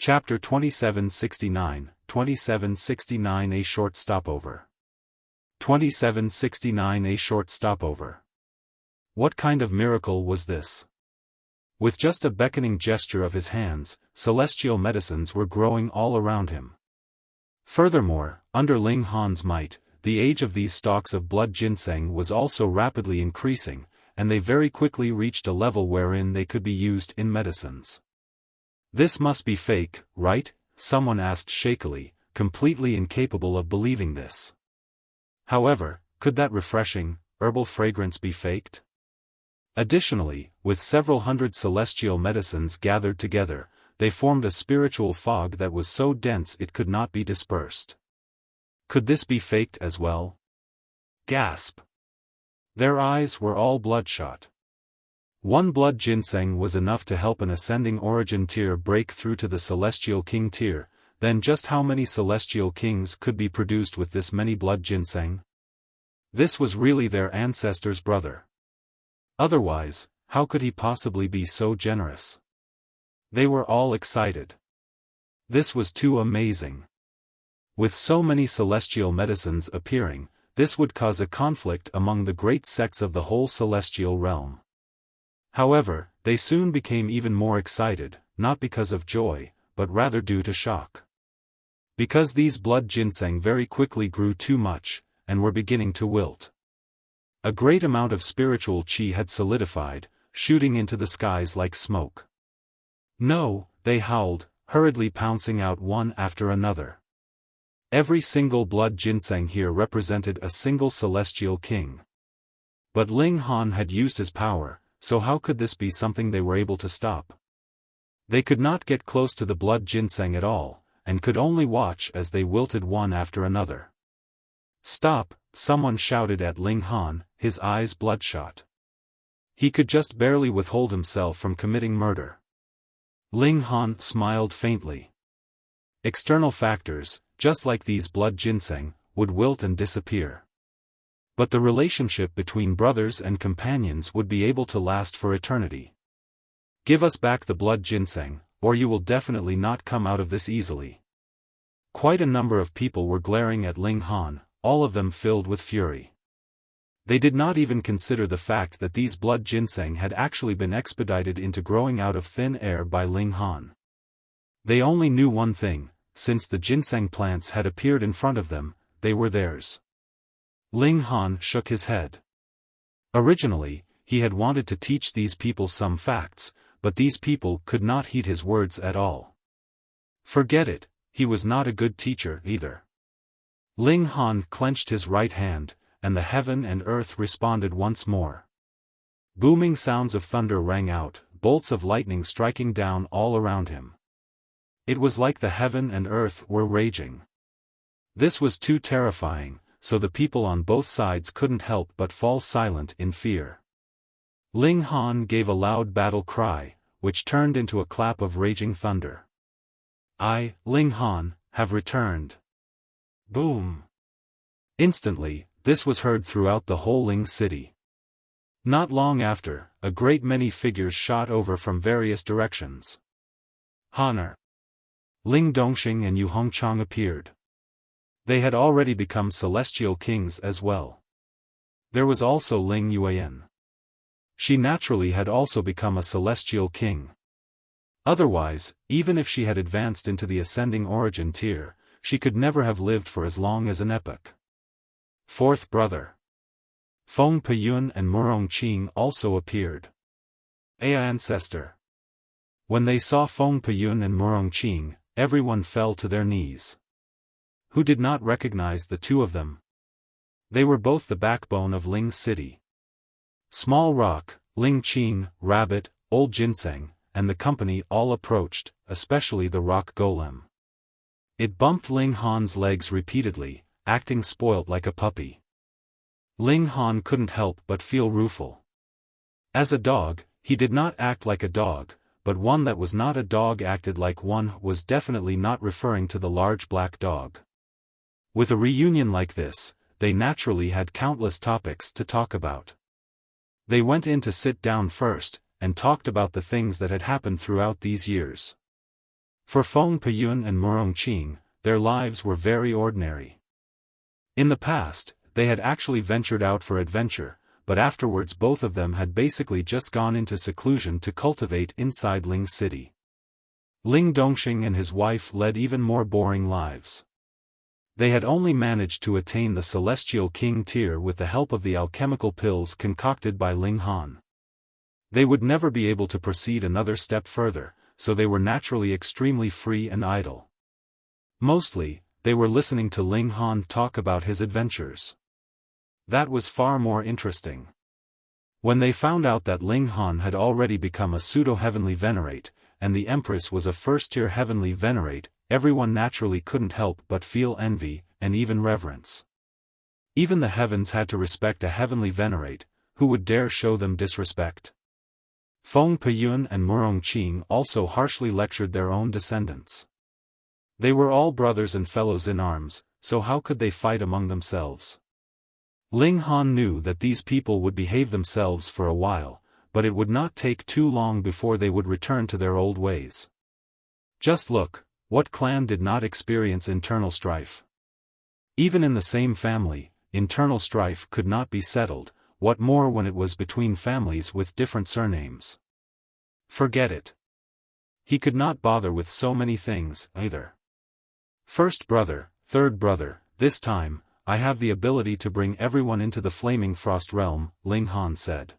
Chapter 2769, 2769 A short stopover. 2769 A short stopover. What kind of miracle was this? With just a beckoning gesture of his hands, celestial medicines were growing all around him. Furthermore, under Ling Han's might, the age of these stalks of blood ginseng was also rapidly increasing, and they very quickly reached a level wherein they could be used in medicines. This must be fake, right? Someone asked shakily, completely incapable of believing this. However, could that refreshing, herbal fragrance be faked? Additionally, with several hundred celestial medicines gathered together, they formed a spiritual fog that was so dense it could not be dispersed. Could this be faked as well? Gasp! Their eyes were all bloodshot. One blood ginseng was enough to help an ascending origin tier break through to the celestial king tier, then just how many celestial kings could be produced with this many blood ginseng? This was really their ancestor's brother. Otherwise, how could he possibly be so generous? They were all excited. This was too amazing. With so many celestial medicines appearing, this would cause a conflict among the great sects of the whole celestial realm. However, they soon became even more excited, not because of joy, but rather due to shock. Because these blood ginseng very quickly grew too much, and were beginning to wilt. A great amount of spiritual qi had solidified, shooting into the skies like smoke. No, they howled, hurriedly pouncing out one after another. Every single blood ginseng here represented a single celestial king. But Ling Han had used his power, so how could this be something they were able to stop? They could not get close to the blood ginseng at all, and could only watch as they wilted one after another. Stop, someone shouted at Ling Han, his eyes bloodshot. He could just barely withhold himself from committing murder. Ling Han smiled faintly. External factors, just like these blood ginseng, would wilt and disappear. But the relationship between brothers and companions would be able to last for eternity. Give us back the blood ginseng, or you will definitely not come out of this easily. Quite a number of people were glaring at Ling Han, all of them filled with fury. They did not even consider the fact that these blood ginseng had actually been expedited into growing out of thin air by Ling Han. They only knew one thing, since the ginseng plants had appeared in front of them, they were theirs. Ling Han shook his head. Originally, he had wanted to teach these people some facts, but these people could not heed his words at all. Forget it, he was not a good teacher either. Ling Han clenched his right hand, and the heaven and earth responded once more. Booming sounds of thunder rang out, bolts of lightning striking down all around him. It was like the heaven and earth were raging. This was too terrifying, so the people on both sides couldn't help but fall silent in fear. Ling Han gave a loud battle cry, which turned into a clap of raging thunder. I, Ling Han, have returned. Boom! Instantly, this was heard throughout the whole Ling city. Not long after, a great many figures shot over from various directions. Honor. Ling Dongxing and Yu Hongchang appeared. They had already become celestial kings as well. There was also Ling Yuan. She naturally had also become a celestial king. Otherwise, even if she had advanced into the ascending origin tier, she could never have lived for as long as an epoch. Fourth brother. Feng Peyun and Murong Qing also appeared. Ancestor. When they saw Feng Peyun and Murong Qing, everyone fell to their knees. Who did not recognize the two of them? They were both the backbone of Ling City. Small Rock, Ling Qing, Rabbit, Old Ginseng, and the company all approached, especially the rock golem. It bumped Ling Han's legs repeatedly, acting spoilt like a puppy. Ling Han couldn't help but feel rueful. As a dog, he did not act like a dog, but one that was not a dog acted like one was definitely not referring to the large black dog. With a reunion like this, they naturally had countless topics to talk about. They went in to sit down first, and talked about the things that had happened throughout these years. For Feng Peyun and Murong Qing, their lives were very ordinary. In the past, they had actually ventured out for adventure, but afterwards both of them had basically just gone into seclusion to cultivate inside Ling City. Ling Dongxing and his wife led even more boring lives. They had only managed to attain the Celestial King tier with the help of the alchemical pills concocted by Ling Han. They would never be able to proceed another step further, so they were naturally extremely free and idle. Mostly, they were listening to Ling Han talk about his adventures. That was far more interesting. When they found out that Ling Han had already become a pseudo-heavenly venerate, and the Empress was a first-tier heavenly venerate, everyone naturally couldn't help but feel envy, and even reverence. Even the heavens had to respect a heavenly venerate, who would dare show them disrespect? Feng Peyun and Murong Qing also harshly lectured their own descendants. They were all brothers and fellows in arms, so how could they fight among themselves? Ling Han knew that these people would behave themselves for a while, but it would not take too long before they would return to their old ways. Just look, what clan did not experience internal strife? Even in the same family, internal strife could not be settled, what more when it was between families with different surnames? Forget it. He could not bother with so many things, either. First brother, third brother, this time, I have the ability to bring everyone into the Flaming Frost Realm, Ling Han said.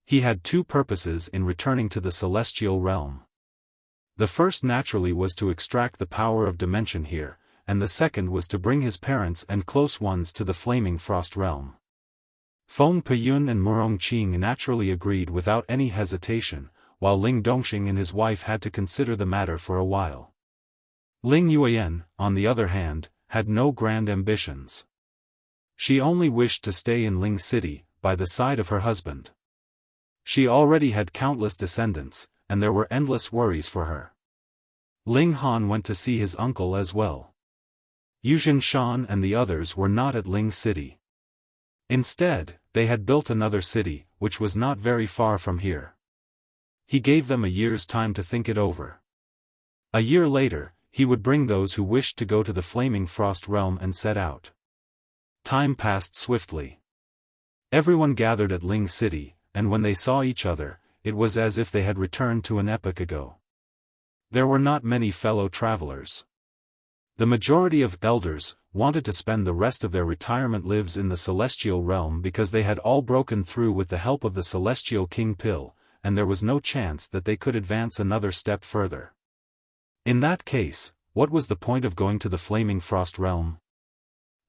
He had two purposes in returning to the Celestial Realm. The first naturally was to extract the power of dimension here, and the second was to bring his parents and close ones to the Flaming Frost Realm. Feng Peyun and Murong Qing naturally agreed without any hesitation, while Ling Dongxing and his wife had to consider the matter for a while. Ling Yuan, on the other hand, had no grand ambitions. She only wished to stay in Ling City, by the side of her husband. She already had countless descendants, and there were endless worries for her. Ling Han went to see his uncle as well. Yuzhen Shan and the others were not at Ling City. Instead, they had built another city, which was not very far from here. He gave them a year's time to think it over. A year later, he would bring those who wished to go to the Flaming Frost Realm and set out. Time passed swiftly. Everyone gathered at Ling City, and when they saw each other, it was as if they had returned to an epoch ago. There were not many fellow travelers. The majority of elders wanted to spend the rest of their retirement lives in the Celestial Realm because they had all broken through with the help of the Celestial King Pill, and there was no chance that they could advance another step further. In that case, what was the point of going to the Flaming Frost Realm?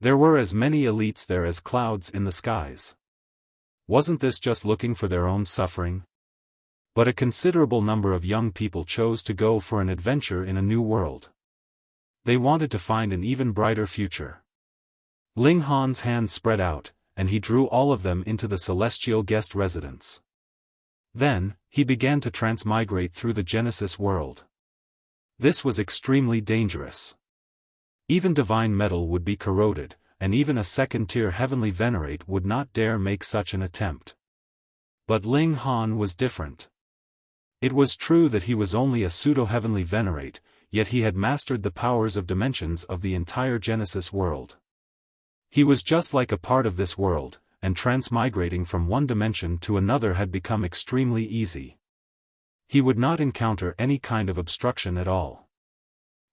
There were as many elites there as clouds in the skies. Wasn't this just looking for their own suffering? But a considerable number of young people chose to go for an adventure in a new world. They wanted to find an even brighter future. Ling Han's hand spread out, and he drew all of them into the celestial guest residence. Then, he began to transmigrate through the Genesis world. This was extremely dangerous. Even divine metal would be corroded, and even a second-tier heavenly venerate would not dare make such an attempt. But Ling Han was different. It was true that he was only a pseudo-heavenly venerate, yet he had mastered the powers of dimensions of the entire Genesis world. He was just like a part of this world, and transmigrating from one dimension to another had become extremely easy. He would not encounter any kind of obstruction at all.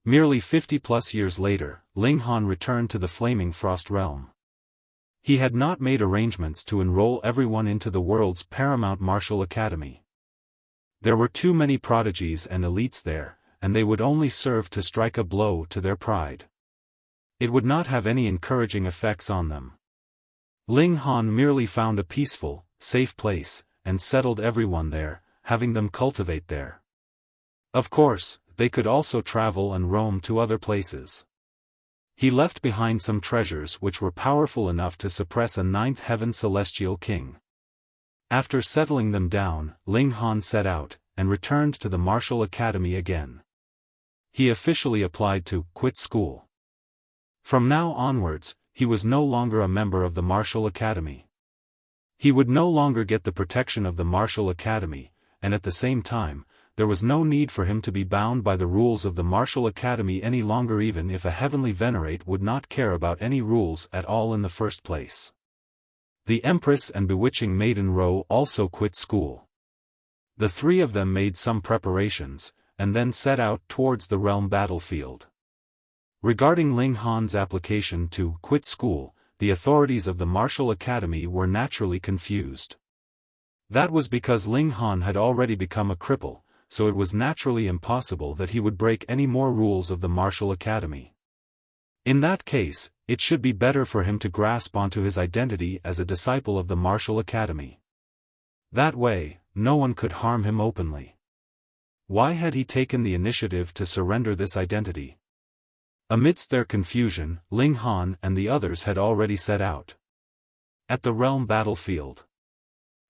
Merely 50+ years later, Ling Han returned to the Flaming Frost Realm. He had not made arrangements to enroll everyone into the world's paramount martial academy. There were too many prodigies and elites there, and they would only serve to strike a blow to their pride. It would not have any encouraging effects on them. Ling Han merely found a peaceful, safe place, and settled everyone there, having them cultivate there. Of course, they could also travel and roam to other places. He left behind some treasures which were powerful enough to suppress a ninth heaven celestial king. After settling them down, Ling Han set out, and returned to the martial academy again. He officially applied to quit school. From now onwards, he was no longer a member of the martial academy. He would no longer get the protection of the martial academy, and at the same time, there was no need for him to be bound by the rules of the Martial Academy any longer, even if a Heavenly Venerate would not care about any rules at all in the first place. The Empress and Bewitching Maiden Ro also quit school. The three of them made some preparations, and then set out towards the realm battlefield. Regarding Ling Han's application to quit school, the authorities of the Martial Academy were naturally confused. That was because Ling Han had already become a cripple, so it was naturally impossible that he would break any more rules of the Martial Academy. In that case, it should be better for him to grasp onto his identity as a disciple of the Martial Academy. That way, no one could harm him openly. Why had he taken the initiative to surrender this identity? Amidst their confusion, Ling Han and the others had already set out. At the realm battlefield,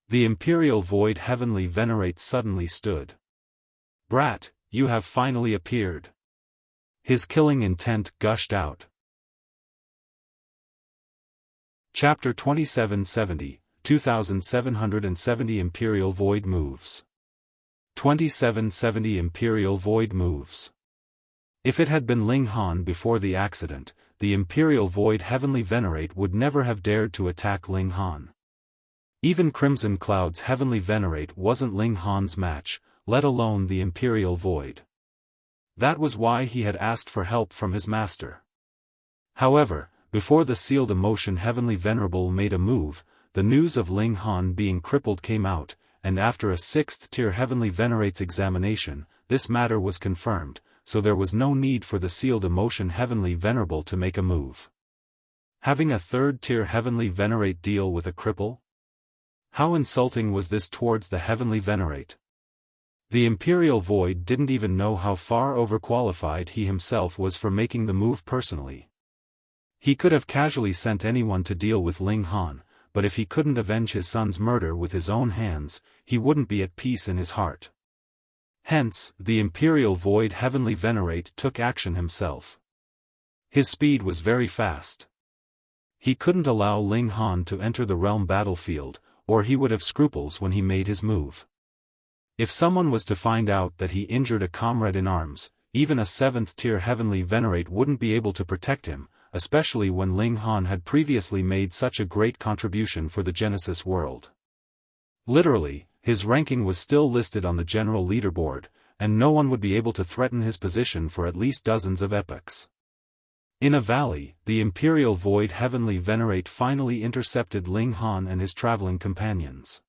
the Imperial Void Heavenly Venerate suddenly stood. "Brat, you have finally appeared." His killing intent gushed out. Chapter 2770, 2770 Imperial Void Moves. 2770 Imperial Void Moves. If it had been Ling Han before the accident, the Imperial Void Heavenly Venerate would never have dared to attack Ling Han. Even Crimson Cloud's Heavenly Venerate wasn't Ling Han's match, let alone the Imperial Void. That was why he had asked for help from his master. However, before the Sealed Emotion Heavenly Venerable made a move, the news of Ling Han being crippled came out, and after a 6th-tier Heavenly Venerate's examination, this matter was confirmed, so there was no need for the Sealed Emotion Heavenly Venerable to make a move. Having a 3rd-tier Heavenly Venerate deal with a cripple? How insulting was this towards the Heavenly Venerate? The Imperial Void didn't even know how far overqualified he himself was for making the move personally. He could have casually sent anyone to deal with Ling Han, but if he couldn't avenge his son's murder with his own hands, he wouldn't be at peace in his heart. Hence, the Imperial Void Heavenly Venerate took action himself. His speed was very fast. He couldn't allow Ling Han to enter the realm battlefield, or he would have scruples when he made his move. If someone was to find out that he injured a comrade in arms, even a 7th-tier Heavenly Venerate wouldn't be able to protect him, especially when Ling Han had previously made such a great contribution for the Genesis world. Literally, his ranking was still listed on the general leaderboard, and no one would be able to threaten his position for at least dozens of epochs. In a valley, the Imperial Void Heavenly Venerate finally intercepted Ling Han and his traveling companions.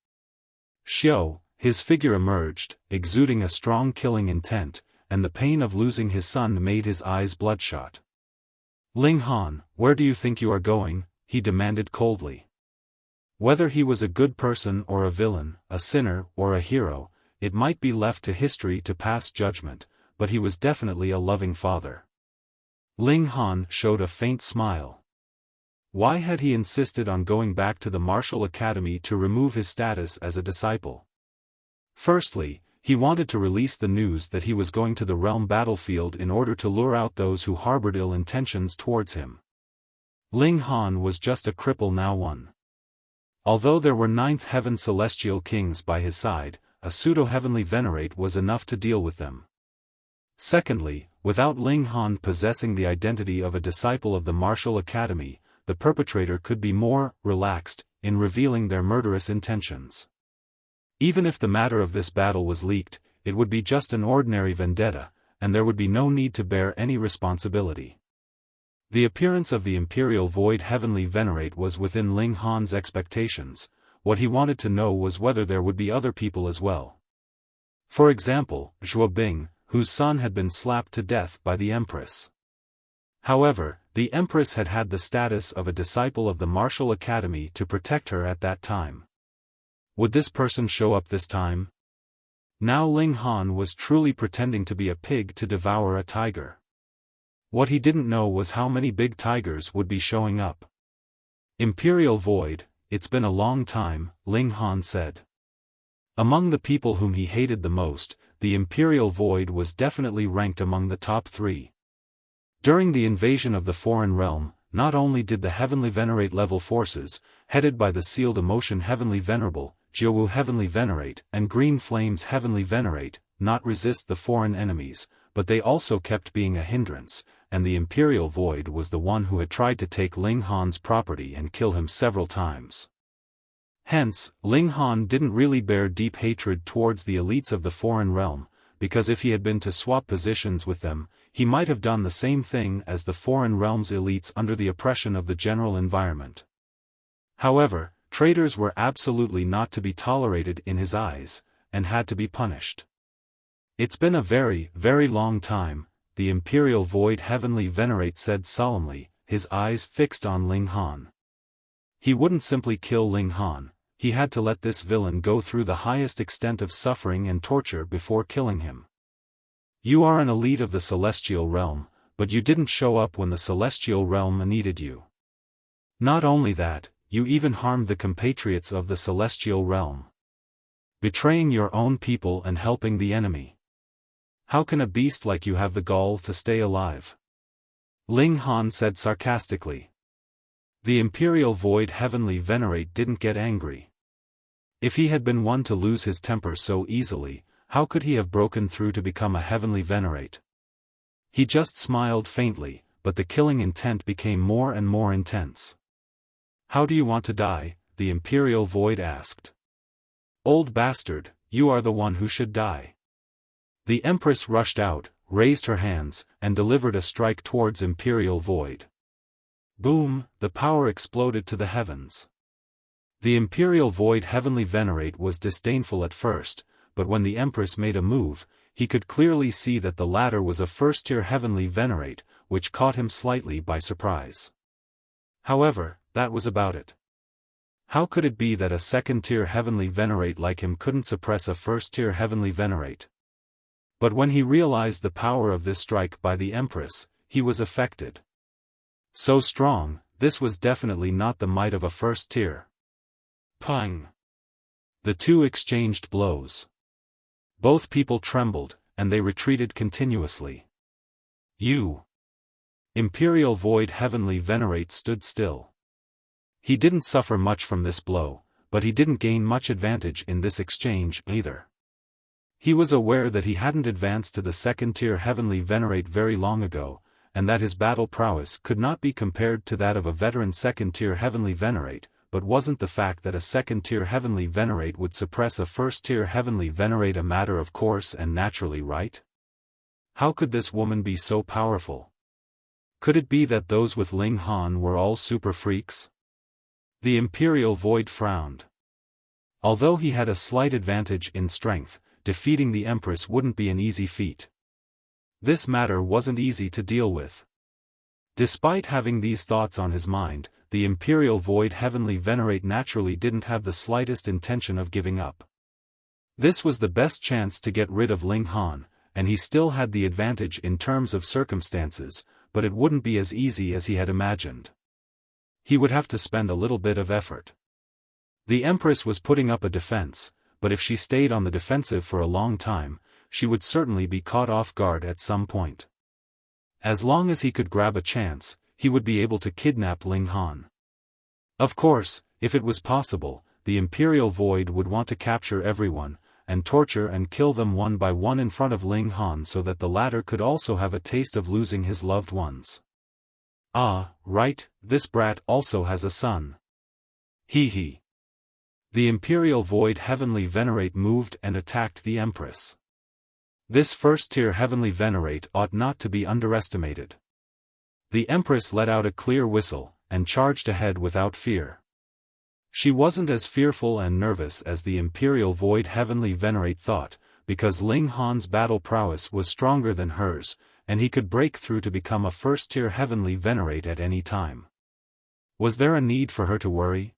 Xiao, his figure emerged, exuding a strong killing intent, and the pain of losing his son made his eyes bloodshot. "Ling Han, where do you think you are going?" he demanded coldly. Whether he was a good person or a villain, a sinner or a hero, it might be left to history to pass judgment, but he was definitely a loving father. Ling Han showed a faint smile. Why had he insisted on going back to the Martial Academy to remove his status as a disciple? Firstly, he wanted to release the news that he was going to the realm battlefield in order to lure out those who harbored ill intentions towards him. Ling Han was just a cripple now one. Although there were 9th Heaven Celestial Kings by his side, a pseudo-Heavenly Venerate was enough to deal with them. Secondly, without Ling Han possessing the identity of a disciple of the Martial Academy, the perpetrator could be more relaxed in revealing their murderous intentions. Even if the matter of this battle was leaked, it would be just an ordinary vendetta, and there would be no need to bear any responsibility. The appearance of the Imperial Void Heavenly Venerate was within Ling Han's expectations. What he wanted to know was whether there would be other people as well. For example, Zhuo Bing, whose son had been slapped to death by the Empress. However, the Empress had had the status of a disciple of the Martial Academy to protect her at that time. Would this person show up this time? Now Ling Han was truly pretending to be a pig to devour a tiger. What he didn't know was how many big tigers would be showing up. Imperial Void, it's been a long time, Ling Han said. Among the people whom he hated the most, the Imperial Void was definitely ranked among the top 3. During the invasion of the foreign realm, not only did the Heavenly Venerate level forces, headed by the Sealed Emotion Heavenly Venerable, Jiawu Heavenly Venerate, and Green Flames Heavenly Venerate, not resist the foreign enemies, but they also kept being a hindrance, and the Imperial Void was the one who had tried to take Ling Han's property and kill him several times. Hence, Ling Han didn't really bear deep hatred towards the elites of the foreign realm, because if he had been to swap positions with them, he might have done the same thing as the foreign realm's elites under the oppression of the general environment. However, traitors were absolutely not to be tolerated in his eyes, and had to be punished. "It's been a very, very long time," the Imperial Void Heavenly Venerate said solemnly, his eyes fixed on Ling Han. He wouldn't simply kill Ling Han, he had to let this villain go through the highest extent of suffering and torture before killing him. "You are an elite of the Celestial Realm, but you didn't show up when the Celestial Realm needed you. Not only that, you even harmed the compatriots of the Celestial Realm, betraying your own people and helping the enemy. How can a beast like you have the gall to stay alive?" Ling Han said sarcastically. The Imperial Void Heavenly Venerate didn't get angry. If he had been one to lose his temper so easily, how could he have broken through to become a Heavenly Venerate? He just smiled faintly, but the killing intent became more and more intense. "How do you want to die?" the Imperial Void asked. "Old bastard, you are the one who should die." The Empress rushed out, raised her hands, and delivered a strike towards Imperial Void. Boom, the power exploded to the heavens. The Imperial Void Heavenly Venerate was disdainful at first, but when the Empress made a move, he could clearly see that the latter was a first-tier Heavenly Venerate, which caught him slightly by surprise. However, that was about it. How could it be that a second-tier Heavenly Venerate like him couldn't suppress a first-tier Heavenly Venerate? But when he realized the power of this strike by the Empress, he was affected. So strong, this was definitely not the might of a first tier. Pang! The two exchanged blows. Both people trembled, and they retreated continuously. "You!" Imperial Void Heavenly Venerate stood still. He didn't suffer much from this blow, but he didn't gain much advantage in this exchange either. He was aware that he hadn't advanced to the second-tier Heavenly Venerate very long ago, and that his battle prowess could not be compared to that of a veteran second-tier Heavenly Venerate, but wasn't the fact that a second-tier Heavenly Venerate would suppress a first-tier Heavenly Venerate a matter of course and naturally, right? How could this woman be so powerful? Could it be that those with Ling Han were all super freaks? The Imperial Void frowned. Although he had a slight advantage in strength, defeating the Empress wouldn't be an easy feat. This matter wasn't easy to deal with. Despite having these thoughts on his mind, the Imperial Void Heavenly Venerate naturally didn't have the slightest intention of giving up. This was the best chance to get rid of Ling Han, and he still had the advantage in terms of circumstances, but it wouldn't be as easy as he had imagined. He would have to spend a little bit of effort. The Empress was putting up a defense, but if she stayed on the defensive for a long time, she would certainly be caught off guard at some point. As long as he could grab a chance, he would be able to kidnap Ling Han. Of course, if it was possible, the Imperial Void would want to capture everyone, and torture and kill them one by one in front of Ling Han so that the latter could also have a taste of losing his loved ones. Ah, right, this brat also has a son. Hee hee. The Imperial Void Heavenly Venerate moved and attacked the Empress. This first-tier Heavenly Venerate ought not to be underestimated. The Empress let out a clear whistle, and charged ahead without fear. She wasn't as fearful and nervous as the Imperial Void Heavenly Venerate thought, because Ling Han's battle prowess was stronger than hers, and he could break through to become a first-tier Heavenly Venerate at any time. Was there a need for her to worry?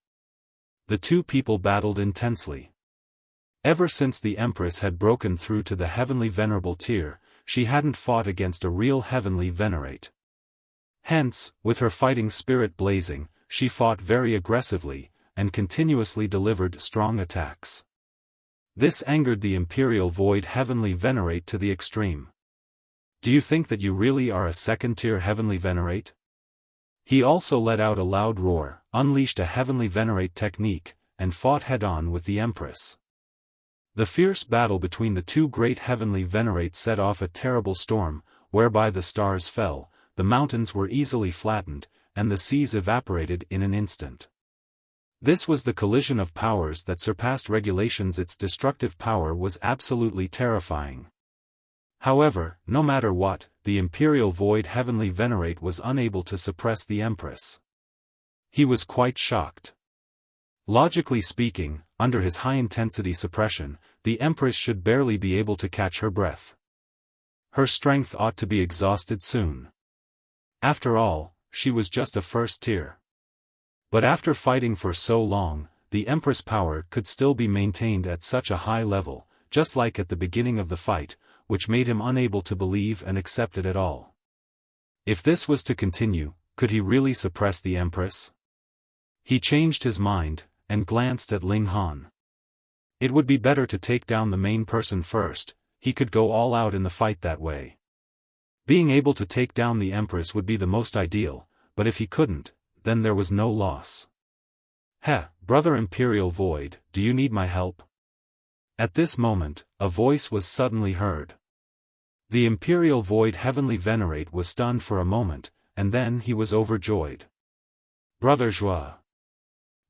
The two people battled intensely. Ever since the Empress had broken through to the Heavenly Venerable tier, she hadn't fought against a real Heavenly Venerate. Hence, with her fighting spirit blazing, she fought very aggressively, and continuously delivered strong attacks. This angered the Imperial Void Heavenly Venerate to the extreme. "Do you think that you really are a second-tier Heavenly Venerate?" He also let out a loud roar, unleashed a Heavenly Venerate technique, and fought head-on with the Empress. The fierce battle between the two great heavenly venerates set off a terrible storm, whereby the stars fell, the mountains were easily flattened, and the seas evaporated in an instant. This was the collision of powers that surpassed regulations. Its destructive power was absolutely terrifying. However, no matter what, the Imperial Void Heavenly Venerate was unable to suppress the Empress. He was quite shocked. Logically speaking, under his high-intensity suppression, the Empress should barely be able to catch her breath. Her strength ought to be exhausted soon. After all, she was just a first tier. But after fighting for so long, the Empress' power could still be maintained at such a high level, just like at the beginning of the fight, which made him unable to believe and accept it at all. If this was to continue, could he really suppress the Empress? He changed his mind, and glanced at Ling Han. It would be better to take down the main person first. He could go all out in the fight that way. Being able to take down the Empress would be the most ideal, but if he couldn't, then there was no loss. Heh, Brother Imperial Void, do you need my help? At this moment, a voice was suddenly heard. The Imperial Void Heavenly Venerate was stunned for a moment, and then he was overjoyed. Brother Zhua.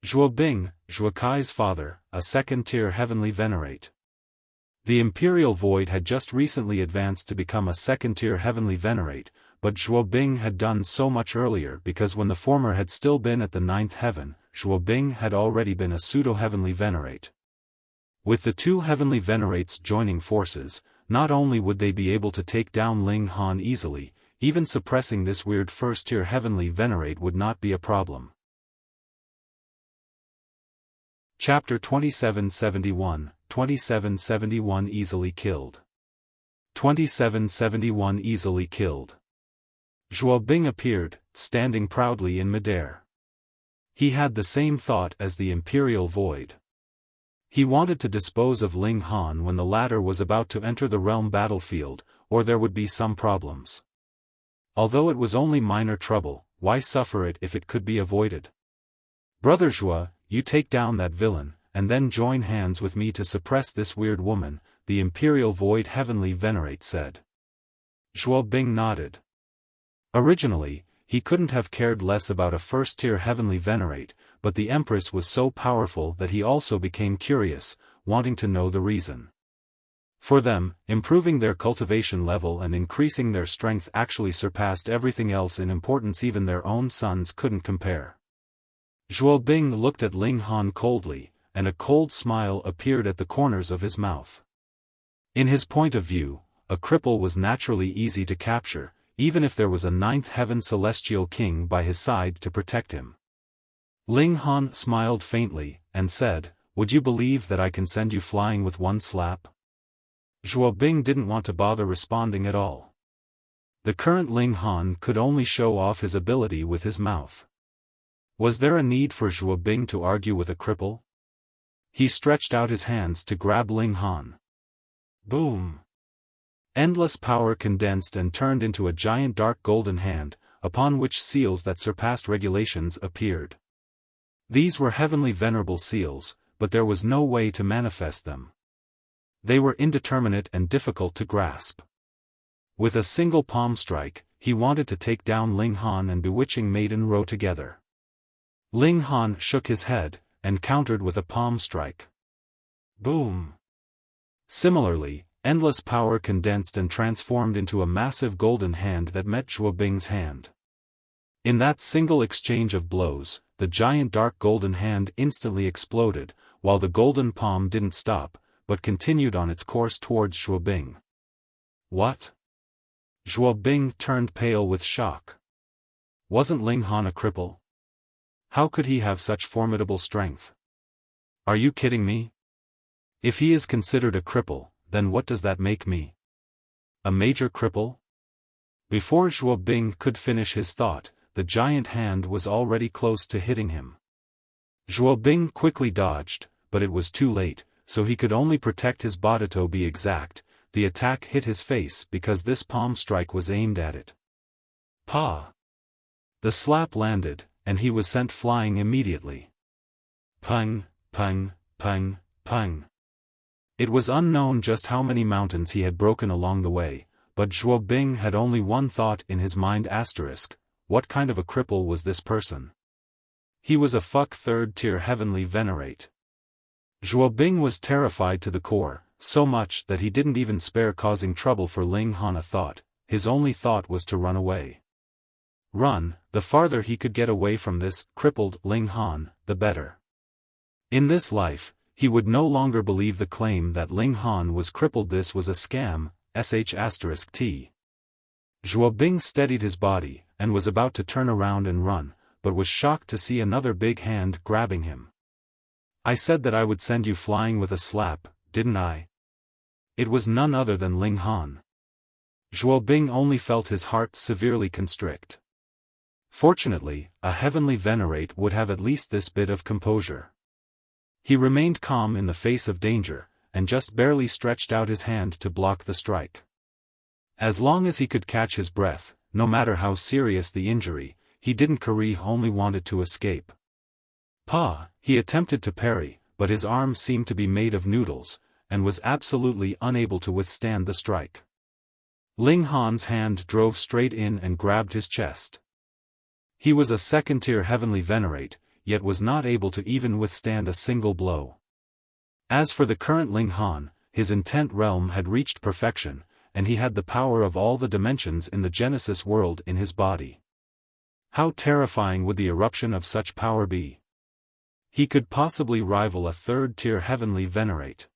Zhuo Bing, Zhuo Kai's father, a second-tier Heavenly Venerate. The Imperial Void had just recently advanced to become a second-tier Heavenly Venerate, but Zhuo Bing had done so much earlier because when the former had still been at the 9th heaven, Zhuo Bing had already been a pseudo-Heavenly Venerate. With the two Heavenly Venerates joining forces, not only would they be able to take down Ling Han easily, even suppressing this weird first-tier Heavenly Venerate would not be a problem. Chapter 2771, 2771 Easily Killed. 2771 Easily Killed. Zhuo Bing appeared, standing proudly in midair. He had the same thought as the Imperial Void. He wanted to dispose of Ling Han when the latter was about to enter the realm battlefield, or there would be some problems. Although it was only minor trouble, why suffer it if it could be avoided? Brother Zhua, you take down that villain, and then join hands with me to suppress this weird woman, the Imperial Void Heavenly Venerate said. Zhuo Bing nodded. Originally, he couldn't have cared less about a first-tier Heavenly Venerate, but the Empress was so powerful that he also became curious, wanting to know the reason. For them, improving their cultivation level and increasing their strength actually surpassed everything else in importance. Even their own sons couldn't compare. Zhuo Bing looked at Ling Han coldly, and a cold smile appeared at the corners of his mouth. In his point of view, a cripple was naturally easy to capture, even if there was a 9th heaven celestial king by his side to protect him. Ling Han smiled faintly, and said, "Would you believe that I can send you flying with one slap?" Zhuo Bing didn't want to bother responding at all. The current Ling Han could only show off his ability with his mouth. Was there a need for Zhuo Bing to argue with a cripple? He stretched out his hands to grab Ling Han. Boom! Endless power condensed and turned into a giant dark golden hand, upon which seals that surpassed regulations appeared. These were heavenly venerable seals, but there was no way to manifest them. They were indeterminate and difficult to grasp. With a single palm strike, he wanted to take down Ling Han and Bewitching Maiden row together. Ling Han shook his head, and countered with a palm strike. Boom! Similarly, endless power condensed and transformed into a massive golden hand that met Zhuo Bing's hand. In that single exchange of blows, the giant dark golden hand instantly exploded, while the golden palm didn't stop, but continued on its course towards Zhuo Bing. What? Zhuo Bing turned pale with shock. Wasn't Ling Han a cripple? How could he have such formidable strength? Are you kidding me? If he is considered a cripple, then what does that make me? A major cripple? Before Zhuo Bing could finish his thought, the giant hand was already close to hitting him. Zhuo Bing quickly dodged, but it was too late, so he could only protect his body. To be exact, the attack hit his face because this palm strike was aimed at it. Pa! The slap landed, and he was sent flying immediately. Pung, pung, pung, pung. It was unknown just how many mountains he had broken along the way, but Zhuo Bing had only one thought in his mind: what kind of a cripple was this person? He was a fuck third-tier heavenly venerate. Zhuo Bing was terrified to the core, so much that he didn't even spare causing trouble for Ling Han a thought. His only thought was to run away. Run, the farther he could get away from this crippled Ling Han, the better. In this life, he would no longer believe the claim that Ling Han was crippled. This was a scam, **t. Zhuo Bing steadied his body, and was about to turn around and run, but was shocked to see another big hand grabbing him. I said that I would send you flying with a slap, didn't I? It was none other than Ling Han. Zhuo Bing only felt his heart severely constrict. Fortunately, a heavenly venerate would have at least this bit of composure. He remained calm in the face of danger, and just barely stretched out his hand to block the strike. As long as he could catch his breath, no matter how serious the injury, he didn't care, only wanted to escape. He attempted to parry, but his arm seemed to be made of noodles, and was absolutely unable to withstand the strike. Ling Han's hand drove straight in and grabbed his chest. He was a second-tier heavenly venerate, yet was not able to even withstand a single blow. As for the current Ling Han, his intent realm had reached perfection, and he had the power of all the dimensions in the Genesis world in his body. How terrifying would the eruption of such power be? He could possibly rival a third-tier heavenly venerate.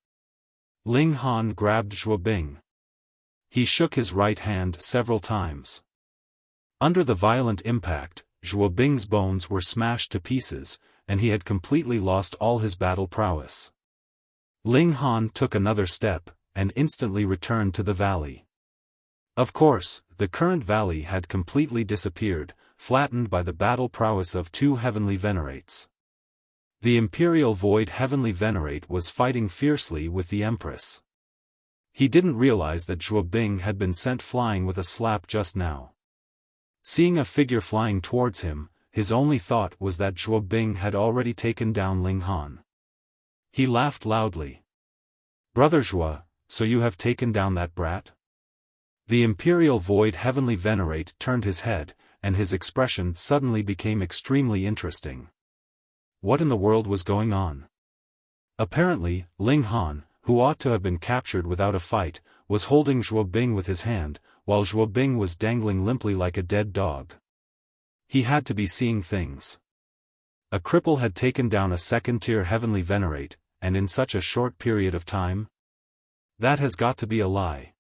Ling Han grabbed Zhuo Bing. He shook his right hand several times. Under the violent impact, Zhuo Bing's bones were smashed to pieces, and he had completely lost all his battle prowess. Ling Han took another step, and instantly returned to the valley. Of course, the current valley had completely disappeared, flattened by the battle prowess of two heavenly venerates. The Imperial Void heavenly venerate was fighting fiercely with the Empress. He didn't realize that Zhuo Bing had been sent flying with a slap just now. Seeing a figure flying towards him, his only thought was that Zhuo Bing had already taken down Ling Han. He laughed loudly. "Brother Zhuo, so you have taken down that brat?" The Imperial Void heavenly venerate turned his head, and his expression suddenly became extremely interesting. What in the world was going on? Apparently, Ling Han, who ought to have been captured without a fight, was holding Zhuo Bing with his hand, while Zhuo Bing was dangling limply like a dead dog. He had to be seeing things. A cripple had taken down a second-tier heavenly venerate, and in such a short period of time? That has got to be a lie.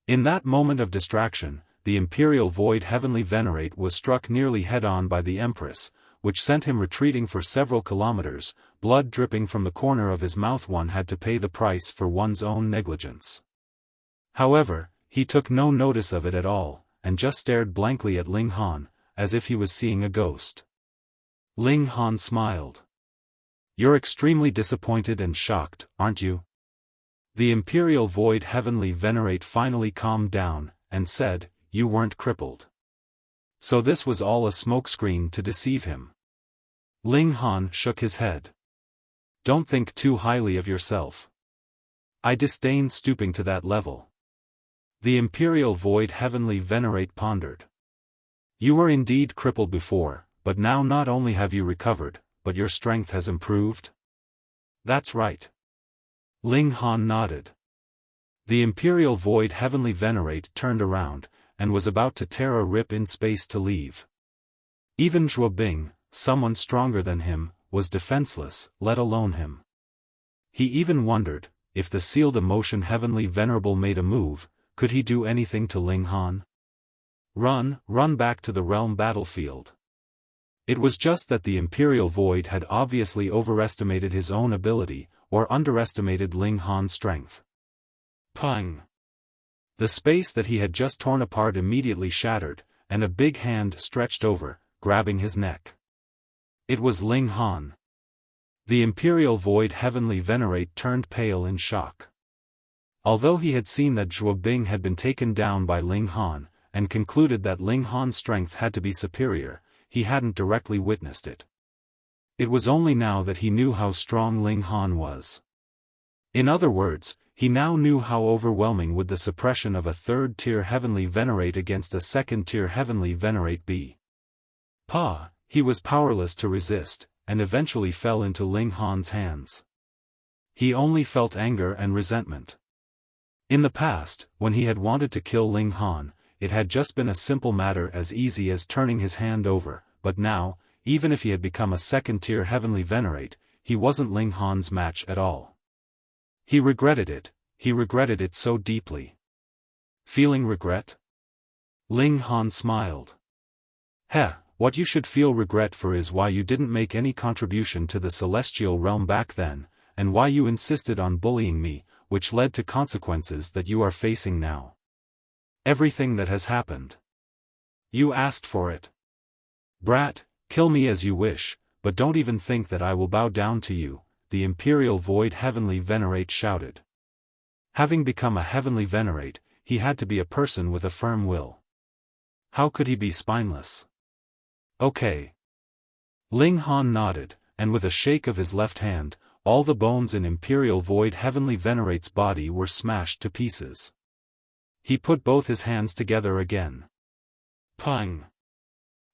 In that moment of distraction, the Imperial Void heavenly venerate was struck nearly head-on by the Empress, which sent him retreating for several kilometers, blood dripping from the corner of his mouth. One had to pay the price for one's own negligence. However, he took no notice of it at all, and just stared blankly at Ling Han, as if he was seeing a ghost. Ling Han smiled. "You're extremely disappointed and shocked, aren't you?" The Imperial Void heavenly venerate finally calmed down, and said, "You weren't crippled. So this was all a smokescreen to deceive him." Ling Han shook his head. "Don't think too highly of yourself. I disdain stooping to that level." The Imperial Void heavenly venerate pondered. "You were indeed crippled before, but now not only have you recovered, but your strength has improved?" "That's right." Ling Han nodded. The Imperial Void heavenly venerate turned around, and was about to tear a rip in space to leave. Even Zhuo Bing, someone stronger than him, was defenseless, let alone him. He even wondered, if the sealed emotion heavenly venerable made a move, could he do anything to Ling Han? Run back to the realm battlefield. It was just that the Imperial Void had obviously overestimated his own ability, or underestimated Ling Han's strength. Pang! The space that he had just torn apart immediately shattered, and a big hand stretched over, grabbing his neck. It was Ling Han. The Imperial Void heavenly venerate turned pale in shock. Although he had seen that Zhuo Bing had been taken down by Ling Han, and concluded that Ling Han's strength had to be superior, he hadn't directly witnessed it. It was only now that he knew how strong Ling Han was. In other words, he now knew how overwhelming would the suppression of a third-tier Heavenly Venerate against a second-tier Heavenly Venerate be. He was powerless to resist, and eventually fell into Ling Han's hands. He only felt anger and resentment. In the past, when he had wanted to kill Ling Han, it had just been a simple matter as easy as turning his hand over, but now, even if he had become a second-tier Heavenly Venerate, he wasn't Ling Han's match at all. He regretted it so deeply. Feeling regret? Ling Han smiled. What you should feel regret for is why you didn't make any contribution to the celestial realm back then, and why you insisted on bullying me, which led to consequences that you are facing now. Everything that has happened. You asked for it. Brat, kill me as you wish, but don't even think that I will bow down to you, the Imperial Void Heavenly Venerate shouted. Having become a Heavenly Venerate, he had to be a person with a firm will. How could he be spineless? Okay. Ling Han nodded, and with a shake of his left hand, all the bones in Imperial Void Heavenly Venerate's body were smashed to pieces. He put both his hands together again. Pang!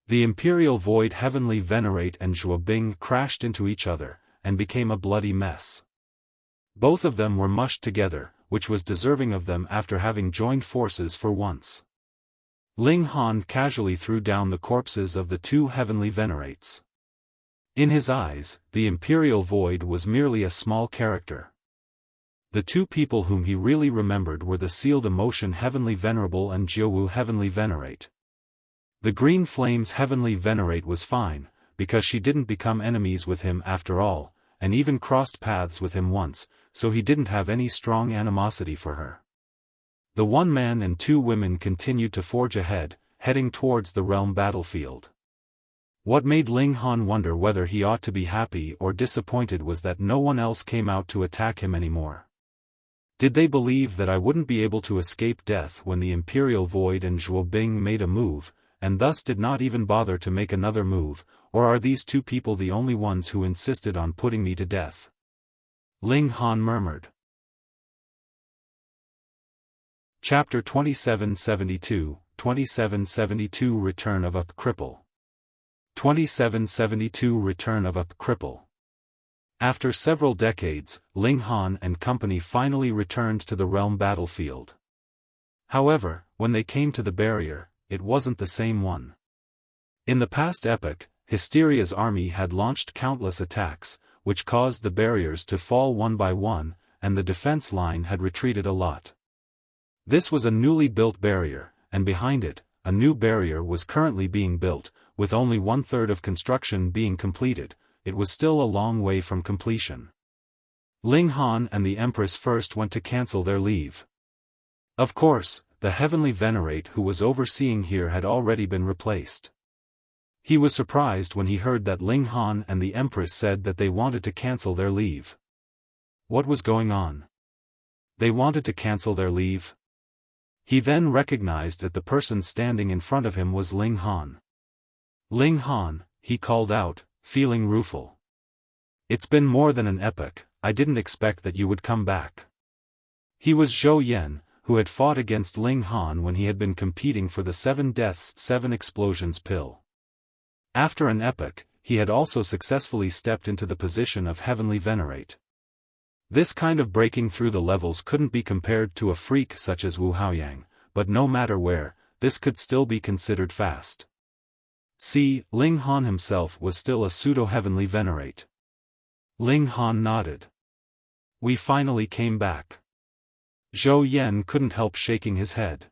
The Imperial Void Heavenly Venerate and Zhuobing crashed into each other, and became a bloody mess. Both of them were mushed together, which was deserving of them after having joined forces for once. Ling Han casually threw down the corpses of the two Heavenly Venerates. In his eyes, the Imperial Void was merely a small character. The two people whom he really remembered were the Sealed Emotion Heavenly Venerable and Jiuwu Heavenly Venerate. The Green Flames Heavenly Venerate was fine, because she didn't become enemies with him after all, and even crossed paths with him once, so he didn't have any strong animosity for her. The one man and two women continued to forge ahead, heading towards the realm battlefield. What made Ling Han wonder whether he ought to be happy or disappointed was that no one else came out to attack him anymore. Did they believe that I wouldn't be able to escape death when the Imperial Void and Zhuobing made a move, and thus did not even bother to make another move, or are these two people the only ones who insisted on putting me to death? Ling Han murmured. Chapter 2772, 2772 Return of a Cripple. 2772 Return of a Cripple. After several decades, Ling Han and company finally returned to the realm battlefield. However, when they came to the barrier, it wasn't the same one. In the past epoch, Hysteria's army had launched countless attacks, which caused the barriers to fall one by one, and the defense line had retreated a lot. This was a newly built barrier, and behind it, a new barrier was currently being built, with only 1/3 of construction being completed. It was still a long way from completion. Ling Han and the Empress first went to cancel their leave. Of course, the Heavenly Venerate who was overseeing here had already been replaced. He was surprised when he heard that Ling Han and the Empress said that they wanted to cancel their leave. What was going on? They wanted to cancel their leave? He then recognized that the person standing in front of him was Ling Han. Ling Han, he called out, feeling rueful. It's been more than an epoch, I didn't expect that you would come back. He was Zhou Yan, who had fought against Ling Han when he had been competing for the 7 Deaths 7 Explosions pill. After an epoch, he had also successfully stepped into the position of Heavenly Venerate. This kind of breaking through the levels couldn't be compared to a freak such as Wu Haoyang, but no matter where, this could still be considered fast. See, Ling Han himself was still a pseudo-Heavenly Venerate. Ling Han nodded. We finally came back. Zhou Yan couldn't help shaking his head.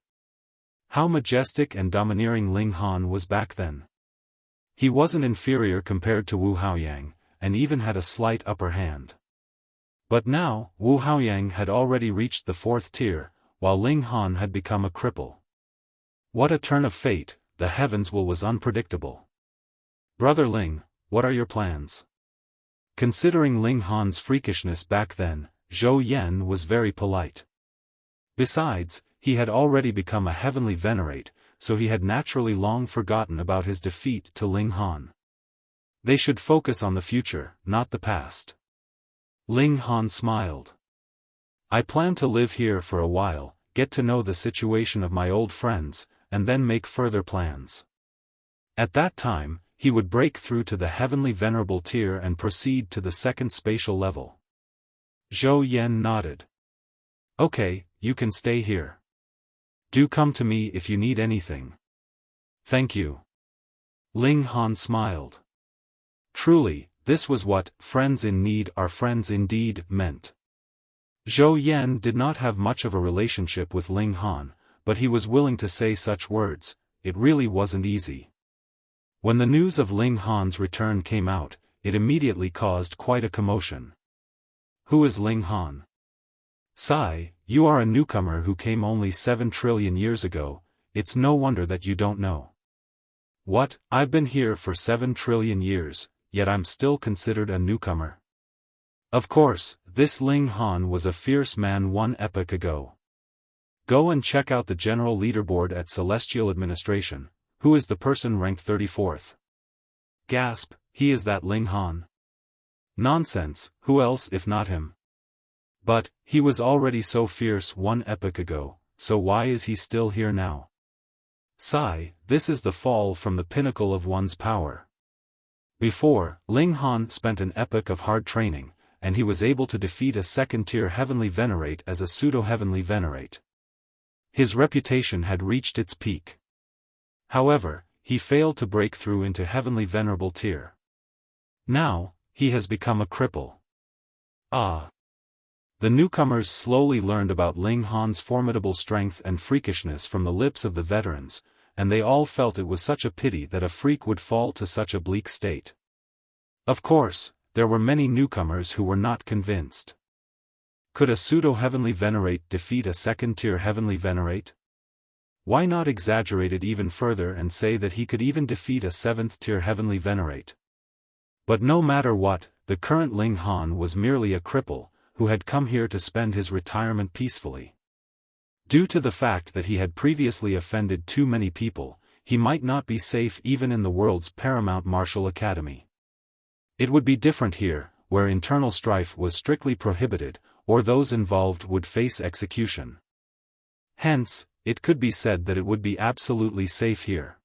How majestic and domineering Ling Han was back then. He wasn't inferior compared to Wu Haoyang, and even had a slight upper hand. But now, Wu Haoyang had already reached the 4th tier, while Ling Han had become a cripple. What a turn of fate, the heavens was unpredictable. Brother Ling, what are your plans? Considering Ling Han's freakishness back then, Zhou Yan was very polite. Besides, he had already become a Heavenly Venerate, so he had naturally long forgotten about his defeat to Ling Han. They should focus on the future, not the past. Ling Han smiled. I plan to live here for a while, get to know the situation of my old friends, and then make further plans. At that time, he would break through to the Heavenly Venerable tier and proceed to the second spatial level. Zhou Yan nodded. Okay, you can stay here. Do come to me if you need anything. Thank you. Ling Han smiled. Truly, this was what friends in need are friends indeed meant. Zhou Yan did not have much of a relationship with Ling Han, but he was willing to say such words. It really wasn't easy. When the news of Ling Han's return came out, it immediately caused quite a commotion. Who is Ling Han? Sigh, you are a newcomer who came only 7 trillion years ago, it's no wonder that you don't know. What, I've been here for 7 trillion years, yet I'm still considered a newcomer? Of course, this Ling Han was a fierce man 1 epoch ago. Go and check out the general leaderboard at Celestial Administration. Who is the person ranked 34th? Gasp, he is that Ling Han. Nonsense, who else if not him? But, he was already so fierce 1 epoch ago, so why is he still here now? Sigh, this is the fall from the pinnacle of one's power. Before, Ling Han spent an epoch of hard training, and he was able to defeat a second-tier Heavenly Venerate as a pseudo-Heavenly Venerate. His reputation had reached its peak. However, he failed to break through into Heavenly Venerable tier. Now, he has become a cripple. Ah! The newcomers slowly learned about Ling Han's formidable strength and freakishness from the lips of the veterans, and they all felt it was such a pity that a freak would fall to such a bleak state. Of course, there were many newcomers who were not convinced. Could a pseudo-Heavenly Venerate defeat a second-tier Heavenly Venerate? Why not exaggerate it even further and say that he could even defeat a 7th-tier Heavenly Venerate? But no matter what, the current Ling Han was merely a cripple, who had come here to spend his retirement peacefully. Due to the fact that he had previously offended too many people, he might not be safe even in the world's paramount martial academy. It would be different here, where internal strife was strictly prohibited, or those involved would face execution. Hence, it could be said that it would be absolutely safe here.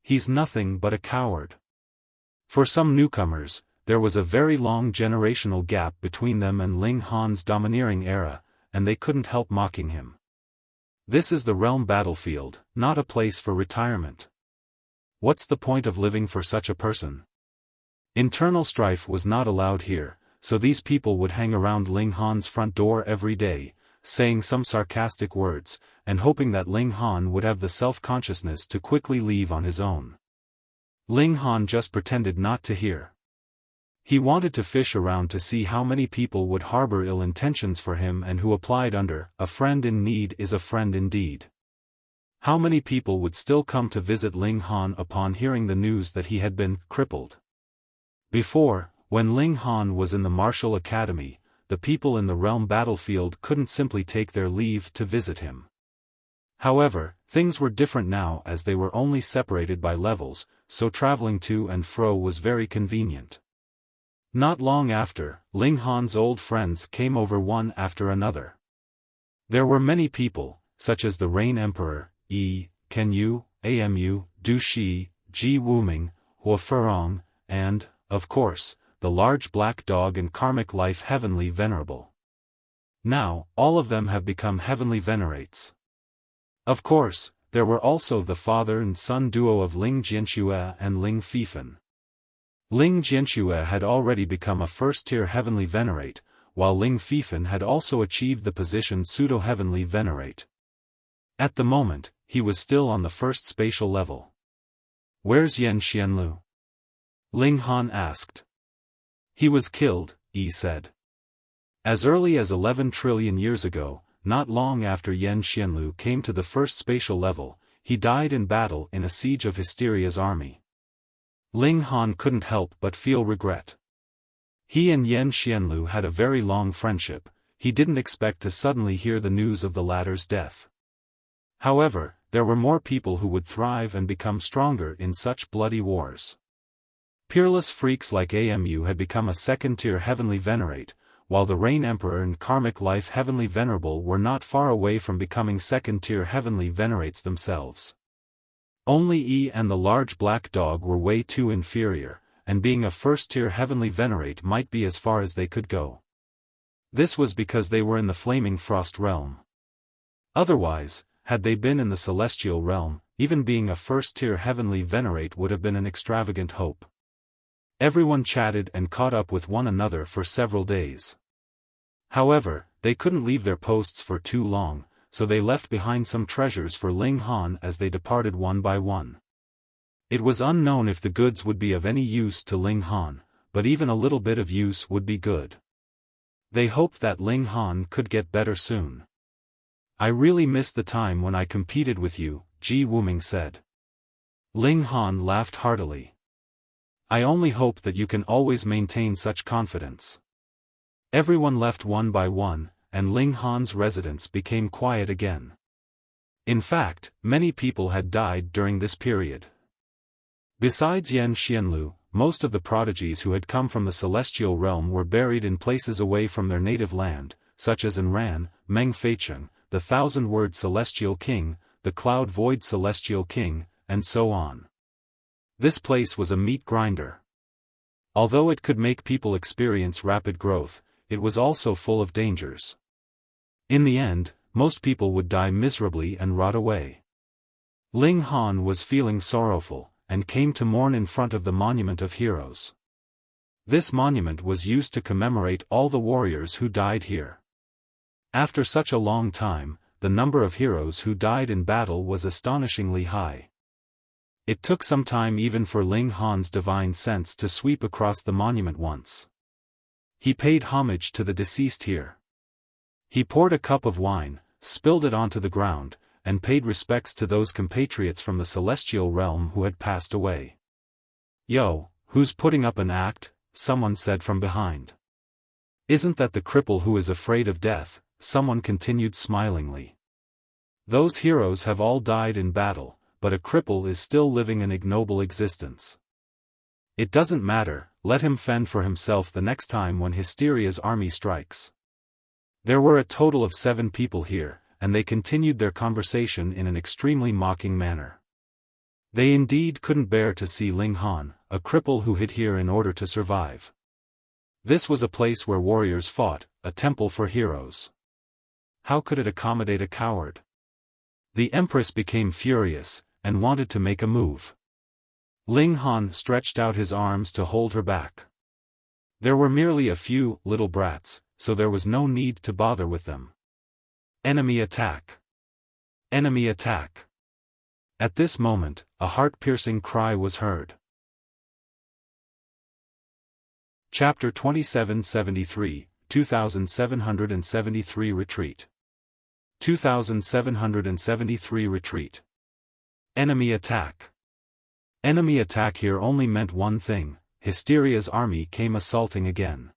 He's nothing but a coward. For some newcomers, there was a very long generational gap between them and Ling Han's domineering era, and they couldn't help mocking him. This is the realm battlefield, not a place for retirement. What's the point of living for such a person? Internal strife was not allowed here, so these people would hang around Ling Han's front door every day, saying some sarcastic words, and hoping that Ling Han would have the self-consciousness to quickly leave on his own. Ling Han just pretended not to hear. He wanted to fish around to see how many people would harbor ill intentions for him and who applied under, "A friend in need is a friend indeed." How many people would still come to visit Ling Han upon hearing the news that he had been crippled? Before, when Ling Han was in the martial academy, the people in the realm battlefield couldn't simply take their leave to visit him. However, things were different now as they were only separated by levels, so traveling to and fro was very convenient. Not long after, Ling Han's old friends came over one after another. There were many people, such as the Rain Emperor, Ken Yu, Amu, Du Shi, Ji Wuming, Hua Furong, and, of course, the large black dog and karmic life Heavenly Venerable. Now, all of them have become Heavenly Venerates. Of course, there were also the father and son duo of Ling Jianxue and Ling Fifan. Ling Jianxue had already become a first-tier Heavenly Venerate, while Ling Fifan had also achieved the position Pseudo-Heavenly Venerate. At the moment, he was still on the first spatial level. "Where's Yan Xianlu?" Ling Han asked. "He was killed," Yi said. As early as 11 trillion years ago, not long after Yan Xianlu came to the first spatial level, he died in battle in a siege of Hysteria's army. Ling Han couldn't help but feel regret. He and Yan Xianlu had a very long friendship, he didn't expect to suddenly hear the news of the latter's death. However, there were more people who would thrive and become stronger in such bloody wars. Peerless freaks like Amu had become a second-tier Heavenly Venerate, while the Rain Emperor and Karmic Life Heavenly Venerable were not far away from becoming second-tier Heavenly Venerates themselves. Only E and the large black dog were way too inferior, and being a first-tier Heavenly Venerate might be as far as they could go. This was because they were in the Flaming Frost realm. Otherwise, had they been in the Celestial realm, even being a first-tier Heavenly Venerate would have been an extravagant hope. Everyone chatted and caught up with one another for several days. However, they couldn't leave their posts for too long, so they left behind some treasures for Ling Han as they departed one by one. It was unknown if the goods would be of any use to Ling Han, but even a little bit of use would be good. They hoped that Ling Han could get better soon. "I really miss the time when I competed with you," Ji Wuming said. Ling Han laughed heartily. "I only hope that you can always maintain such confidence." Everyone left one by one, and Ling Han's residence became quiet again. In fact, many people had died during this period. Besides Yan Xianlu, most of the prodigies who had come from the Celestial realm were buried in places away from their native land, such as Enran, Meng Feicheng, the Thousand-Word Celestial King, the Cloud Void Celestial King, and so on. This place was a meat grinder. Although it could make people experience rapid growth, it was also full of dangers. In the end, most people would die miserably and rot away. Ling Han was feeling sorrowful, and came to mourn in front of the Monument of Heroes. This monument was used to commemorate all the warriors who died here. After such a long time, the number of heroes who died in battle was astonishingly high. It took some time even for Ling Han's divine sense to sweep across the monument once. He paid homage to the deceased here. He poured a cup of wine, spilled it onto the ground, and paid respects to those compatriots from the Celestial realm who had passed away. "Yo, who's putting up an act?" someone said from behind. "Isn't that the cripple who is afraid of death?" someone continued smilingly. "Those heroes have all died in battle, but a cripple is still living an ignoble existence. It doesn't matter, let him fend for himself the next time when Hysteria's army strikes." There were a total of 7 people here, and they continued their conversation in an extremely mocking manner. They indeed couldn't bear to see Ling Han, a cripple who hid here in order to survive. This was a place where warriors fought, a temple for heroes. How could it accommodate a coward? The Empress became furious, and wanted to make a move. Ling Han stretched out his arms to hold her back. There were merely a few little brats, so there was no need to bother with them. Enemy attack! Enemy attack! At this moment, a heart-piercing cry was heard. Chapter 2773, 2773 Retreat. 2773 Retreat. Enemy attack. Enemy attack here only meant one thing: Hysteria's army came assaulting again.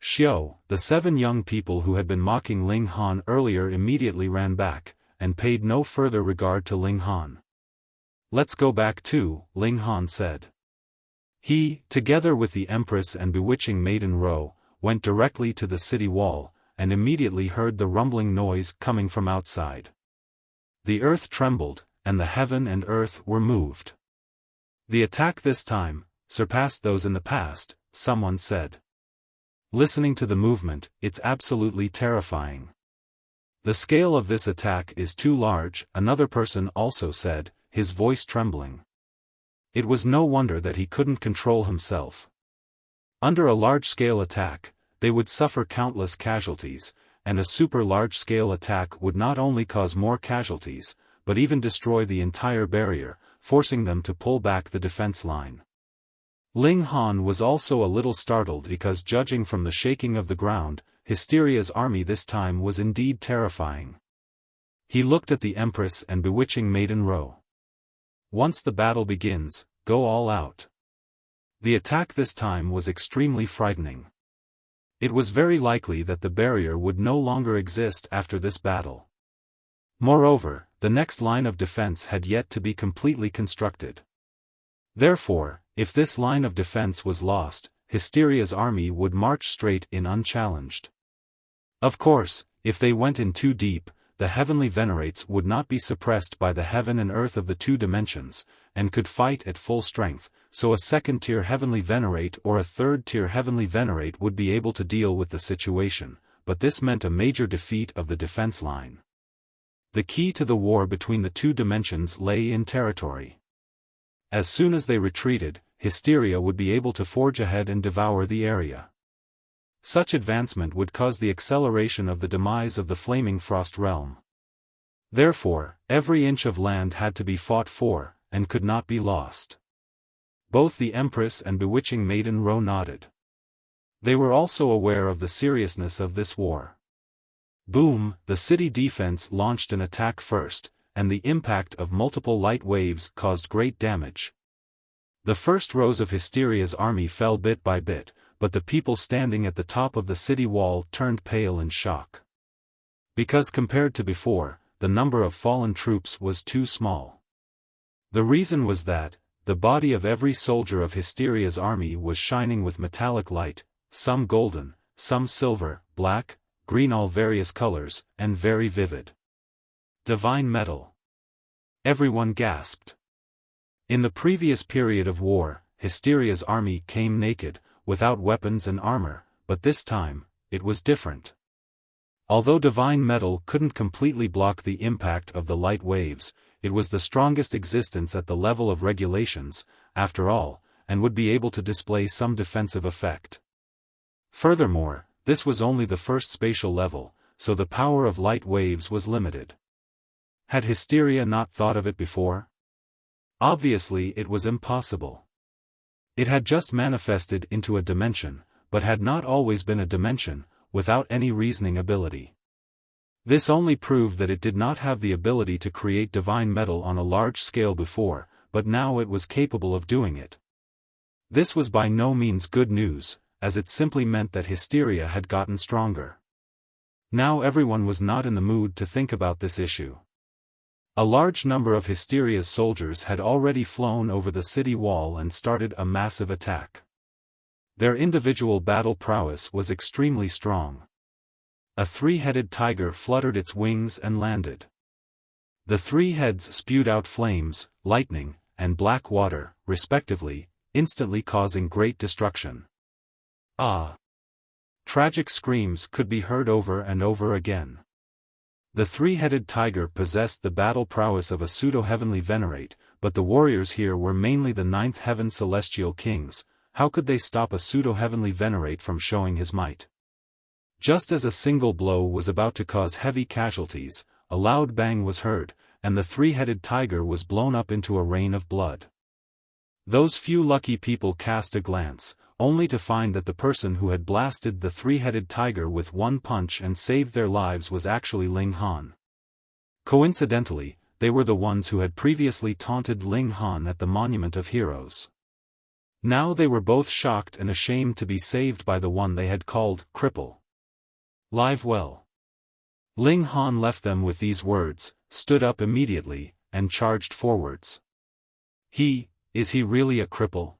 Xiao, the 7 young people who had been mocking Ling Han earlier immediately ran back, and paid no further regard to Ling Han. "Let's go back too," Ling Han said. He, together with the Empress and bewitching Maiden Ro, went directly to the city wall, and immediately heard the rumbling noise coming from outside. The earth trembled, and the heaven and earth were moved. "The attack this time surpassed those in the past," someone said. Listening to the movement, it's absolutely terrifying. "The scale of this attack is too large," another person also said, his voice trembling. It was no wonder that he couldn't control himself. Under a large-scale attack, they would suffer countless casualties, and a super-large-scale attack would not only cause more casualties, but even destroy the entire barrier, forcing them to pull back the defense line. Ling Han was also a little startled because, judging from the shaking of the ground, Hysteria's army this time was indeed terrifying. He looked at the Empress and bewitching Maiden Ro. "Once the battle begins, go all out." The attack this time was extremely frightening. It was very likely that the barrier would no longer exist after this battle. Moreover, the next line of defense had yet to be completely constructed. Therefore, if this line of defense was lost, Hysteria's army would march straight in unchallenged. Of course, if they went in too deep, the heavenly venerates would not be suppressed by the heaven and earth of the two dimensions, and could fight at full strength, so a second-tier heavenly venerate or a third-tier heavenly venerate would be able to deal with the situation, but this meant a major defeat of the defense line. The key to the war between the two dimensions lay in territory. As soon as they retreated, Hysteria would be able to forge ahead and devour the area. Such advancement would cause the acceleration of the demise of the Flaming Frost realm. Therefore, every inch of land had to be fought for, and could not be lost. Both the Empress and Bewitching Maiden Ro nodded. They were also aware of the seriousness of this war. Boom, the city defense launched an attack first, and the impact of multiple light waves caused great damage. The first rows of Hysteria's army fell bit by bit, but the people standing at the top of the city wall turned pale in shock. Because compared to before, the number of fallen troops was too small. The reason was that, the body of every soldier of Hysteria's army was shining with metallic light, some golden, some silver, black, green, all various colors, and very vivid. Divine metal. Everyone gasped. In the previous period of war, Hysteria's army came naked, without weapons and armor, but this time, it was different. Although divine metal couldn't completely block the impact of the light waves, it was the strongest existence at the level of regulations, after all, and would be able to display some defensive effect. Furthermore, this was only the first spatial level, so the power of light waves was limited. Had Hysteria not thought of it before? Obviously it was impossible. It had just manifested into a dimension, but had not always been a dimension, without any reasoning ability. This only proved that it did not have the ability to create divine metal on a large scale before, but now it was capable of doing it. This was by no means good news, as it simply meant that Hysteria had gotten stronger. Now everyone was not in the mood to think about this issue. A large number of Hysteria's soldiers had already flown over the city wall and started a massive attack. Their individual battle prowess was extremely strong. A three-headed tiger fluttered its wings and landed. The three heads spewed out flames, lightning, and black water, respectively, instantly causing great destruction. Ah! Tragic screams could be heard over and over again. The three-headed tiger possessed the battle prowess of a pseudo-heavenly venerate, but the warriors here were mainly the ninth heaven celestial kings. How could they stop a pseudo-heavenly venerate from showing his might? Just as a single blow was about to cause heavy casualties, a loud bang was heard, and the three-headed tiger was blown up into a rain of blood. Those few lucky people cast a glance, only to find that the person who had blasted the three-headed tiger with one punch and saved their lives was actually Ling Han. Coincidentally, they were the ones who had previously taunted Ling Han at the Monument of Heroes. Now they were both shocked and ashamed to be saved by the one they had called cripple. Live well. Ling Han left them with these words, stood up immediately, and charged forwards. Is he really a cripple?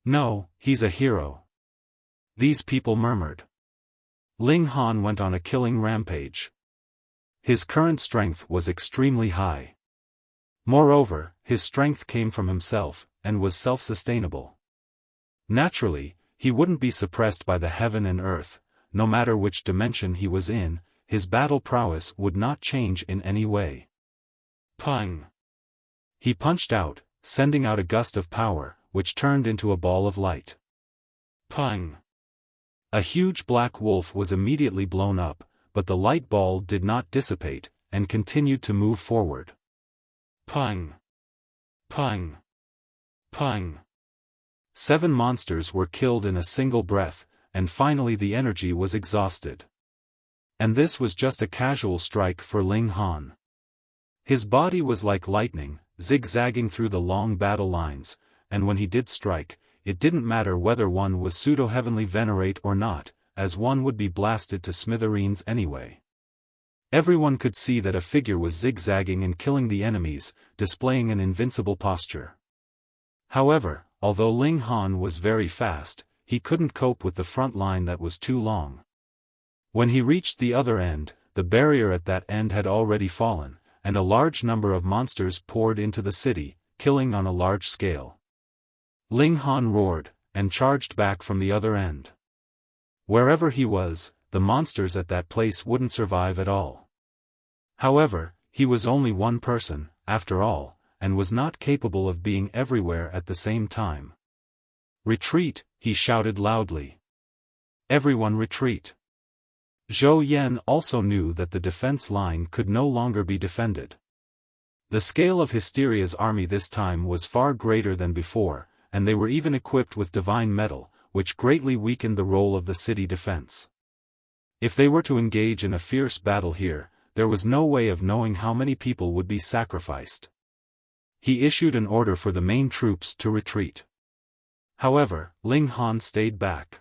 No, he's a hero. These people murmured. Ling Han went on a killing rampage. His current strength was extremely high. Moreover, his strength came from himself, and was self-sustainable. Naturally, he wouldn't be suppressed by the heaven and earth. No matter which dimension he was in, his battle prowess would not change in any way. Pung! He punched out, sending out a gust of power, which turned into a ball of light. Pung! A huge black wolf was immediately blown up, but the light ball did not dissipate, and continued to move forward. Pung! Pung! Pung! 7 monsters were killed in a single breath, and finally the energy was exhausted. And this was just a casual strike for Ling Han. His body was like lightning, zigzagging through the long battle lines, and when he did strike, it didn't matter whether one was pseudo-heavenly venerate or not, as one would be blasted to smithereens anyway. Everyone could see that a figure was zigzagging and killing the enemies, displaying an invincible posture. However, although Ling Han was very fast, he couldn't cope with the front line that was too long. When he reached the other end, the barrier at that end had already fallen, and a large number of monsters poured into the city, killing on a large scale. Ling Han roared, and charged back from the other end. Wherever he was, the monsters at that place wouldn't survive at all. However, he was only one person, after all, and was not capable of being everywhere at the same time. "Retreat," he shouted loudly. "Everyone retreat." Zhou Yan also knew that the defense line could no longer be defended. The scale of Hysteria's army this time was far greater than before, and they were even equipped with divine metal, which greatly weakened the role of the city defense. If they were to engage in a fierce battle here, there was no way of knowing how many people would be sacrificed. He issued an order for the main troops to retreat. However, Ling Han stayed back.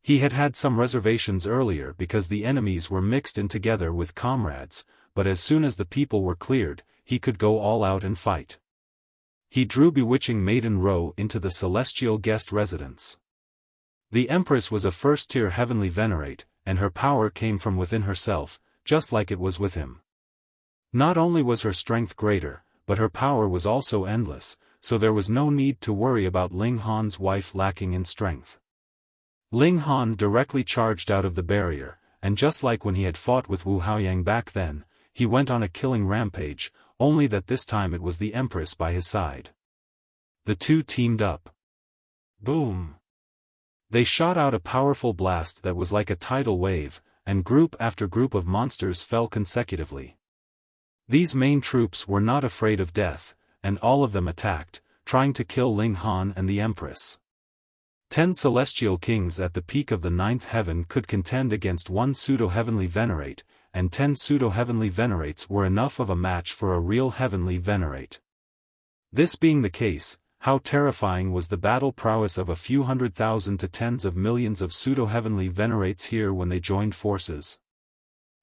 He had had some reservations earlier because the enemies were mixed in together with comrades, but as soon as the people were cleared, he could go all out and fight. He drew Bewitching Maiden Row into the celestial guest residence. The Empress was a first-tier heavenly venerate, and her power came from within herself, just like it was with him. Not only was her strength greater, but her power was also endless, so there was no need to worry about Ling Han's wife lacking in strength. Ling Han directly charged out of the barrier, and just like when he had fought with Wu Haoyang back then, he went on a killing rampage, only that this time it was the Empress by his side. The two teamed up. Boom! They shot out a powerful blast that was like a tidal wave, and group after group of monsters fell consecutively. These main troops were not afraid of death, and all of them attacked, trying to kill Ling Han and the Empress. 10 celestial kings at the peak of the 9th heaven could contend against one pseudo-heavenly venerate, and 10 pseudo-heavenly venerates were enough of a match for a real heavenly venerate. This being the case, how terrifying was the battle prowess of a few 100,000 to tens of millions of pseudo-heavenly venerates here when they joined forces.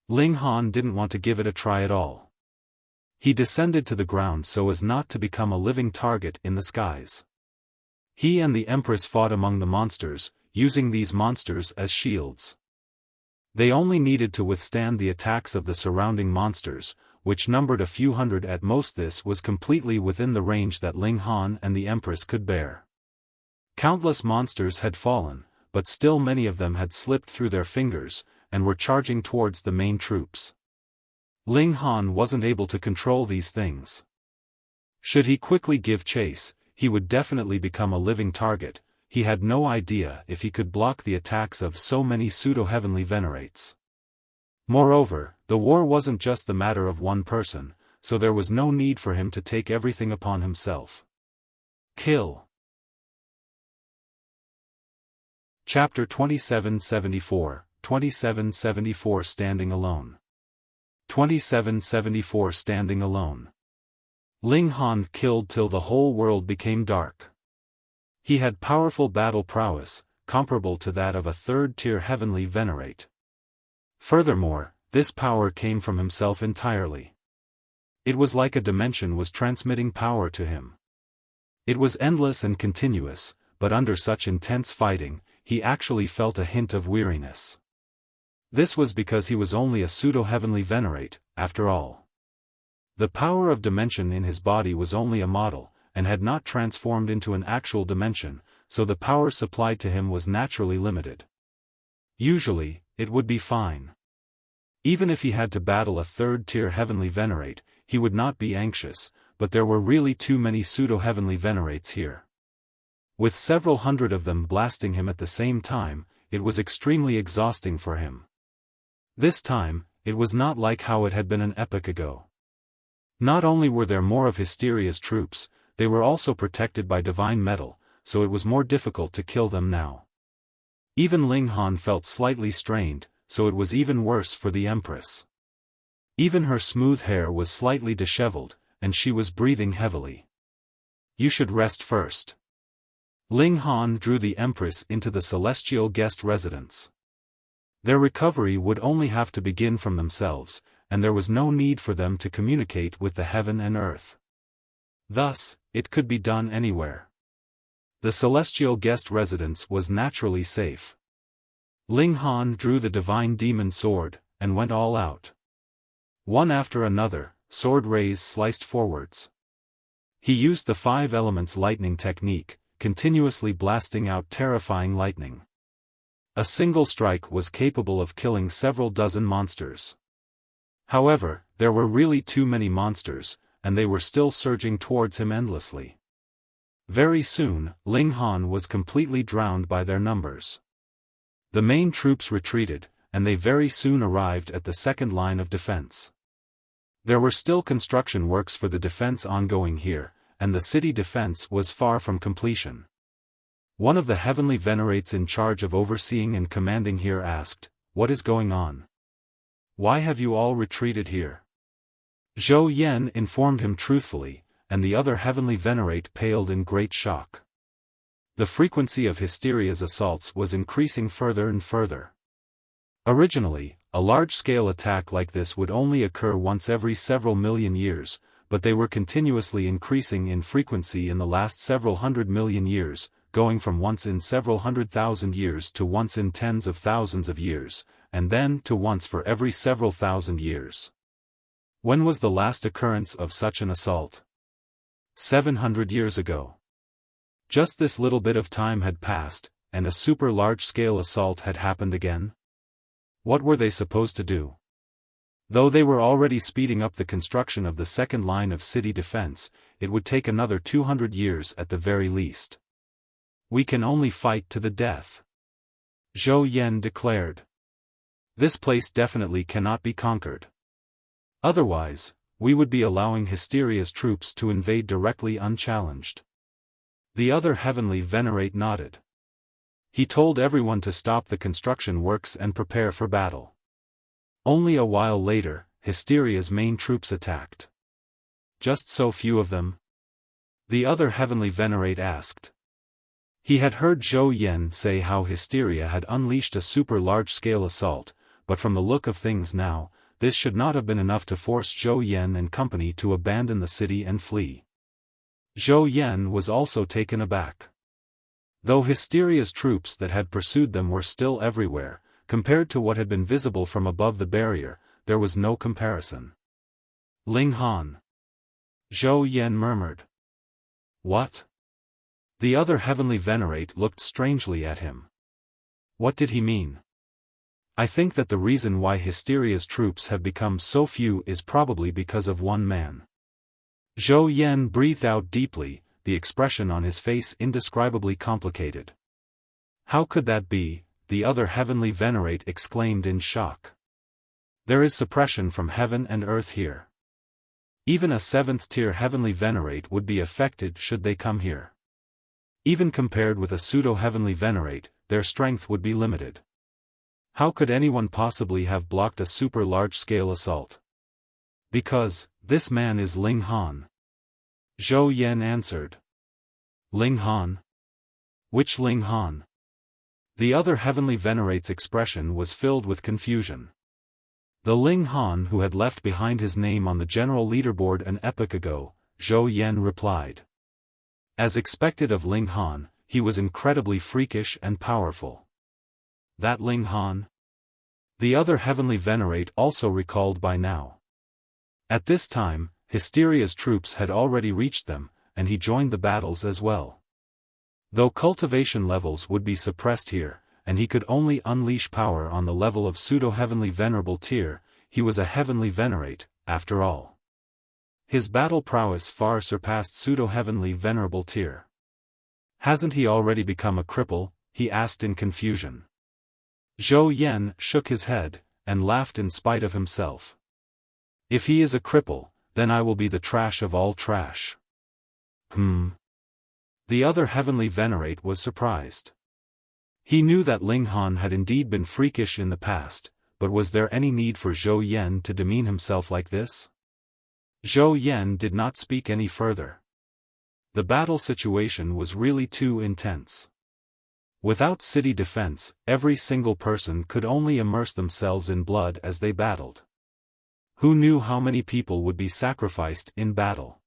Ling Han didn't want to give it a try at all. He descended to the ground so as not to become a living target in the skies. He and the Empress fought among the monsters, using these monsters as shields. They only needed to withstand the attacks of the surrounding monsters, which numbered a few hundred at most. This was completely within the range that Ling Han and the Empress could bear. Countless monsters had fallen, but still many of them had slipped through their fingers, and were charging towards the main troops. Ling Han wasn't able to control these things. Should he quickly give chase, he would definitely become a living target. He had no idea if he could block the attacks of so many pseudo-heavenly venerates. Moreover, the war wasn't just the matter of one person, so there was no need for him to take everything upon himself. Kill. Chapter 2774, 2774 Standing Alone. 2774 Standing Alone. Ling Han killed till the whole world became dark. He had powerful battle prowess, comparable to that of a third-tier heavenly venerate. Furthermore, this power came from himself entirely. It was like a dimension was transmitting power to him. It was endless and continuous, but under such intense fighting, he actually felt a hint of weariness. This was because he was only a pseudo-heavenly venerate, after all. The power of dimension in his body was only a model, and had not transformed into an actual dimension, so the power supplied to him was naturally limited. Usually, it would be fine. Even if he had to battle a third-tier heavenly venerate, he would not be anxious, but there were really too many pseudo-heavenly venerates here. With several hundred of them blasting him at the same time, it was extremely exhausting for him. This time, it was not like how it had been an epoch ago. Not only were there more of Hysteria's troops, they were also protected by divine metal, so it was more difficult to kill them now. Even Ling Han felt slightly strained, so it was even worse for the Empress. Even her smooth hair was slightly disheveled, and she was breathing heavily. You should rest first. Ling Han drew the Empress into the celestial guest residence. Their recovery would only have to begin from themselves, and there was no need for them to communicate with the heaven and earth. Thus, it could be done anywhere. The celestial guest residence was naturally safe. Ling Han drew the divine demon sword, and went all out. One after another, sword rays sliced forwards. He used the 5 elements lightning technique, continuously blasting out terrifying lightning. A single strike was capable of killing several dozen monsters. However, there were really too many monsters, and they were still surging towards him endlessly. Very soon, Ling Han was completely drowned by their numbers. The main troops retreated, and they very soon arrived at the second line of defense. There were still construction works for the defense ongoing here, and the city defense was far from completion. One of the heavenly venerates in charge of overseeing and commanding here asked, "What is going on? Why have you all retreated here?" Zhou Yan informed him truthfully, and the other heavenly venerate paled in great shock. The frequency of Hysteria's assaults was increasing further and further. Originally, a large-scale attack like this would only occur once every several million years, but they were continuously increasing in frequency in the last several 100 million years, going from once in several 100,000 years to once in tens of thousands of years, and then to once for every several thousand years. When was the last occurrence of such an assault? 700 years ago. Just this little bit of time had passed, and a super large-scale assault had happened again? What were they supposed to do? Though they were already speeding up the construction of the second line of city defense, it would take another 200 years at the very least. "We can only fight to the death," Zhou Yan declared. "This place definitely cannot be conquered. Otherwise, we would be allowing Hysteria's troops to invade directly unchallenged." The other heavenly venerate nodded. He told everyone to stop the construction works and prepare for battle. Only a while later, Hysteria's main troops attacked. "Just so few of them?" the other heavenly venerate asked. He had heard Zhou Yan say how Hysteria had unleashed a super large-scale assault, but from the look of things now, this should not have been enough to force Zhou Yan and company to abandon the city and flee. Zhou Yan was also taken aback. Though Hysteria's troops that had pursued them were still everywhere, compared to what had been visible from above the barrier, there was no comparison. "Ling Han," Zhou Yan murmured. "What?" The other heavenly venerate looked strangely at him. What did he mean? "I think that the reason why Hysteria's troops have become so few is probably because of one man." Zhou Yan breathed out deeply, the expression on his face indescribably complicated. "How could that be?" the other heavenly venerate exclaimed in shock. "There is suppression from heaven and earth here. Even a 7th-tier heavenly venerate would be affected should they come here. Even compared with a pseudo-heavenly venerate, their strength would be limited. How could anyone possibly have blocked a super large-scale assault?" "Because, this man is Ling Han," Zhou Yan answered. "Ling Han? Which Ling Han?" The other heavenly venerate's expression was filled with confusion. "The Ling Han who had left behind his name on the general leaderboard an epoch ago," Zhou Yan replied. As expected of Ling Han, he was incredibly freakish and powerful. "That Ling Han?" The other heavenly venerate also recalled by now. At this time, Hysteria's troops had already reached them, and he joined the battles as well. Though cultivation levels would be suppressed here, and he could only unleash power on the level of pseudo-heavenly venerable tier, he was a heavenly venerate, after all. His battle prowess far surpassed pseudo-heavenly venerable tier. "Hasn't he already become a cripple?" he asked in confusion. Zhou Yan shook his head, and laughed in spite of himself. "If he is a cripple, then I will be the trash of all trash." The other heavenly venerate was surprised. He knew that Ling Han had indeed been freakish in the past, but was there any need for Zhou Yan to demean himself like this? Zhou Yan did not speak any further. The battle situation was really too intense. Without city defense, every single person could only immerse themselves in blood as they battled. Who knew how many people would be sacrificed in battle?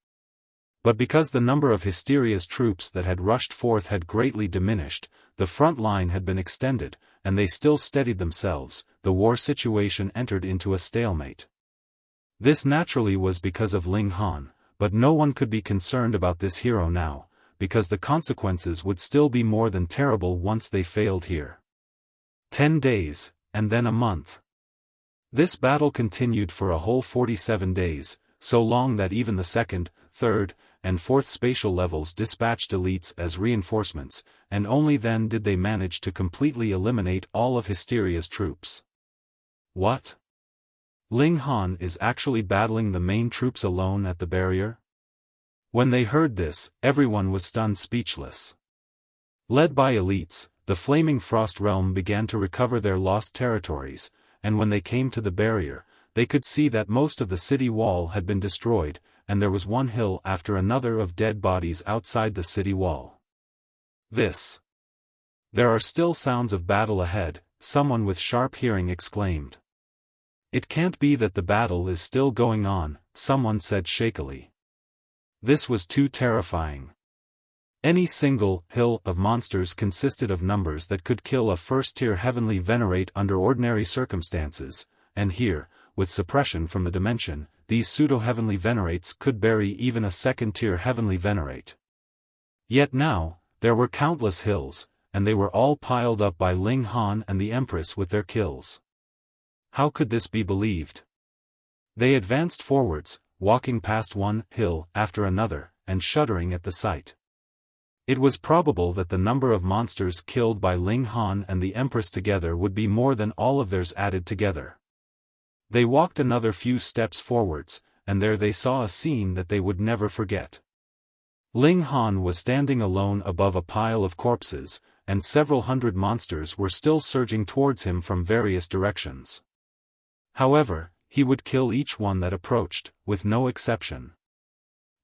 But because the number of Hysteria's troops that had rushed forth had greatly diminished, the front line had been extended, and they still steadied themselves, the war situation entered into a stalemate. This naturally was because of Ling Han, but no one could be concerned about this hero now, because the consequences would still be more than terrible once they failed here. 10 days, and then a month. This battle continued for a whole 47 days, so long that even the second, third, and fourth spatial levels dispatched elites as reinforcements, and only then did they manage to completely eliminate all of Hysteria's troops. What? Ling Han is actually battling the main troops alone at the barrier? When they heard this, everyone was stunned speechless. Led by elites, the Flaming Frost Realm began to recover their lost territories, and when they came to the barrier, they could see that most of the city wall had been destroyed, and there was one hill after another of dead bodies outside the city wall. There are still sounds of battle ahead, someone with sharp hearing exclaimed. It can't be that the battle is still going on, someone said shakily. This was too terrifying. Any single hill of monsters consisted of numbers that could kill a first-tier heavenly venerate under ordinary circumstances, and here, with suppression from the dimension, these pseudo-heavenly venerates could bury even a second-tier heavenly venerate. Yet now, there were countless hills, and they were all piled up by Ling Han and the Empress with their kills. How could this be believed? They advanced forwards, walking past one hill after another, and shuddering at the sight. It was probable that the number of monsters killed by Ling Han and the Empress together would be more than all of theirs added together. They walked another few steps forwards, and there they saw a scene that they would never forget. Ling Han was standing alone above a pile of corpses, and several hundred monsters were still surging towards him from various directions. However, he would kill each one that approached, with no exception.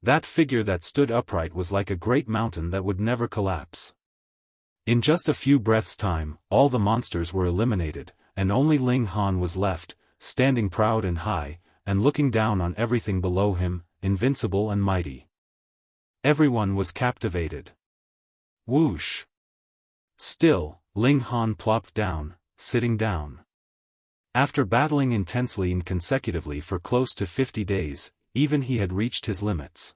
That figure that stood upright was like a great mountain that would never collapse. In just a few breaths' time, all the monsters were eliminated, and only Ling Han was left, standing proud and high, and looking down on everything below him, invincible and mighty. Everyone was captivated. Whoosh! Still, Ling Han plopped down, sitting down. After battling intensely and consecutively for close to 50 days, even he had reached his limits.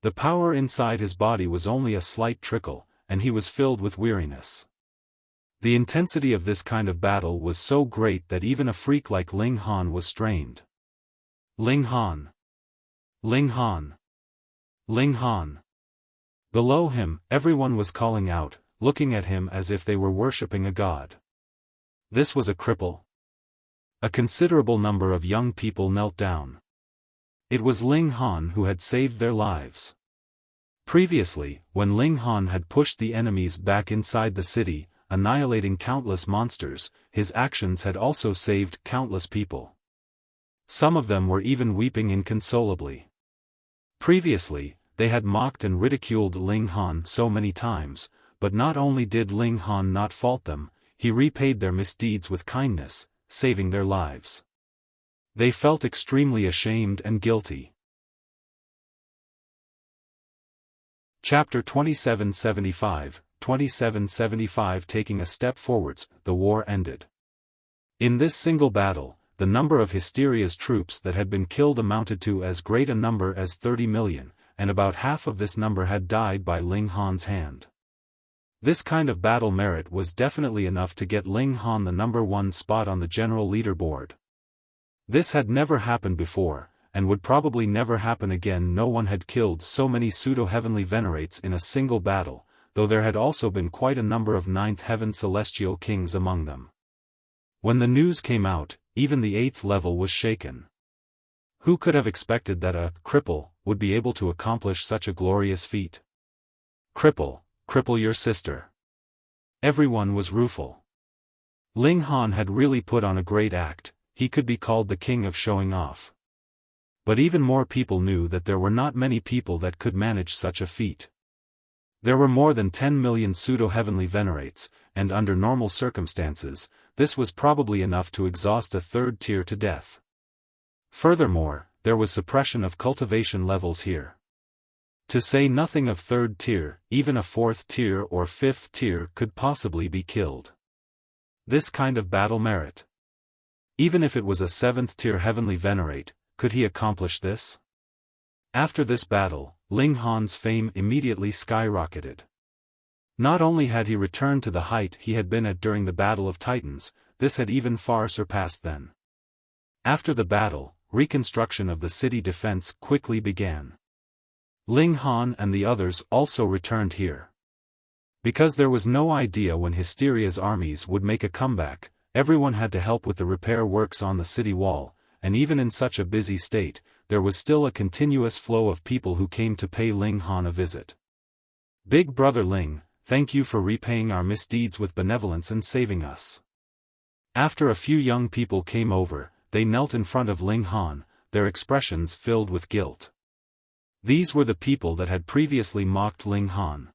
The power inside his body was only a slight trickle, and he was filled with weariness. The intensity of this kind of battle was so great that even a freak like Ling Han was strained. Ling Han! Ling Han! Ling Han! Below him, everyone was calling out, looking at him as if they were worshipping a god. This was a cripple. A considerable number of young people knelt down. It was Ling Han who had saved their lives. Previously, when Ling Han had pushed the enemies back inside the city, annihilating countless monsters, his actions had also saved countless people. Some of them were even weeping inconsolably. Previously, they had mocked and ridiculed Ling Han so many times, but not only did Ling Han not fault them, he repaid their misdeeds with kindness, saving their lives. They felt extremely ashamed and guilty. Chapter 2775, 2775. Taking a step forwards, the war ended. In this single battle, the number of Hysteria's troops that had been killed amounted to as great a number as 30 million, and about half of this number had died by Ling Han's hand. This kind of battle merit was definitely enough to get Ling Han the #1 spot on the general leaderboard. This had never happened before, and would probably never happen again. No one had killed so many pseudo-heavenly venerates in a single battle, though there had also been quite a number of 9th heaven celestial kings among them. When the news came out, even the 8th level was shaken. Who could have expected that a cripple would be able to accomplish such a glorious feat? Cripple, cripple your sister. Everyone was rueful. Ling Han had really put on a great act. He could be called the king of showing off. But even more people knew that there were not many people that could manage such a feat. There were more than 10 million pseudo-heavenly venerates, and under normal circumstances, this was probably enough to exhaust a 3rd tier to death. Furthermore, there was suppression of cultivation levels here. To say nothing of third tier, even a fourth tier or fifth tier could possibly be killed. This kind of battle merit. Even if it was a seventh tier heavenly venerate, could he accomplish this? After this battle, Ling Han's fame immediately skyrocketed. Not only had he returned to the height he had been at during the Battle of Titans, this had even far surpassed then. After the battle, reconstruction of the city defense quickly began. Ling Han and the others also returned here. Because there was no idea when Hysteria's armies would make a comeback, everyone had to help with the repair works on the city wall, and even in such a busy state, there was still a continuous flow of people who came to pay Ling Han a visit. Big Brother Ling, thank you for repaying our misdeeds with benevolence and saving us. After a few young people came over, they knelt in front of Ling Han, their expressions filled with guilt. These were the people that had previously mocked Ling Han.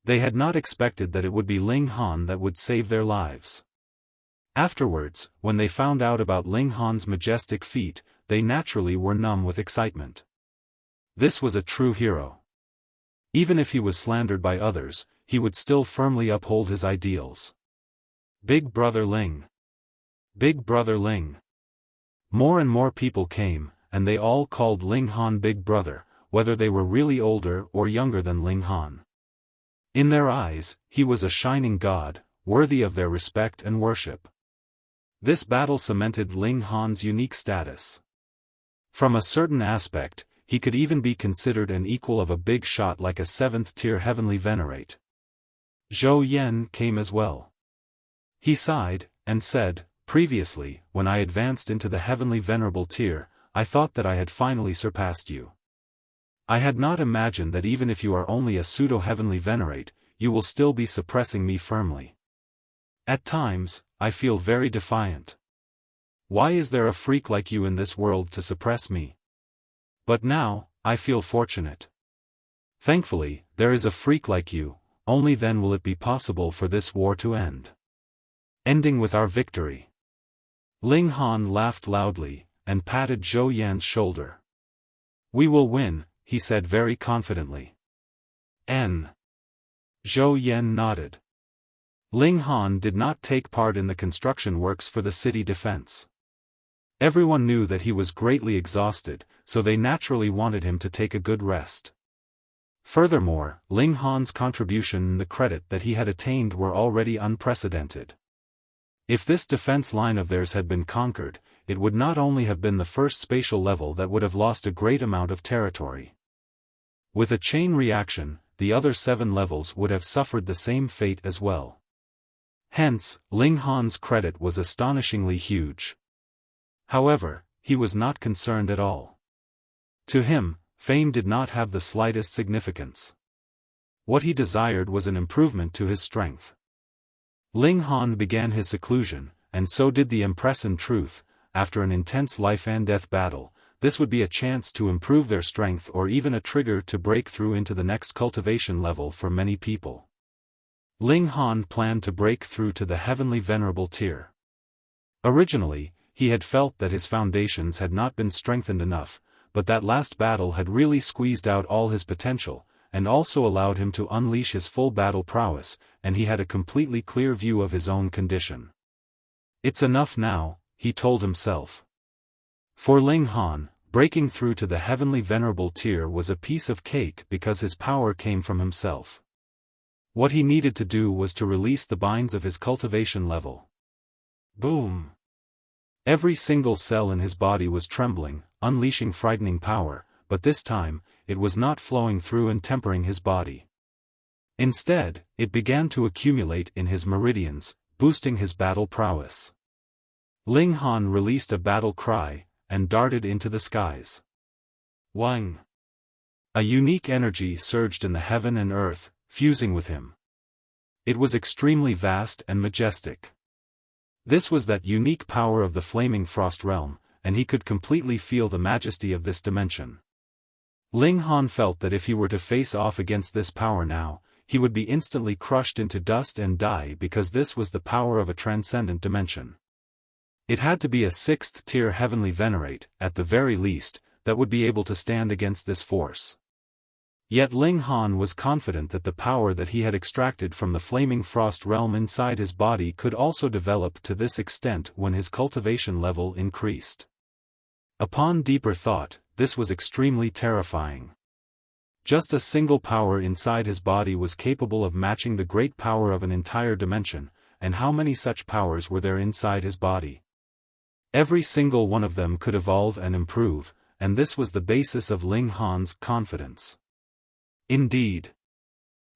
They had not expected that it would be Ling Han that would save their lives. Afterwards, when they found out about Ling Han's majestic feat, they naturally were numb with excitement. This was a true hero. Even if he was slandered by others, he would still firmly uphold his ideals. Big Brother Ling. Big Brother Ling. More and more people came, and they all called Ling Han Big Brother, whether they were really older or younger than Ling Han. In their eyes, he was a shining god, worthy of their respect and worship. This battle cemented Ling Han's unique status. From a certain aspect, he could even be considered an equal of a big shot like a 7th-tier heavenly venerate. Zhou Yan came as well. He sighed, and said, previously, when I advanced into the heavenly venerable tier, I thought that I had finally surpassed you. I had not imagined that even if you are only a pseudo-heavenly venerate, you will still be suppressing me firmly. At times, I feel very defiant. Why is there a freak like you in this world to suppress me? But now, I feel fortunate. Thankfully, there is a freak like you, only then will it be possible for this war to end. Ending with our victory. Ling Han laughed loudly, and patted Zhou Yan's shoulder. We will win, he said very confidently. Zhou Yan nodded. Ling Han did not take part in the construction works for the city defense. Everyone knew that he was greatly exhausted, so they naturally wanted him to take a good rest. Furthermore, Ling Han's contribution and the credit that he had attained were already unprecedented. If this defense line of theirs had been conquered, it would not only have been the first spatial level that would have lost a great amount of territory. With a chain reaction, the other 7 levels would have suffered the same fate as well. Hence, Ling Han's credit was astonishingly huge. However, he was not concerned at all. To him, fame did not have the slightest significance. What he desired was an improvement to his strength. Ling Han began his seclusion, and so did the Empress. In truth, after an intense life-and-death battle, this would be a chance to improve their strength or even a trigger to break through into the next cultivation level for many people. Ling Han planned to break through to the heavenly venerable tier. Originally, he had felt that his foundations had not been strengthened enough, but that last battle had really squeezed out all his potential, and also allowed him to unleash his full battle prowess, and he had a completely clear view of his own condition. It's enough now, he told himself. For Ling Han, breaking through to the heavenly venerable tier was a piece of cake because his power came from himself. What he needed to do was to release the binds of his cultivation level. Boom! Every single cell in his body was trembling, unleashing frightening power, but this time, it was not flowing through and tempering his body. Instead, it began to accumulate in his meridians, boosting his battle prowess. Ling Han released a battle cry, and darted into the skies. Wang! A unique energy surged in the heaven and earth, fusing with him. It was extremely vast and majestic. This was that unique power of the flaming frost realm, and he could completely feel the majesty of this dimension. Ling Han felt that if he were to face off against this power now, he would be instantly crushed into dust and die because this was the power of a transcendent dimension. It had to be a 6th-tier heavenly venerate, at the very least, that would be able to stand against this force. Yet Ling Han was confident that the power that he had extracted from the flaming frost realm inside his body could also develop to this extent when his cultivation level increased. Upon deeper thought, this was extremely terrifying. Just a single power inside his body was capable of matching the great power of an entire dimension, and how many such powers were there inside his body? Every single one of them could evolve and improve, and this was the basis of Ling Han's confidence. Indeed,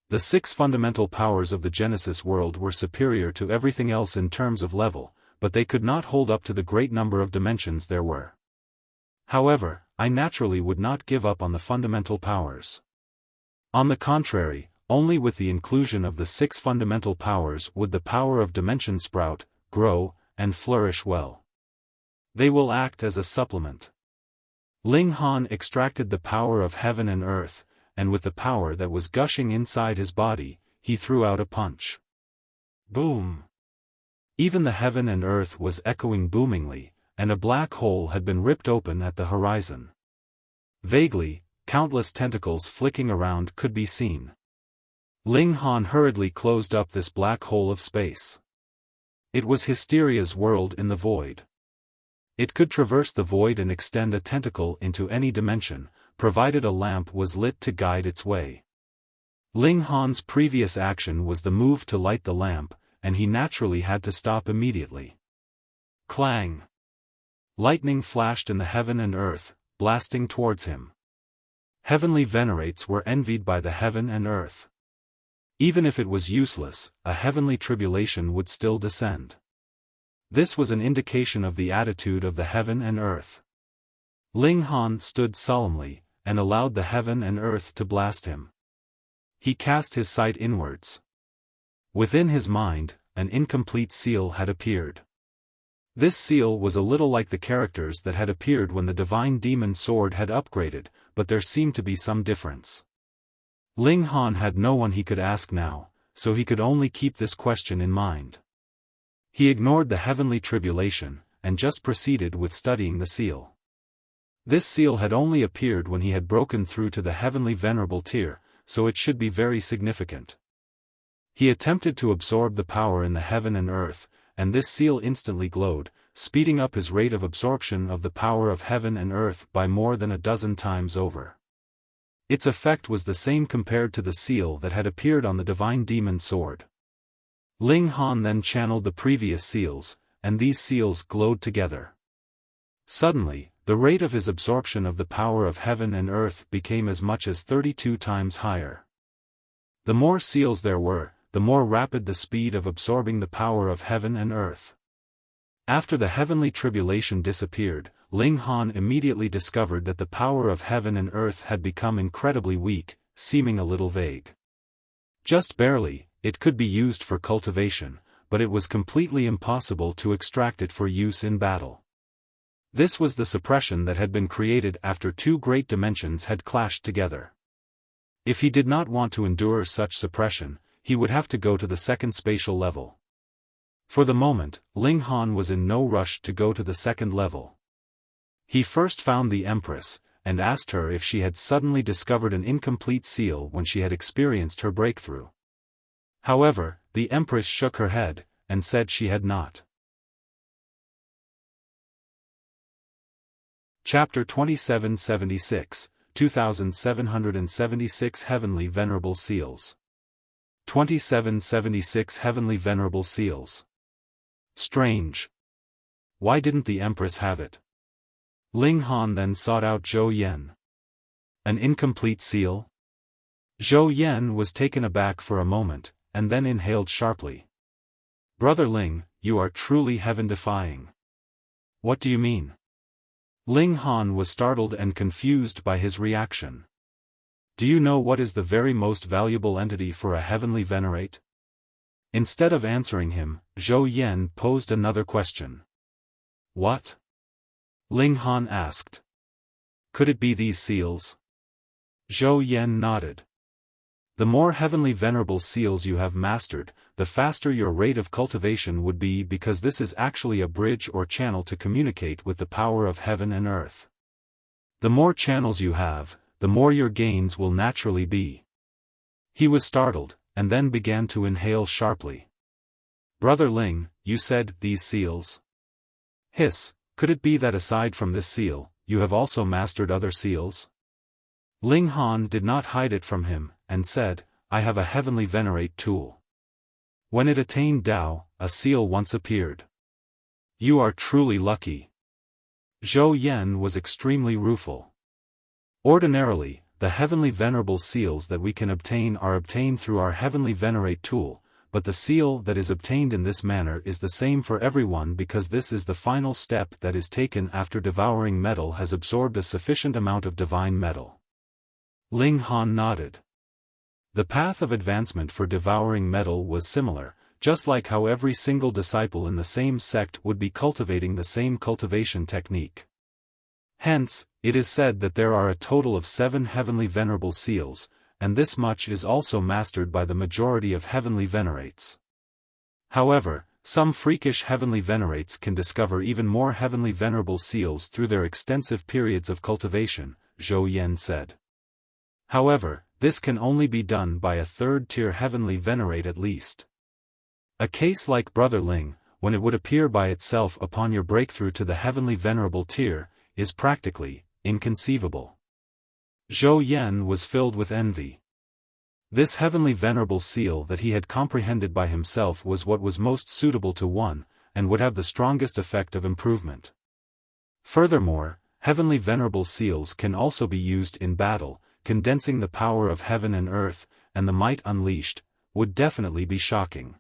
the 6 fundamental powers of the Genesis world were superior to everything else in terms of level, but they could not hold up to the great number of dimensions there were. However, I naturally would not give up on the fundamental powers. On the contrary, only with the inclusion of the 6 fundamental powers would the power of dimension sprout, grow, and flourish well. They will act as a supplement. Ling Han extracted the power of heaven and earth, and with the power that was gushing inside his body, he threw out a punch. Boom! Even the heaven and earth was echoing boomingly, and a black hole had been ripped open at the horizon. Vaguely, countless tentacles flicking around could be seen. Ling Han hurriedly closed up this black hole of space. It was Hysteria's world in the void. It could traverse the void and extend a tentacle into any dimension, provided a lamp was lit to guide its way. Ling Han's previous action was the move to light the lamp, and he naturally had to stop immediately. Clang! Lightning flashed in the heaven and earth, blasting towards him. Heavenly venerates were envied by the heaven and earth. Even if it was useless, a heavenly tribulation would still descend. This was an indication of the attitude of the heaven and earth. Ling Han stood solemnly, and allowed the heaven and earth to blast him. He cast his sight inwards. Within his mind, an incomplete seal had appeared. This seal was a little like the characters that had appeared when the divine demon sword had upgraded, but there seemed to be some difference. Ling Han had no one he could ask now, so he could only keep this question in mind. He ignored the heavenly tribulation, and just proceeded with studying the seal. This seal had only appeared when he had broken through to the heavenly venerable tier, so it should be very significant. He attempted to absorb the power in the heaven and earth, and this seal instantly glowed, speeding up his rate of absorption of the power of heaven and earth by more than 12 times over. Its effect was the same compared to the seal that had appeared on the divine demon sword. Ling Han then channeled the previous seals, and these seals glowed together. Suddenly, the rate of his absorption of the power of heaven and earth became as much as 32 times higher. The more seals there were, the more rapid the speed of absorbing the power of heaven and earth. After the heavenly tribulation disappeared, Ling Han immediately discovered that the power of heaven and earth had become incredibly weak, seeming a little vague. Just barely, it could be used for cultivation, but it was completely impossible to extract it for use in battle. This was the suppression that had been created after 2 great dimensions had clashed together. If he did not want to endure such suppression, he would have to go to the second spatial level. For the moment, Ling Han was in no rush to go to the second level. He first found the Empress, and asked her if she had suddenly discovered an incomplete seal when she had experienced her breakthrough. However, the Empress shook her head, and said she had not. Chapter 2776, 2776 Heavenly Venerable Seals. 2776 Heavenly Venerable Seals. Strange. Why didn't the Empress have it? Ling Han then sought out Zhou Yan. An incomplete seal? Zhou Yan was taken aback for a moment, and then inhaled sharply. Brother Ling, you are truly heaven-defying. What do you mean? Ling Han was startled and confused by his reaction. Do you know what is the very most valuable entity for a heavenly venerate? Instead of answering him, Zhou Yan posed another question. What? Ling Han asked. Could it be these seals? Zhou Yan nodded. The more heavenly venerable seals you have mastered, the faster your rate of cultivation would be, because this is actually a bridge or channel to communicate with the power of heaven and earth. The more channels you have, the more your gains will naturally be. He was startled, and then began to inhale sharply. Brother Ling, you said, these seals? Hiss, could it be that aside from this seal, you have also mastered other seals? Ling Han did not hide it from him, and said, I have a heavenly venerate tool. When it attained Tao, a seal once appeared. You are truly lucky. Zhou Yan was extremely rueful. Ordinarily, the heavenly venerable seals that we can obtain are obtained through our heavenly venerate tool, but the seal that is obtained in this manner is the same for everyone because this is the final step that is taken after devouring metal has absorbed a sufficient amount of divine metal. Ling Han nodded. The path of advancement for devouring metal was similar, just like how every single disciple in the same sect would be cultivating the same cultivation technique. Hence, it is said that there are a total of 7 heavenly venerable seals, and this much is also mastered by the majority of heavenly venerates. However, some freakish heavenly venerates can discover even more heavenly venerable seals through their extensive periods of cultivation, Zhou Yan said. However, this can only be done by a 3rd-tier heavenly venerate at least. A case like Brother Ling, when it would appear by itself upon your breakthrough to the heavenly venerable tier, is practically inconceivable. Zhou Yan was filled with envy. This heavenly venerable seal that he had comprehended by himself was what was most suitable to one, and would have the strongest effect of improvement. Furthermore, heavenly venerable seals can also be used in battle, condensing the power of heaven and earth, and the might unleashed, would definitely be shocking.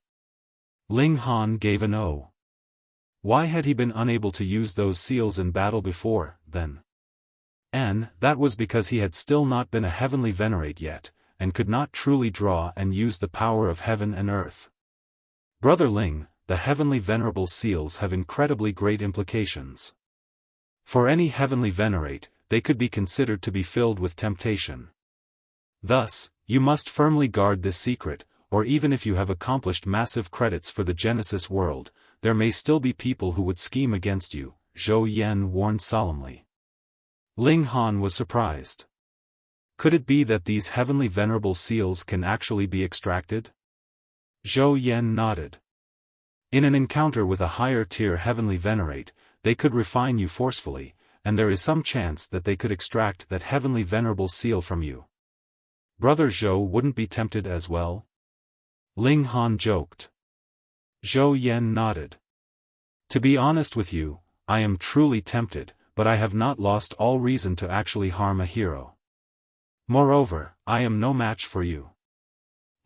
Ling Han gave an "oh." Why had he been unable to use those seals in battle before, then? And that was because he had still not been a heavenly venerate yet, and could not truly draw and use the power of heaven and earth. Brother Ling, the heavenly venerable seals have incredibly great implications. For any heavenly venerate, they could be considered to be filled with temptation. Thus, you must firmly guard this secret, or even if you have accomplished massive credits for the Genesis world, there may still be people who would scheme against you, Zhou Yan warned solemnly. Ling Han was surprised. Could it be that these heavenly venerable seals can actually be extracted? Zhou Yan nodded. In an encounter with a higher-tier heavenly venerate, they could refine you forcefully, and there is some chance that they could extract that heavenly venerable seal from you. Brother Zhou wouldn't be tempted as well? Ling Han joked. Zhou Yan nodded. To be honest with you, I am truly tempted, but I have not lost all reason to actually harm a hero. Moreover, I am no match for you.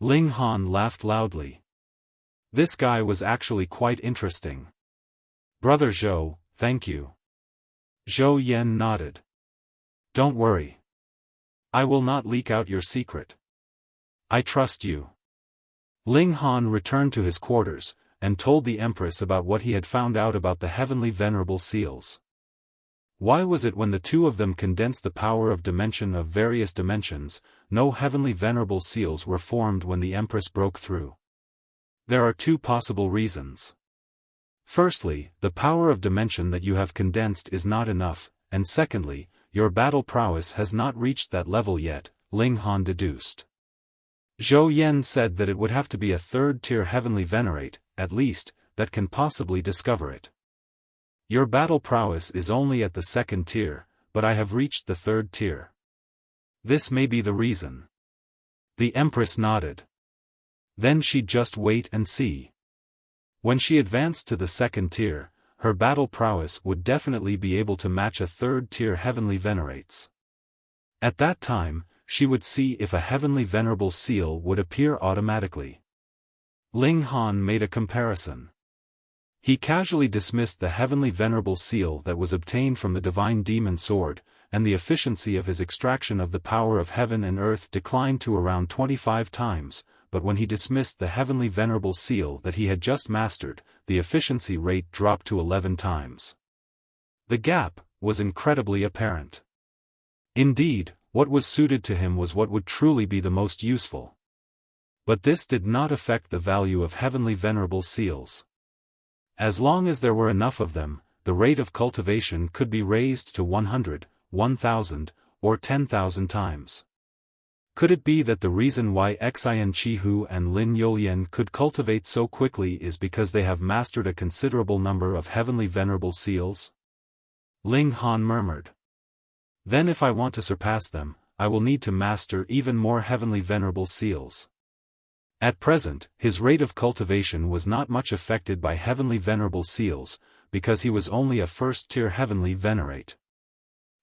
Ling Han laughed loudly. This guy was actually quite interesting. Brother Zhou, thank you. Zhou Yan nodded. Don't worry. I will not leak out your secret. I trust you. Ling Han returned to his quarters, and told the Empress about what he had found out about the heavenly venerable seals. Why was it when the two of them condensed the power of dimension of various dimensions, no heavenly venerable seals were formed when the Empress broke through? There are 2 possible reasons. Firstly, the power of dimension that you have condensed is not enough, and secondly, your battle prowess has not reached that level yet, Ling Han deduced. Zhou Yan said that it would have to be a 3rd-tier heavenly venerate, at least, that can possibly discover it. Your battle prowess is only at the 2nd tier, but I have reached the 3rd tier. This may be the reason. The Empress nodded. Then she'd just wait and see. When she advanced to the 2nd tier, her battle prowess would definitely be able to match a 3rd-tier heavenly venerates. At that time, she would see if a heavenly venerable seal would appear automatically. Ling Han made a comparison. He casually dismissed the heavenly venerable seal that was obtained from the divine demon sword, and the efficiency of his extraction of the power of heaven and earth declined to around 25 times, but when he dismissed the heavenly venerable seal that he had just mastered, the efficiency rate dropped to 11 times. The gap was incredibly apparent. Indeed, what was suited to him was what would truly be the most useful. But this did not affect the value of heavenly venerable seals. As long as there were enough of them, the rate of cultivation could be raised to 100, 1000, or 10,000 times. Could it be that the reason why Xian Qihu and Lin Yolian could cultivate so quickly is because they have mastered a considerable number of heavenly venerable seals? Ling Han murmured. Then if I want to surpass them, I will need to master even more heavenly venerable seals. At present, his rate of cultivation was not much affected by heavenly venerable seals, because he was only a first-tier heavenly venerate.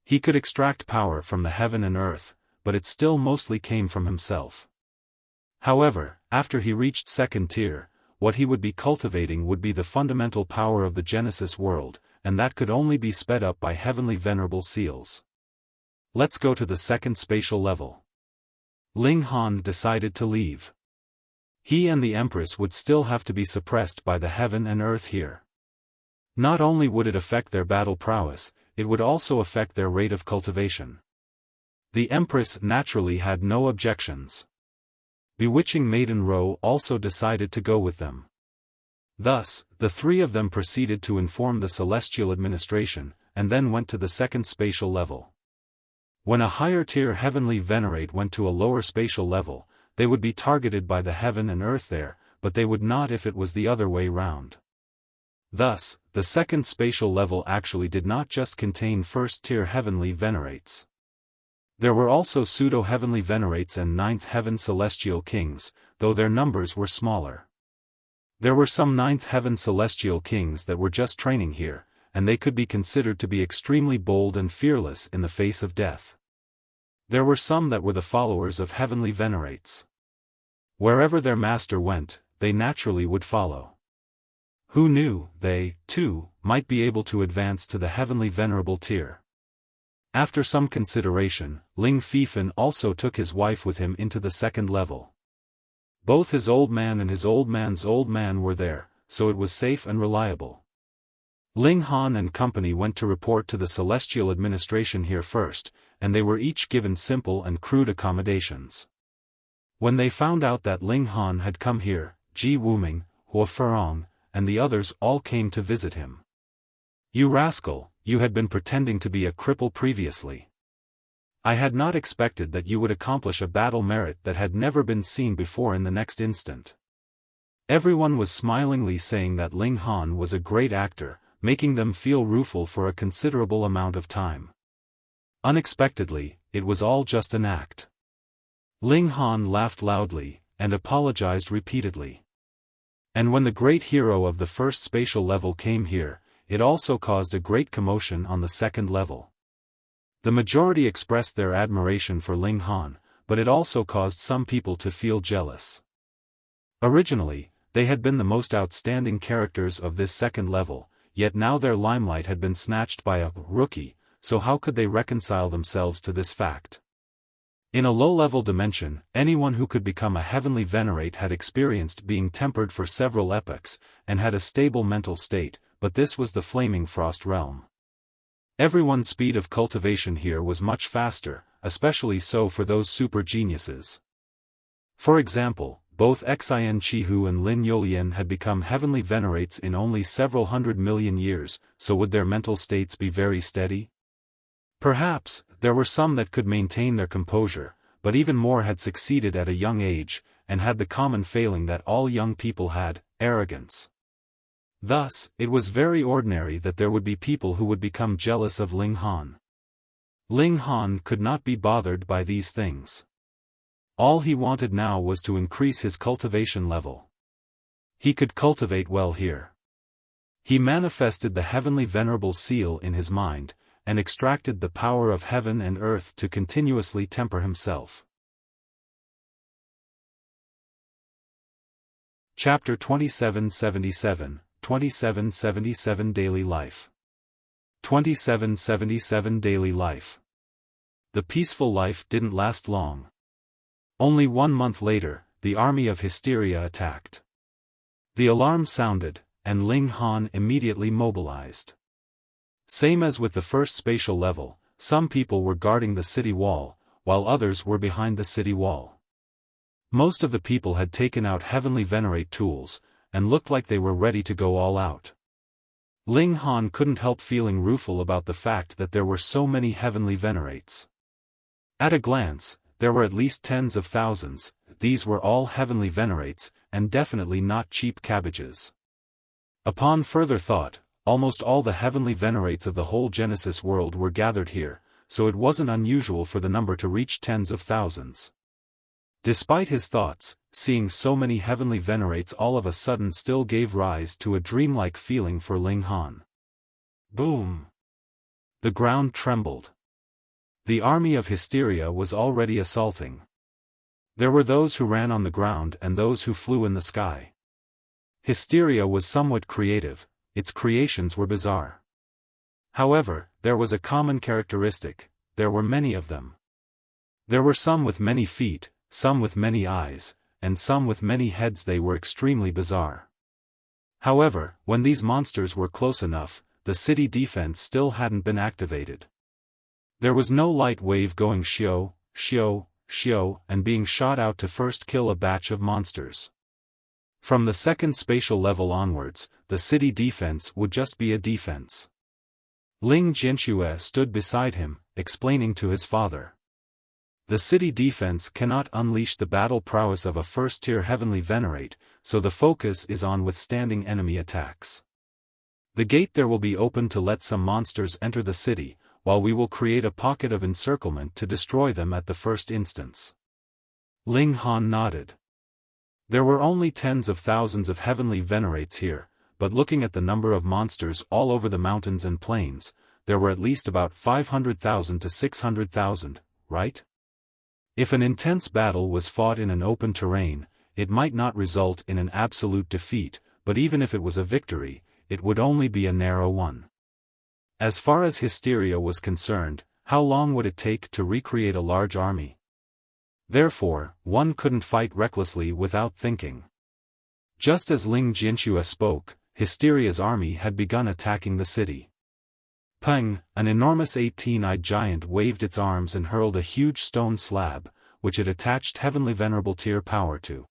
He could extract power from the heaven and earth, but it still mostly came from himself. However, after he reached second tier, what he would be cultivating would be the fundamental power of the Genesis world, and that could only be sped up by heavenly venerable seals. Let's go to the second spatial level. Ling Han decided to leave. He and the Empress would still have to be suppressed by the heaven and earth here. Not only would it affect their battle prowess, it would also affect their rate of cultivation. The Empress naturally had no objections. Bewitching Maiden Ro also decided to go with them. Thus, the three of them proceeded to inform the Celestial Administration, and then went to the second spatial level. When a higher-tier heavenly venerate went to a lower spatial level, they would be targeted by the heaven and earth there, but they would not if it was the other way round. Thus, the second spatial level actually did not just contain first-tier heavenly venerates. There were also pseudo-heavenly venerates and ninth heaven celestial kings, though their numbers were smaller. There were some ninth heaven celestial kings that were just training here, and they could be considered to be extremely bold and fearless in the face of death. There were some that were the followers of heavenly venerates. Wherever their master went, they naturally would follow. Who knew, they, too, might be able to advance to the heavenly venerable tier. After some consideration, Ling Fifan also took his wife with him into the second level. Both his old man and his old man's old man were there, so it was safe and reliable. Ling Han and company went to report to the Celestial Administration here first, and they were each given simple and crude accommodations. When they found out that Ling Han had come here, Ji Wuming, Hua Ferong, and the others all came to visit him. "You rascal, you had been pretending to be a cripple previously. I had not expected that you would accomplish a battle merit that had never been seen before in the next instant." Everyone was smilingly saying that Ling Han was a great actor, making them feel rueful for a considerable amount of time. Unexpectedly, it was all just an act. Ling Han laughed loudly, and apologized repeatedly. And when the great hero of the first spatial level came here, it also caused a great commotion on the second level. The majority expressed their admiration for Ling Han, but it also caused some people to feel jealous. Originally, they had been the most outstanding characters of this second level, yet now their limelight had been snatched by a rookie, so how could they reconcile themselves to this fact? In a low-level dimension, anyone who could become a heavenly venerate had experienced being tempered for several epochs, and had a stable mental state, but this was the Flaming Frost realm. Everyone's speed of cultivation here was much faster, especially so for those super geniuses. For example, both Xian Qihu and Lin Yolian had become heavenly venerates in only several 100 million years, so would their mental states be very steady? Perhaps, there were some that could maintain their composure, but even more had succeeded at a young age, and had the common failing that all young people had, arrogance. Thus, it was very ordinary that there would be people who would become jealous of Ling Han. Ling Han could not be bothered by these things. All he wanted now was to increase his cultivation level. He could cultivate well here. He manifested the heavenly venerable seal in his mind, and extracted the power of heaven and earth to continuously temper himself. Chapter 2777, 2777 Daily Life. 2777 Daily Life. The peaceful life didn't last long. Only 1 month later, the army of Hysteria attacked. The alarm sounded, and Ling Han immediately mobilized. Same as with the first spatial level, some people were guarding the city wall, while others were behind the city wall. Most of the people had taken out heavenly venerate tools, and looked like they were ready to go all out. Ling Han couldn't help feeling rueful about the fact that there were so many heavenly venerates. At a glance, there were at least tens of thousands. These were all heavenly venerates, and definitely not cheap cabbages. Upon further thought, almost all the heavenly venerates of the whole Genesis world were gathered here, so it wasn't unusual for the number to reach tens of thousands. Despite his thoughts, seeing so many heavenly venerates all of a sudden still gave rise to a dreamlike feeling for Ling Han. Boom! The ground trembled. The army of Hysteria was already assaulting. There were those who ran on the ground and those who flew in the sky. Hysteria was somewhat creative, its creations were bizarre. However, there was a common characteristic: there were many of them. There were some with many feet, some with many eyes, and some with many heads. They were extremely bizarre. However, when these monsters were close enough, the city defense still hadn't been activated. There was no light wave going shio, shio, shio, and being shot out to first kill a batch of monsters. From the second spatial level onwards, the city defense would just be a defense. Ling Jianxue stood beside him, explaining to his father. The city defense cannot unleash the battle prowess of a first-tier heavenly venerate, so the focus is on withstanding enemy attacks. The gate there will be open to let some monsters enter the city, while we will create a pocket of encirclement to destroy them at the first instance. Ling Han nodded. There were only tens of thousands of heavenly venerates here, but looking at the number of monsters all over the mountains and plains, there were at least about 500,000 to 600,000, right? If an intense battle was fought in an open terrain, it might not result in an absolute defeat, but even if it was a victory, it would only be a narrow one. As far as Hysteria was concerned, how long would it take to recreate a large army? Therefore, one couldn't fight recklessly without thinking. Just as Ling Jianxue spoke, Hysteria's army had begun attacking the city. Peng, an enormous 18-eyed giant, waved its arms and hurled a huge stone slab, which it attached heavenly venerable tier power to.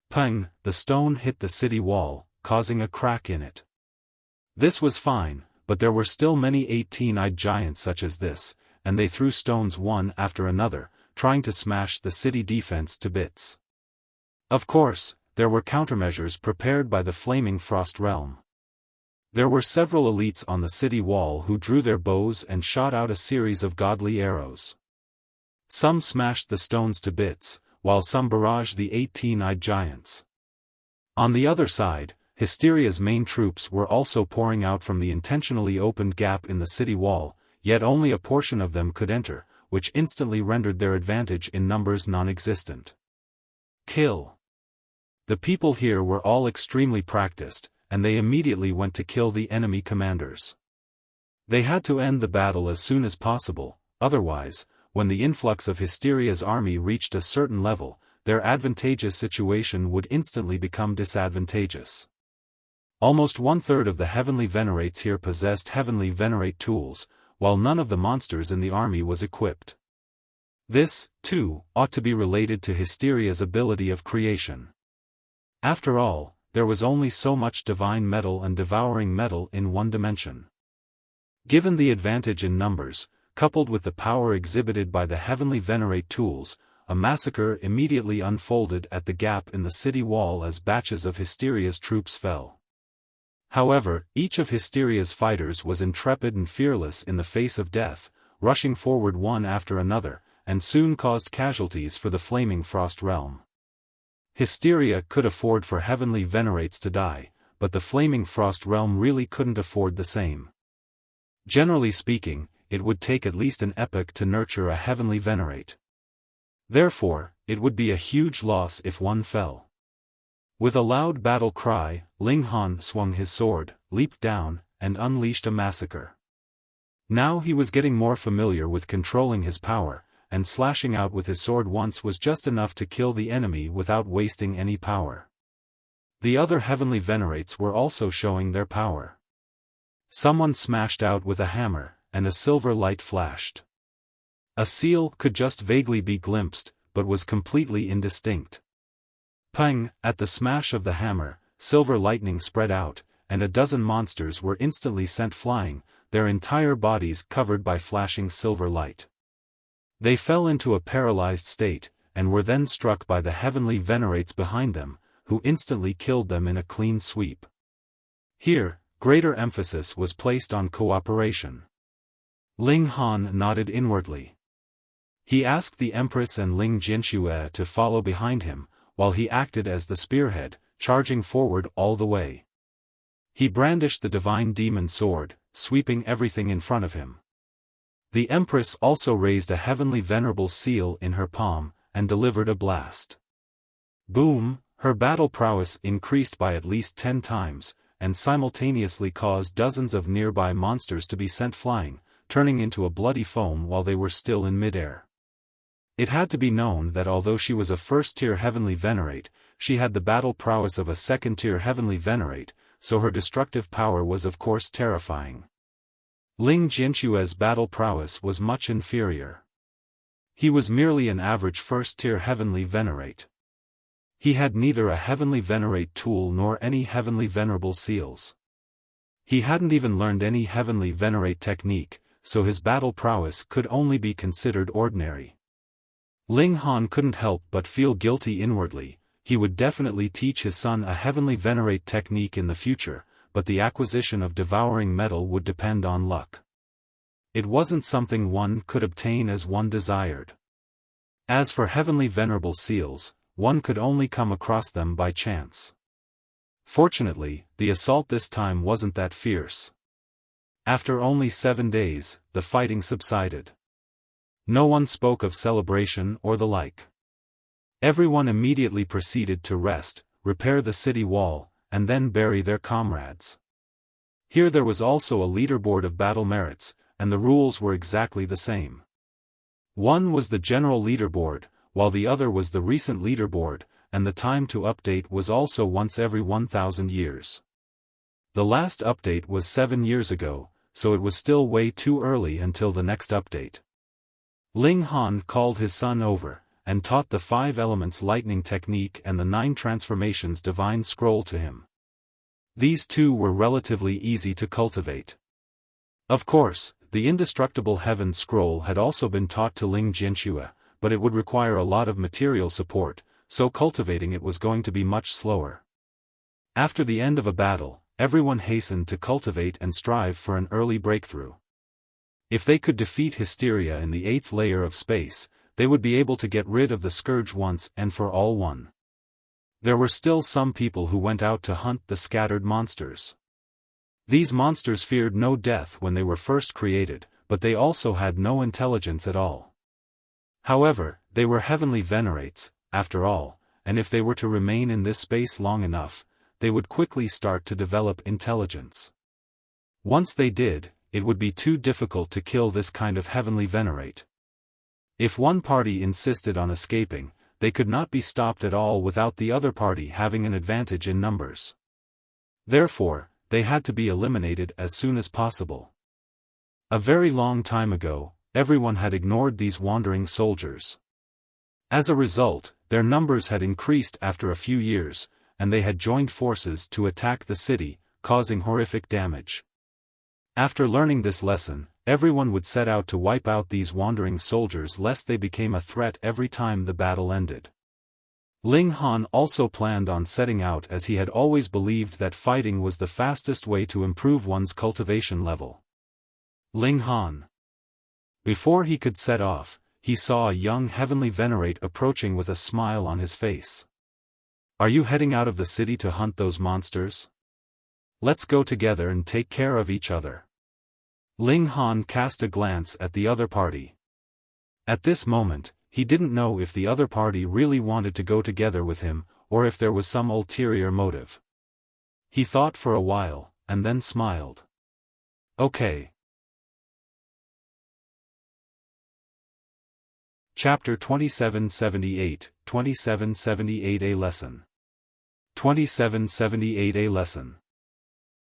Peng, the stone hit the city wall, causing a crack in it. This was fine, but there were still many 18-eyed giants such as this, and they threw stones one after another, trying to smash the city defense to bits. Of course, there were countermeasures prepared by the Flaming Frost Realm. There were several elites on the city wall who drew their bows and shot out a series of godly arrows. Some smashed the stones to bits, while some barraged the 18-eyed giants. On the other side, Hysteria's main troops were also pouring out from the intentionally opened gap in the city wall, yet only a portion of them could enter, which instantly rendered their advantage in numbers non-existent. Kill. The people here were all extremely practiced, and they immediately went to kill the enemy commanders. They had to end the battle as soon as possible, otherwise, when the influx of Hysteria's army reached a certain level, their advantageous situation would instantly become disadvantageous. Almost one-third of the heavenly venerates here possessed heavenly venerate tools, while none of the monsters in the army was equipped. This, too, ought to be related to Hysteria's ability of creation. After all, there was only so much divine metal and devouring metal in one dimension. Given the advantage in numbers, coupled with the power exhibited by the heavenly venerate tools, a massacre immediately unfolded at the gap in the city wall as batches of Hysteria's troops fell. However, each of Hysteria's fighters was intrepid and fearless in the face of death, rushing forward one after another, and soon caused casualties for the Flaming Frost Realm. Hysteria could afford for heavenly venerates to die, but the Flaming Frost Realm really couldn't afford the same. Generally speaking, it would take at least an epoch to nurture a heavenly venerate. Therefore, it would be a huge loss if one fell. With a loud battle cry, Ling Han swung his sword, leaped down, and unleashed a massacre. Now he was getting more familiar with controlling his power, and slashing out with his sword once was just enough to kill the enemy without wasting any power. The other heavenly venerates were also showing their power. Someone smashed out with a hammer, and a silver light flashed. A seal could just vaguely be glimpsed, but was completely indistinct. Peng, at the smash of the hammer, silver lightning spread out, and a dozen monsters were instantly sent flying, their entire bodies covered by flashing silver light. They fell into a paralyzed state, and were then struck by the heavenly venerates behind them, who instantly killed them in a clean sweep. Here, greater emphasis was placed on cooperation. Ling Han nodded inwardly. He asked the Empress and Ling Jianxue to follow behind him, while he acted as the spearhead, charging forward all the way. He brandished the divine demon sword, sweeping everything in front of him. The Empress also raised a heavenly venerable seal in her palm, and delivered a blast. Boom! Her battle prowess increased by at least 10 times, and simultaneously caused dozens of nearby monsters to be sent flying, turning into a bloody foam while they were still in midair. It had to be known that although she was a first-tier heavenly venerate, she had the battle prowess of a second-tier heavenly venerate, so her destructive power was of course terrifying. Ling Jianxue's battle prowess was much inferior. He was merely an average first-tier heavenly venerate. He had neither a heavenly venerate tool nor any heavenly venerable seals. He hadn't even learned any heavenly venerate technique, so his battle prowess could only be considered ordinary. Ling Han couldn't help but feel guilty inwardly. He would definitely teach his son a heavenly venerate technique in the future, but the acquisition of devouring metal would depend on luck. It wasn't something one could obtain as one desired. As for heavenly venerable seals, one could only come across them by chance. Fortunately, the assault this time wasn't that fierce. After only 7 days, the fighting subsided. No one spoke of celebration or the like. Everyone immediately proceeded to rest, repair the city wall, and then bury their comrades. Here there was also a leaderboard of battle merits, and the rules were exactly the same. One was the general leaderboard, while the other was the recent leaderboard, and the time to update was also once every 1,000 years. The last update was 7 years ago, so it was still way too early until the next update. Ling Han called his son over, and taught the 5 elements lightning technique and the 9 transformations divine scroll to him. These two were relatively easy to cultivate. Of course, the indestructible heaven scroll had also been taught to Ling Jianxue, but it would require a lot of material support, so cultivating it was going to be much slower. After the end of a battle, everyone hastened to cultivate and strive for an early breakthrough. If they could defeat Hysteria in the 8th layer of space, they would be able to get rid of the scourge once and for all. There were still some people who went out to hunt the scattered monsters. These monsters feared no death when they were first created, but they also had no intelligence at all. However, they were heavenly venerates, after all, and if they were to remain in this space long enough, they would quickly start to develop intelligence. Once they did, it would be too difficult to kill this kind of heavenly venerate. If one party insisted on escaping, they could not be stopped at all without the other party having an advantage in numbers. Therefore, they had to be eliminated as soon as possible. A very long time ago, everyone had ignored these wandering soldiers. As a result, their numbers had increased after a few years, and they had joined forces to attack the city, causing horrific damage. After learning this lesson, everyone would set out to wipe out these wandering soldiers lest they became a threat every time the battle ended. Ling Han also planned on setting out as he had always believed that fighting was the fastest way to improve one's cultivation level. Ling Han. Before he could set off, he saw a young heavenly venerate approaching with a smile on his face. "Are you heading out of the city to hunt those monsters? Let's go together and take care of each other." Ling Han cast a glance at the other party. At this moment, he didn't know if the other party really wanted to go together with him, or if there was some ulterior motive. He thought for a while, and then smiled. "Okay." Chapter 2778, 2778A Lesson. 2778A Lesson.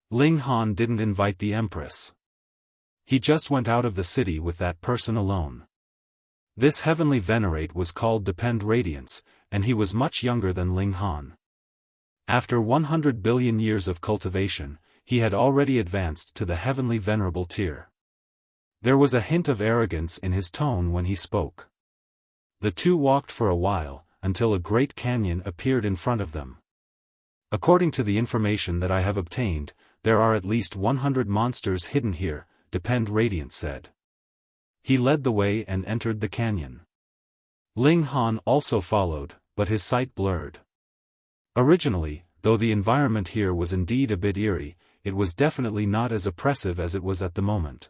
Ling Han didn't invite the Empress. He just went out of the city with that person alone. This heavenly venerate was called Depend Radiance, and he was much younger than Ling Han. After 100 billion years of cultivation, he had already advanced to the heavenly venerable tier. There was a hint of arrogance in his tone when he spoke. The two walked for a while, until a great canyon appeared in front of them. According to the information that I have obtained, there are at least 100 monsters hidden here, Depend Radiant said. He led the way and entered the canyon. Ling Han also followed, but his sight blurred. Originally, though the environment here was indeed a bit eerie, it was definitely not as oppressive as it was at the moment.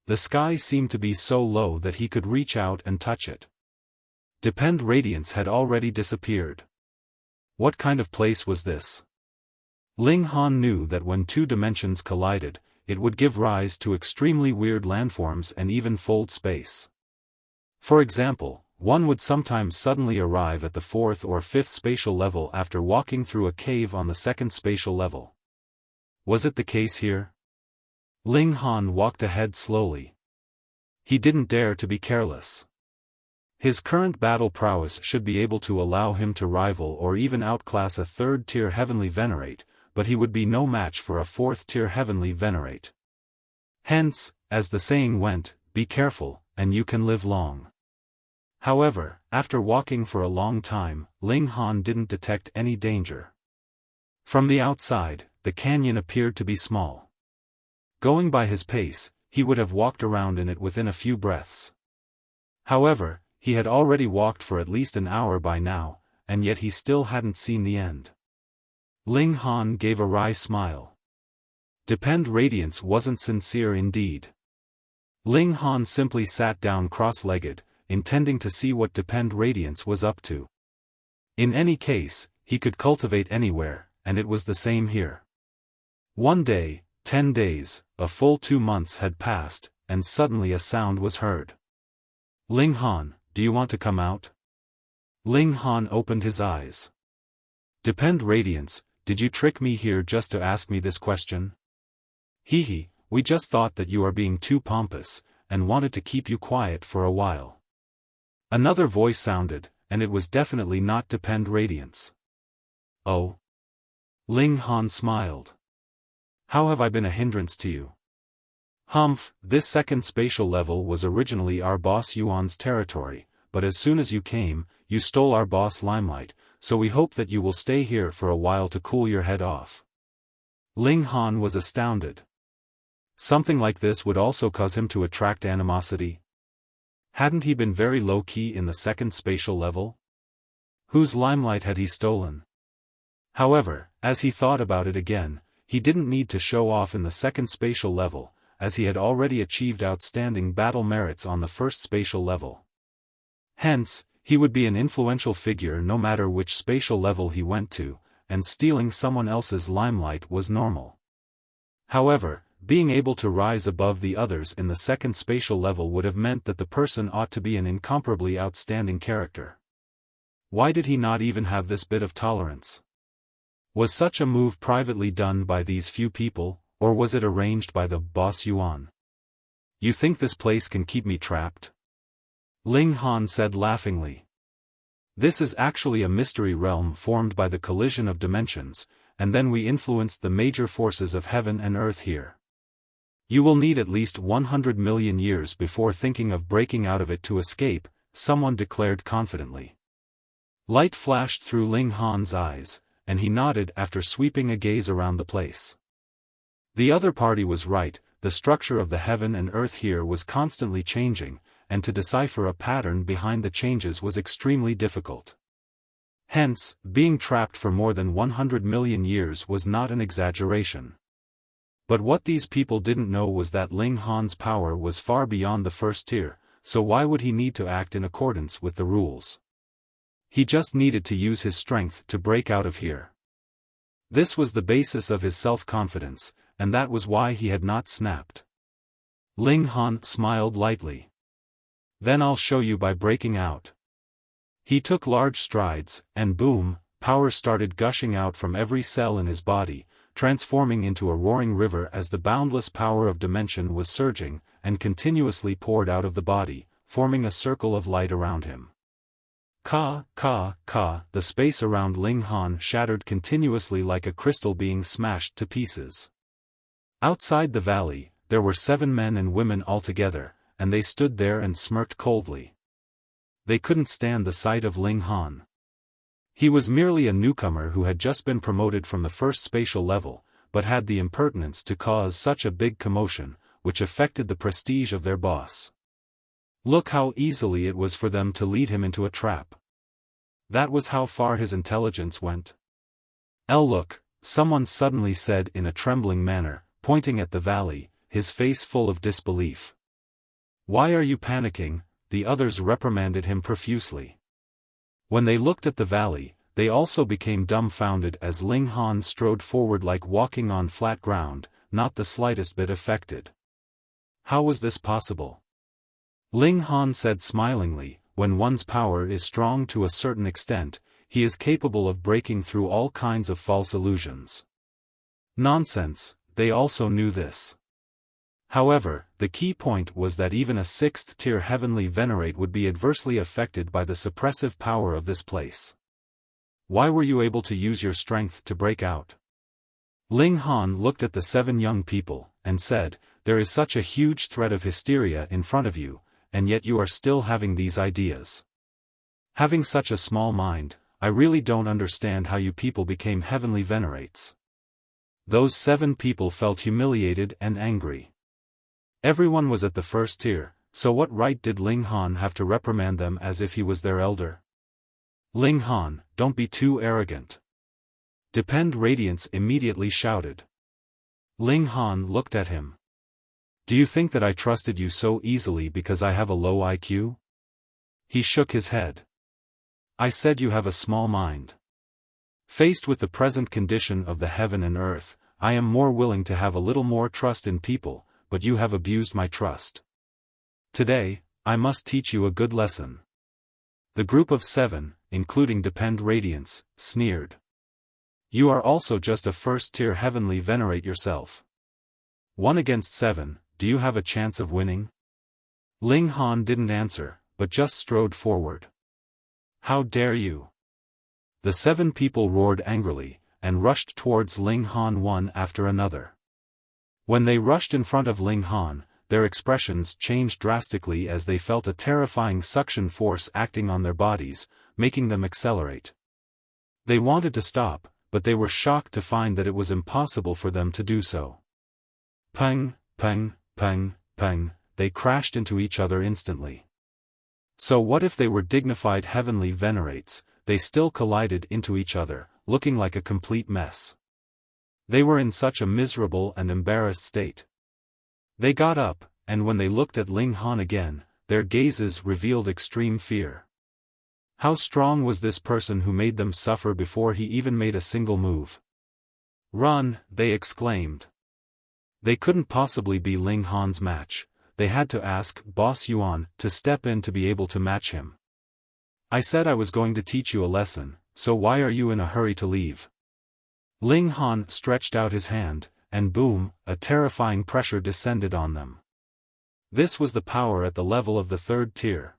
The sky seemed to be so low that he could reach out and touch it. Depend Radiance had already disappeared. What kind of place was this? Ling Han knew that when two dimensions collided, it would give rise to extremely weird landforms and even fold space. For example, one would sometimes suddenly arrive at the 4th or 5th spatial level after walking through a cave on the 2nd spatial level. Was it the case here? Ling Han walked ahead slowly. He didn't dare to be careless. His current battle prowess should be able to allow him to rival or even outclass a 3rd-tier Heavenly Venerate, but he would be no match for a 4th-tier Heavenly Venerate. Hence, as the saying went, be careful, and you can live long. However, after walking for a long time, Ling Han didn't detect any danger. From the outside, the canyon appeared to be small. Going by his pace, he would have walked around in it within a few breaths. However, he had already walked for at least an hour by now, and yet he still hadn't seen the end. Ling Han gave a wry smile. Depend Radiance wasn't sincere indeed. Ling Han simply sat down cross-legged, intending to see what Depend Radiance was up to. In any case, he could cultivate anywhere, and it was the same here. One day, 10 days, a full 2 months had passed, and suddenly a sound was heard. Ling Han, do you want to come out? Ling Han opened his eyes. Depend Radiance, did you trick me here just to ask me this question? Hee, we just thought that you are being too pompous, and wanted to keep you quiet for a while. Another voice sounded, and it was definitely not Depend Radiance. Oh? Ling Han smiled. How have I been a hindrance to you? Humph, this 2nd spatial level was originally our boss Yuan's territory, but as soon as you came, you stole our boss Limelight, so we hope that you will stay here for a while to cool your head off. Ling Han was astounded. Something like this would also cause him to attract animosity. Hadn't he been very low-key in the 2nd spatial level? Whose limelight had he stolen? However, as he thought about it again, he didn't need to show off in the 2nd spatial level, as he had already achieved outstanding battle merits on the 1st spatial level. Hence, he would be an influential figure no matter which spatial level he went to, and stealing someone else's limelight was normal. However, being able to rise above the others in the 2nd spatial level would have meant that the person ought to be an incomparably outstanding character. Why did he not even have this bit of tolerance? Was such a move privately done by these few people, or was it arranged by the boss Yuan? You think this place can keep me trapped? Ling Han said laughingly. This is actually a mystery realm formed by the collision of dimensions, and then we influenced the major forces of heaven and earth here. You will need at least 100 million years before thinking of breaking out of it to escape, someone declared confidently. Light flashed through Ling Han's eyes, and he nodded after sweeping a gaze around the place. The other party was right, the structure of the heaven and earth here was constantly changing, and to decipher a pattern behind the changes was extremely difficult. Hence, being trapped for more than 100 million years was not an exaggeration. But what these people didn't know was that Ling Han's power was far beyond the 1st tier, so why would he need to act in accordance with the rules? He just needed to use his strength to break out of here. This was the basis of his self-confidence, and that was why he had not snapped. Ling Han smiled lightly. Then I'll show you by breaking out. He took large strides, and boom, power started gushing out from every cell in his body, transforming into a roaring river as the boundless power of dimension was surging, and continuously poured out of the body, forming a circle of light around him. Ka, the space around Ling Han shattered continuously like a crystal being smashed to pieces. Outside the valley, there were 7 men and women altogether, and they stood there and smirked coldly. They couldn't stand the sight of Ling Han. He was merely a newcomer who had just been promoted from the first spatial level, but had the impertinence to cause such a big commotion, which affected the prestige of their boss. Look how easily it was for them to lead him into a trap. That was how far his intelligence went. Look, someone suddenly said in a trembling manner, pointing at the valley, his face full of disbelief. Why are you panicking? The others reprimanded him profusely. When they looked at the valley, they also became dumbfounded as Ling Han strode forward like walking on flat ground, not the slightest bit affected. How was this possible? Ling Han said smilingly, when one's power is strong to a certain extent, he is capable of breaking through all kinds of false illusions. Nonsense, they also knew this. However, the key point was that even a 6th-tier heavenly venerate would be adversely affected by the suppressive power of this place. Why were you able to use your strength to break out? Ling Han looked at the 7 young people, and said, there is such a huge threat of hysteria in front of you, and yet you are still having these ideas. Having such a small mind, I really don't understand how you people became heavenly venerates. Those 7 people felt humiliated and angry. Everyone was at the 1st tier, so what right did Ling Han have to reprimand them as if he was their elder? Ling Han, don't be too arrogant. Depend Radiance immediately shouted. Ling Han looked at him. Do you think that I trusted you so easily because I have a low IQ? He shook his head. I said you have a small mind. Faced with the present condition of the heaven and earth, I am more willing to have a little more trust in people, but you have abused my trust. Today, I must teach you a good lesson. The group of 7, including Depend Radiance, sneered. You are also just a 1st-tier heavenly venerate yourself. 1 against 7, do you have a chance of winning? Ling Han didn't answer, but just strode forward. How dare you? The 7 people roared angrily, and rushed towards Ling Han one after another. When they rushed in front of Ling Han, their expressions changed drastically as they felt a terrifying suction force acting on their bodies, making them accelerate. They wanted to stop, but they were shocked to find that it was impossible for them to do so. Peng, peng, peng, peng, they crashed into each other instantly. So what if they were dignified heavenly venerates? They still collided into each other, looking like a complete mess. They were in such a miserable and embarrassed state. They got up, and when they looked at Ling Han again, their gazes revealed extreme fear. How strong was this person who made them suffer before he even made a single move? Run, they exclaimed. They couldn't possibly be Ling Han's match. They had to ask Boss Yuan to step in to be able to match him. I said I was going to teach you a lesson, so why are you in a hurry to leave? Ling Han stretched out his hand, and boom, a terrifying pressure descended on them. This was the power at the level of the 3rd tier.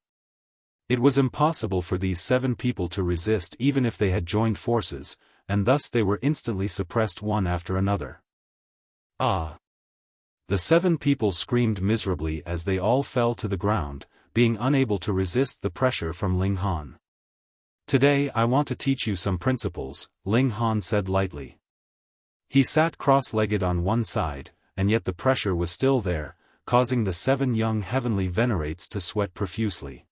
It was impossible for these 7 people to resist even if they had joined forces, and thus they were instantly suppressed one after another. Ah! The 7 people screamed miserably as they all fell to the ground, being unable to resist the pressure from Ling Han. Today I want to teach you some principles, Ling Han said lightly. He sat cross-legged on one side, and yet the pressure was still there, causing the 7 young heavenly venerates to sweat profusely.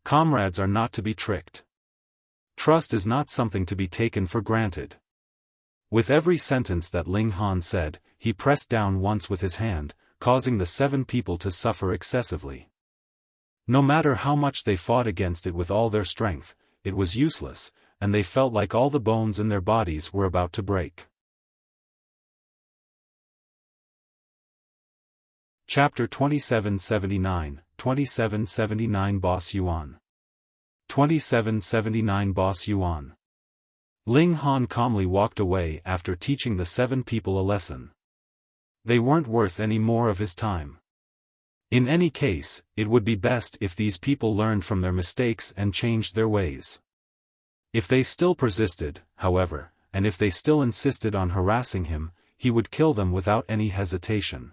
Comrades are not to be tricked. Trust is not something to be taken for granted. With every sentence that Ling Han said, he pressed down once with his hand, causing the 7 people to suffer excessively. No matter how much they fought against it with all their strength, it was useless, and they felt like all the bones in their bodies were about to break. Chapter 2779, 2779 Boss Yuan. 2779 Boss Yuan. Ling Han calmly walked away after teaching the 7 people a lesson. They weren't worth any more of his time. In any case, it would be best if these people learned from their mistakes and changed their ways. If they still persisted, however, and if they still insisted on harassing him, he would kill them without any hesitation.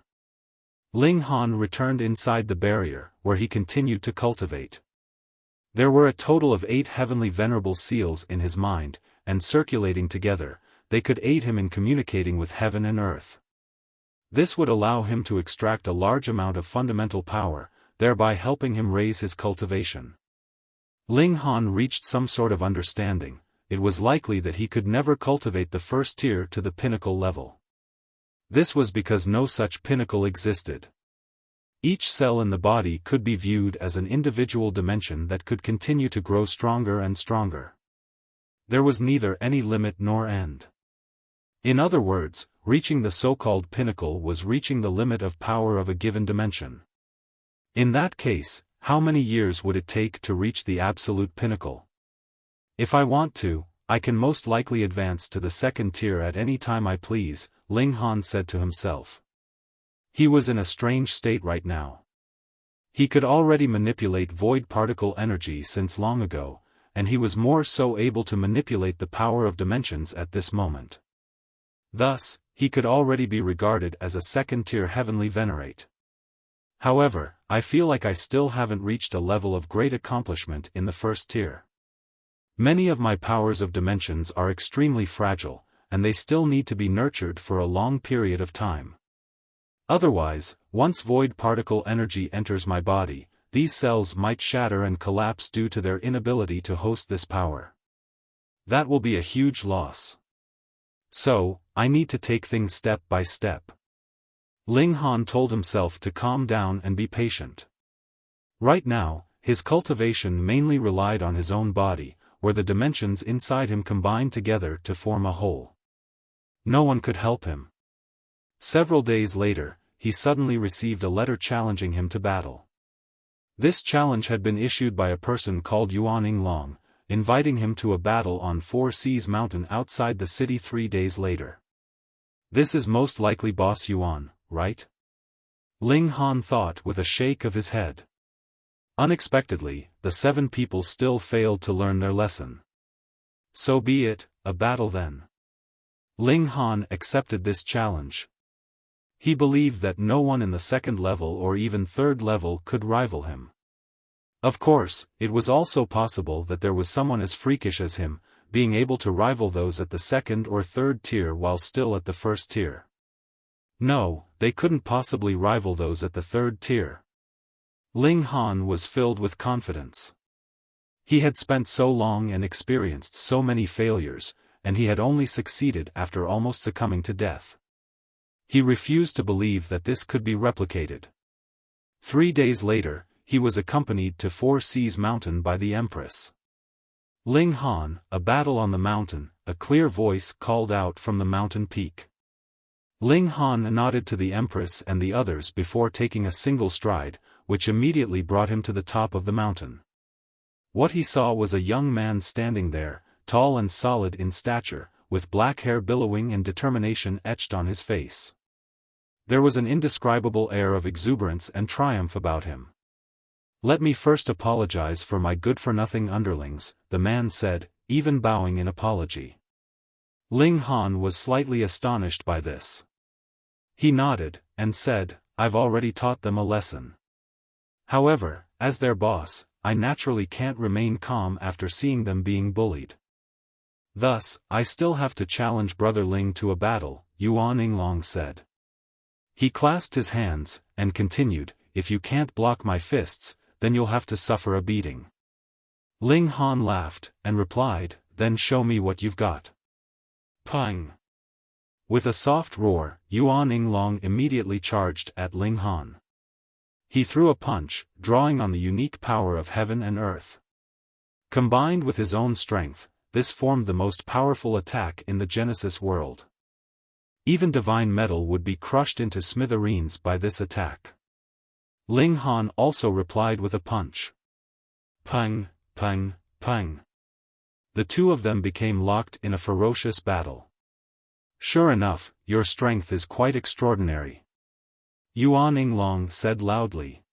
Ling Han returned inside the barrier, where he continued to cultivate. There were a total of 8 heavenly venerable seals in his mind, and circulating together, they could aid him in communicating with heaven and earth. This would allow him to extract a large amount of fundamental power, thereby helping him raise his cultivation. Ling Han reached some sort of understanding. It was likely that he could never cultivate the first tier to the pinnacle level. This was because no such pinnacle existed. Each cell in the body could be viewed as an individual dimension that could continue to grow stronger and stronger. There was neither any limit nor end. In other words, reaching the so-called pinnacle was reaching the limit of power of a given dimension. In that case, how many years would it take to reach the absolute pinnacle? If I want to, I can most likely advance to the second tier at any time I please, Ling Han said to himself. He was in a strange state right now. He could already manipulate void particle energy since long ago, and he was more so able to manipulate the power of dimensions at this moment. Thus, he could already be regarded as a second-tier heavenly venerate. However, I feel like I still haven't reached a level of great accomplishment in the first tier. Many of my powers of dimensions are extremely fragile, and they still need to be nurtured for a long period of time. Otherwise, once void particle energy enters my body, these cells might shatter and collapse due to their inability to host this power. That will be a huge loss. So, I need to take things step by step. Ling Han told himself to calm down and be patient. Right now, his cultivation mainly relied on his own body, where the dimensions inside him combined together to form a whole. No one could help him. Several days later, he suddenly received a letter challenging him to battle. This challenge had been issued by a person called Yuan Yinglong, inviting him to a battle on Four Seas Mountain outside the city 3 days later. This is most likely Boss Yuan, right? Ling Han thought with a shake of his head. Unexpectedly, the 7 people still failed to learn their lesson. So be it, a battle then. Ling Han accepted this challenge. He believed that no one in the second level or even third level could rival him. Of course, it was also possible that there was someone as freakish as him, being able to rival those at the second or third tier while still at the first tier. No, they couldn't possibly rival those at the third tier. Ling Han was filled with confidence. He had spent so long and experienced so many failures, and he had only succeeded after almost succumbing to death. He refused to believe that this could be replicated. 3 days later, he was accompanied to Four Seas Mountain by the Empress. Ling Han, a battle on the mountain, a clear voice called out from the mountain peak. Ling Han nodded to the Empress and the others before taking a single stride, which immediately brought him to the top of the mountain. What he saw was a young man standing there, tall and solid in stature, with black hair billowing and determination etched on his face. There was an indescribable air of exuberance and triumph about him. "Let me first apologize for my good-for-nothing underlings," the man said, even bowing in apology. Ling Han was slightly astonished by this. He nodded, and said, "I've already taught them a lesson. However, as their boss, I naturally can't remain calm after seeing them being bullied. Thus, I still have to challenge Brother Ling to a battle," Yuan Yinglong said. He clasped his hands, and continued, "If you can't block my fists, then you'll have to suffer a beating." Ling Han laughed, and replied, "Then show me what you've got." Pang! With a soft roar, Yuan Yinglong immediately charged at Ling Han. He threw a punch, drawing on the unique power of heaven and earth. Combined with his own strength, this formed the most powerful attack in the Genesis world. Even divine metal would be crushed into smithereens by this attack. Ling Han also replied with a punch. Pang, pang, pang. The two of them became locked in a ferocious battle. "Sure enough, your strength is quite extraordinary," Yuan Yinglong said loudly.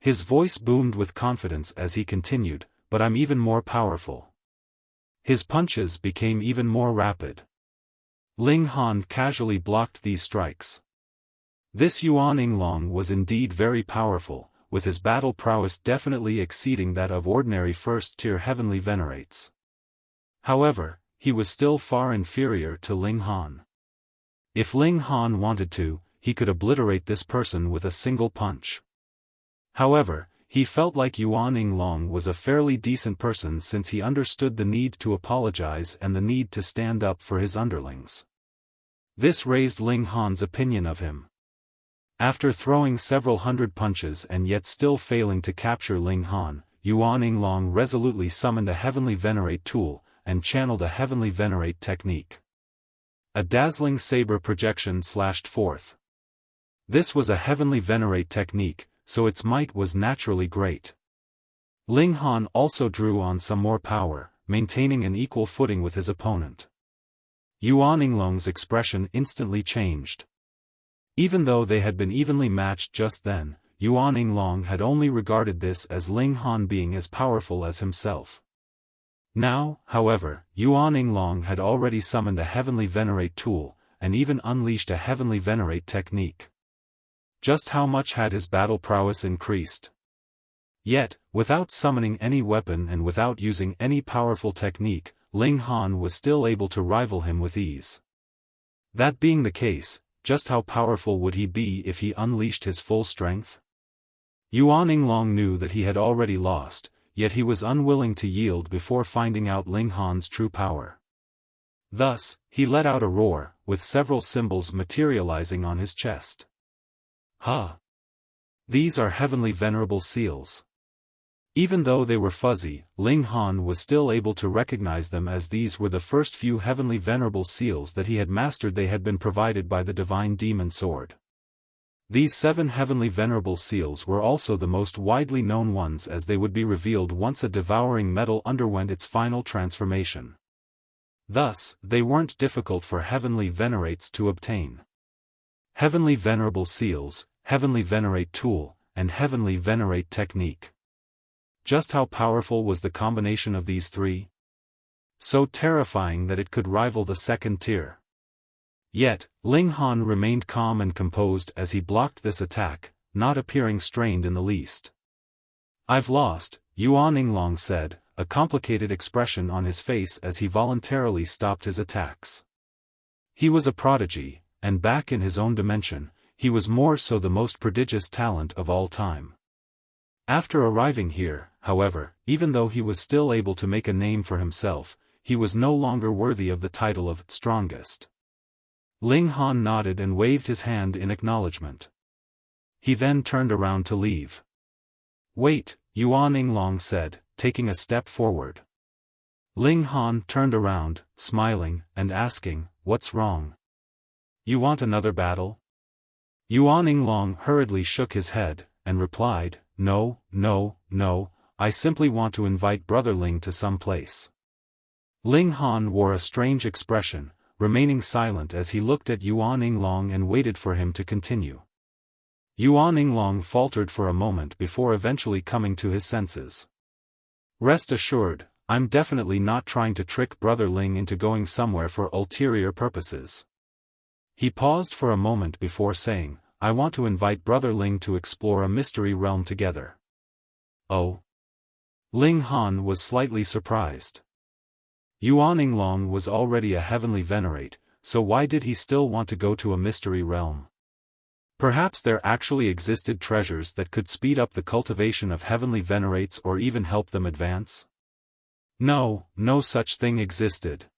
His voice boomed with confidence as he continued, "But I'm even more powerful." His punches became even more rapid. Ling Han casually blocked these strikes. This Yuan Yinglong was indeed very powerful, with his battle prowess definitely exceeding that of ordinary first-tier heavenly venerates. However, he was still far inferior to Ling Han. If Ling Han wanted to, he could obliterate this person with a single punch. However, he felt like Yuan Yinglong was a fairly decent person since he understood the need to apologize and the need to stand up for his underlings. This raised Ling Han's opinion of him. After throwing several hundred punches and yet still failing to capture Ling Han, Yuan Yinglong resolutely summoned a heavenly venerate tool, and channeled a heavenly venerate technique. A dazzling saber projection slashed forth. This was a heavenly venerate technique, so its might was naturally great. Ling Han also drew on some more power, maintaining an equal footing with his opponent. Yuan Yinglong's expression instantly changed. Even though they had been evenly matched just then, Yuan Yinglong had only regarded this as Ling Han being as powerful as himself. Now, however, Yuan Yinglong had already summoned a heavenly venerate tool, and even unleashed a heavenly venerate technique. Just how much had his battle prowess increased? Yet, without summoning any weapon and without using any powerful technique, Ling Han was still able to rival him with ease. That being the case, just how powerful would he be if he unleashed his full strength? Yuan Yinglong knew that he had already lost, yet he was unwilling to yield before finding out Ling Han's true power. Thus, he let out a roar, with several symbols materializing on his chest. Huh! These are heavenly venerable seals. Even though they were fuzzy, Ling Han was still able to recognize them as these were the first few heavenly venerable seals that he had mastered. They had been provided by the divine demon sword. These 7 heavenly venerable seals were also the most widely known ones as they would be revealed once a devouring metal underwent its final transformation. Thus, they weren't difficult for heavenly venerates to obtain. Heavenly venerable seals, heavenly venerate tool, and heavenly venerate technique. Just how powerful was the combination of these 3? So terrifying that it could rival the second tier. Yet, Ling Han remained calm and composed as he blocked this attack, not appearing strained in the least. I've lost, Yuan Yinglong said, a complicated expression on his face as he voluntarily stopped his attacks. He was a prodigy, and back in his own dimension, he was more so the most prodigious talent of all time. After arriving here, however, even though he was still able to make a name for himself, he was no longer worthy of the title of strongest. Ling Han nodded and waved his hand in acknowledgement. He then turned around to leave. Wait, Yuan Yinglong said, taking a step forward. Ling Han turned around, smiling, and asking, "What's wrong? You want another battle?" Yuan Yinglong hurriedly shook his head, and replied, No, I simply want to invite Brother Ling to some place." Ling Han wore a strange expression, remaining silent as he looked at Yuan Yinglong and waited for him to continue. Yuan Yinglong faltered for a moment before eventually coming to his senses. "Rest assured, I'm definitely not trying to trick Brother Ling into going somewhere for ulterior purposes." He paused for a moment before saying, "I want to invite Brother Ling to explore a mystery realm together." Oh? Ling Han was slightly surprised. Yuan Yinglong was already a heavenly venerate, so why did he still want to go to a mystery realm? Perhaps there actually existed treasures that could speed up the cultivation of heavenly venerates or even help them advance? No such thing existed.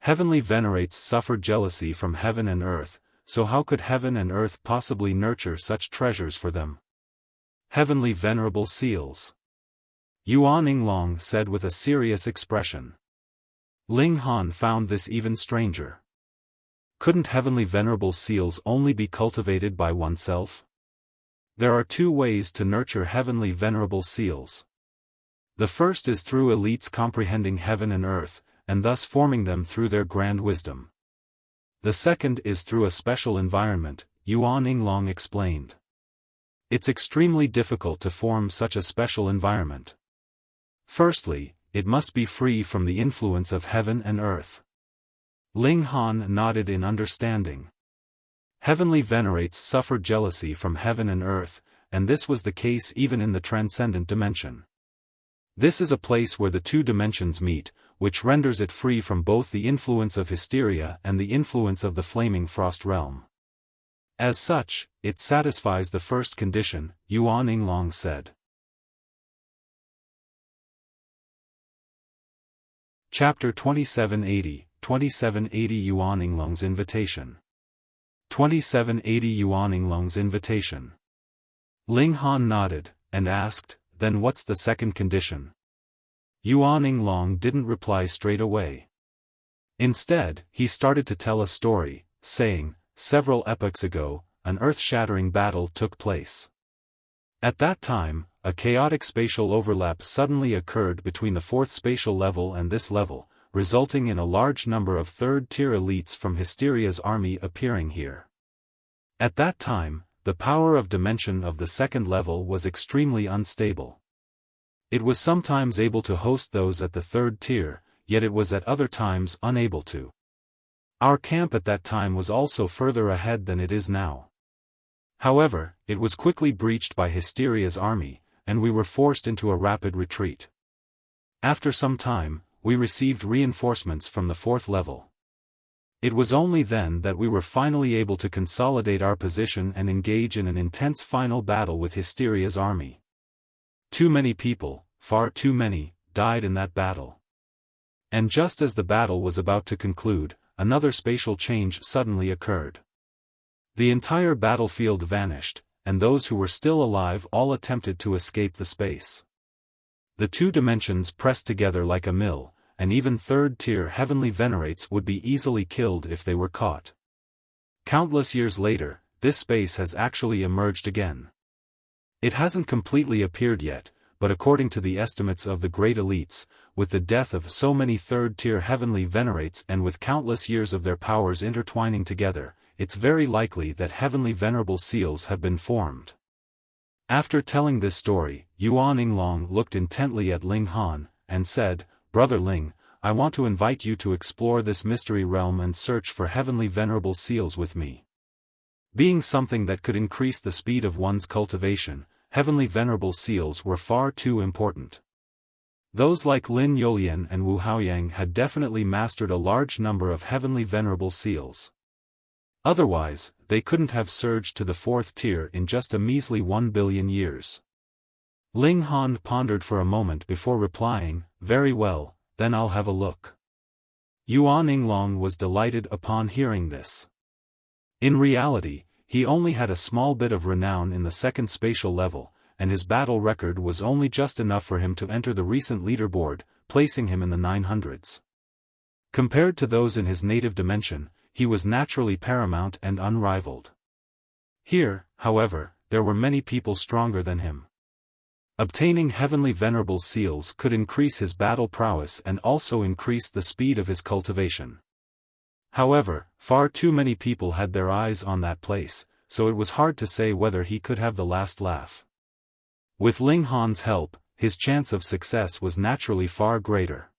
Heavenly venerates suffered jealousy from heaven and earth, so how could heaven and earth possibly nurture such treasures for them? Heavenly venerable seals. Yuan Yinglong said with a serious expression. Ling Han found this even stranger. Couldn't heavenly venerable seals only be cultivated by oneself? There are 2 ways to nurture heavenly venerable seals. The first is through elites comprehending heaven and earth, and thus forming them through their grand wisdom. The second is through a special environment, Yuan Yinglong explained. It's extremely difficult to form such a special environment. Firstly, it must be free from the influence of heaven and earth. Ling Han nodded in understanding. Heavenly Venerates suffered jealousy from heaven and earth, and this was the case even in the transcendent dimension. This is a place where the two dimensions meet, which renders it free from both the influence of hysteria and the influence of the flaming frost realm. As such, it satisfies the first condition, Yuan Yinglong said. Chapter 2780 Yuan Yinglong's Invitation. 2780 Yuan Yinglong's Invitation. Ling Han nodded, and asked, "Then what's the second condition?" Yuan Yinglong didn't reply straight away. Instead, he started to tell a story, saying, "Several epochs ago, an earth-shattering battle took place. At that time, a chaotic spatial overlap suddenly occurred between the fourth spatial level and this level, resulting in a large number of third-tier elites from Hysteria's army appearing here. At that time, the power of dimension of the second level was extremely unstable. It was sometimes able to host those at the third tier, yet it was at other times unable to. Our camp at that time was also further ahead than it is now. However, it was quickly breached by Hysteria's army, and we were forced into a rapid retreat. After some time, we received reinforcements from the fourth level. It was only then that we were finally able to consolidate our position and engage in an intense final battle with Hysteria's army. Too many people, far too many, died in that battle. And just as the battle was about to conclude, another spatial change suddenly occurred. The entire battlefield vanished, and those who were still alive all attempted to escape the space. The two dimensions pressed together like a mill, and even third-tier heavenly venerates would be easily killed if they were caught. Countless years later, this space has actually emerged again. It hasn't completely appeared yet, but according to the estimates of the great elites, with the death of so many third-tier heavenly venerates and with countless years of their powers intertwining together, it's very likely that heavenly venerable seals have been formed. After telling this story, Yuan Yinglong looked intently at Ling Han, and said, "Brother Ling, I want to invite you to explore this mystery realm and search for heavenly venerable seals with me." Being something that could increase the speed of one's cultivation, heavenly venerable seals were far too important. Those like Lin Yolian and Wu Haoyang had definitely mastered a large number of heavenly venerable seals. Otherwise, they couldn't have surged to the fourth tier in just a measly 1 billion years. Ling Han pondered for a moment before replying, "Very well, then I'll have a look." Yuan Yinglong was delighted upon hearing this. In reality, he only had a small bit of renown in the second spatial level, and his battle record was only just enough for him to enter the recent leaderboard, placing him in the 900s. Compared to those in his native dimension, he was naturally paramount and unrivaled. Here, however, there were many people stronger than him. Obtaining heavenly venerable seals could increase his battle prowess and also increase the speed of his cultivation. However, far too many people had their eyes on that place, so it was hard to say whether he could have the last laugh. With Ling Han's help, his chance of success was naturally far greater.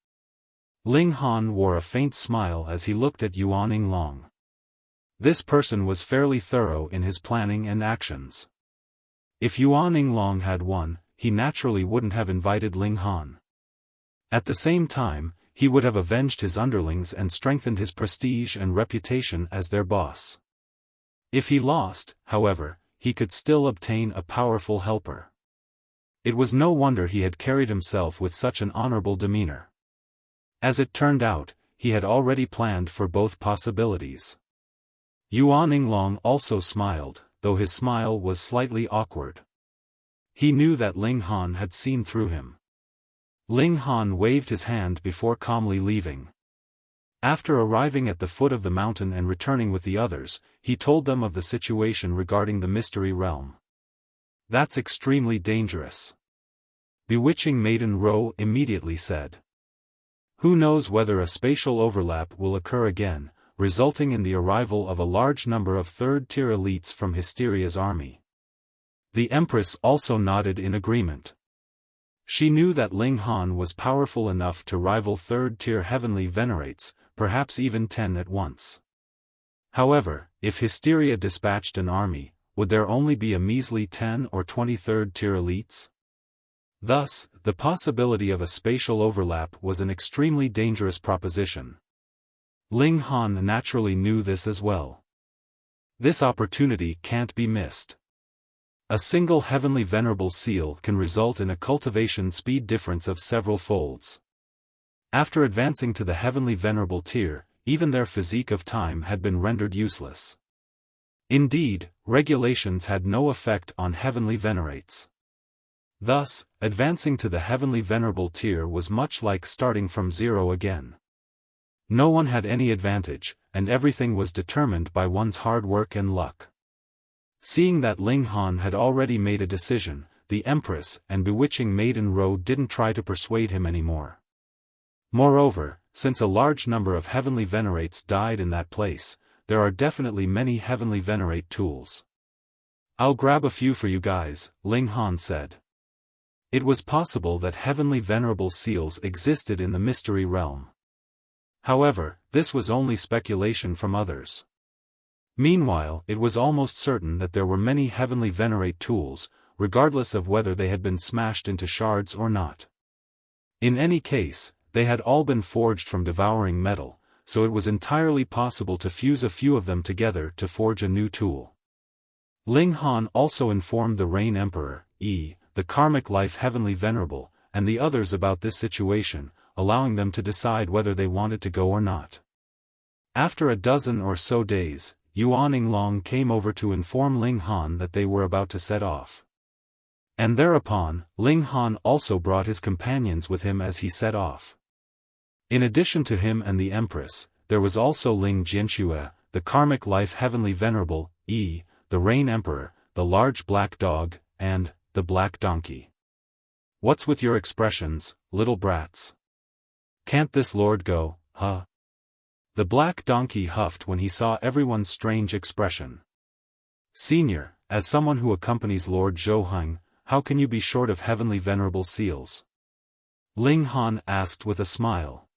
Ling Han wore a faint smile as he looked at Yuan Yinglong. This person was fairly thorough in his planning and actions. If Yuan Yinglong had won, he naturally wouldn't have invited Ling Han. At the same time, he would have avenged his underlings and strengthened his prestige and reputation as their boss. If he lost, however, he could still obtain a powerful helper. It was no wonder he had carried himself with such an honorable demeanor. As it turned out, he had already planned for both possibilities. Yuan Yinglong also smiled, though his smile was slightly awkward. He knew that Ling Han had seen through him. Ling Han waved his hand before calmly leaving. After arriving at the foot of the mountain and returning with the others, he told them of the situation regarding the mystery realm. "That's extremely dangerous," Bewitching Maiden Ro immediately said. "Who knows whether a spatial overlap will occur again, resulting in the arrival of a large number of third-tier elites from Hysteria's army." The Empress also nodded in agreement. She knew that Ling Han was powerful enough to rival third-tier heavenly venerates, perhaps even 10 at once. However, if Hysteria dispatched an army, would there only be a measly 10 or 23rd tier elites? Thus, the possibility of a spatial overlap was an extremely dangerous proposition. Ling Han naturally knew this as well. This opportunity can't be missed. A single Heavenly Venerable seal can result in a cultivation speed difference of several folds. After advancing to the Heavenly Venerable tier, even their physique of time had been rendered useless. Indeed, regulations had no effect on Heavenly Venerates. Thus, advancing to the Heavenly Venerable tier was much like starting from zero again. No one had any advantage, and everything was determined by one's hard work and luck. Seeing that Ling Han had already made a decision, the Empress and bewitching Maiden Ro didn't try to persuade him anymore. Moreover, since a large number of Heavenly Venerates died in that place, there are definitely many Heavenly Venerate tools. "I'll grab a few for you guys," Ling Han said. It was possible that Heavenly Venerable seals existed in the Mystery Realm. However, this was only speculation from others. Meanwhile, it was almost certain that there were many Heavenly Venerate tools, regardless of whether they had been smashed into shards or not. In any case, they had all been forged from devouring metal, so it was entirely possible to fuse a few of them together to forge a new tool. Ling Han also informed the Rain Emperor, the Karmic Life Heavenly Venerable, and the others about this situation, allowing them to decide whether they wanted to go or not. After a dozen or so days, Yuan Yinglong came over to inform Ling Han that they were about to set off. And thereupon, Ling Han also brought his companions with him as he set off. In addition to him and the Empress, there was also Ling Jianxue, the Karmic Life Heavenly Venerable, the Rain Emperor, the Large Black Dog, and the Black Donkey. "What's with your expressions, little brats? Can't this lord go, huh?" The Black Donkey huffed when he saw everyone's strange expression. "Senior, as someone who accompanies Lord Zhouheng, how can you be short of Heavenly Venerable seals?" Ling Han asked with a smile.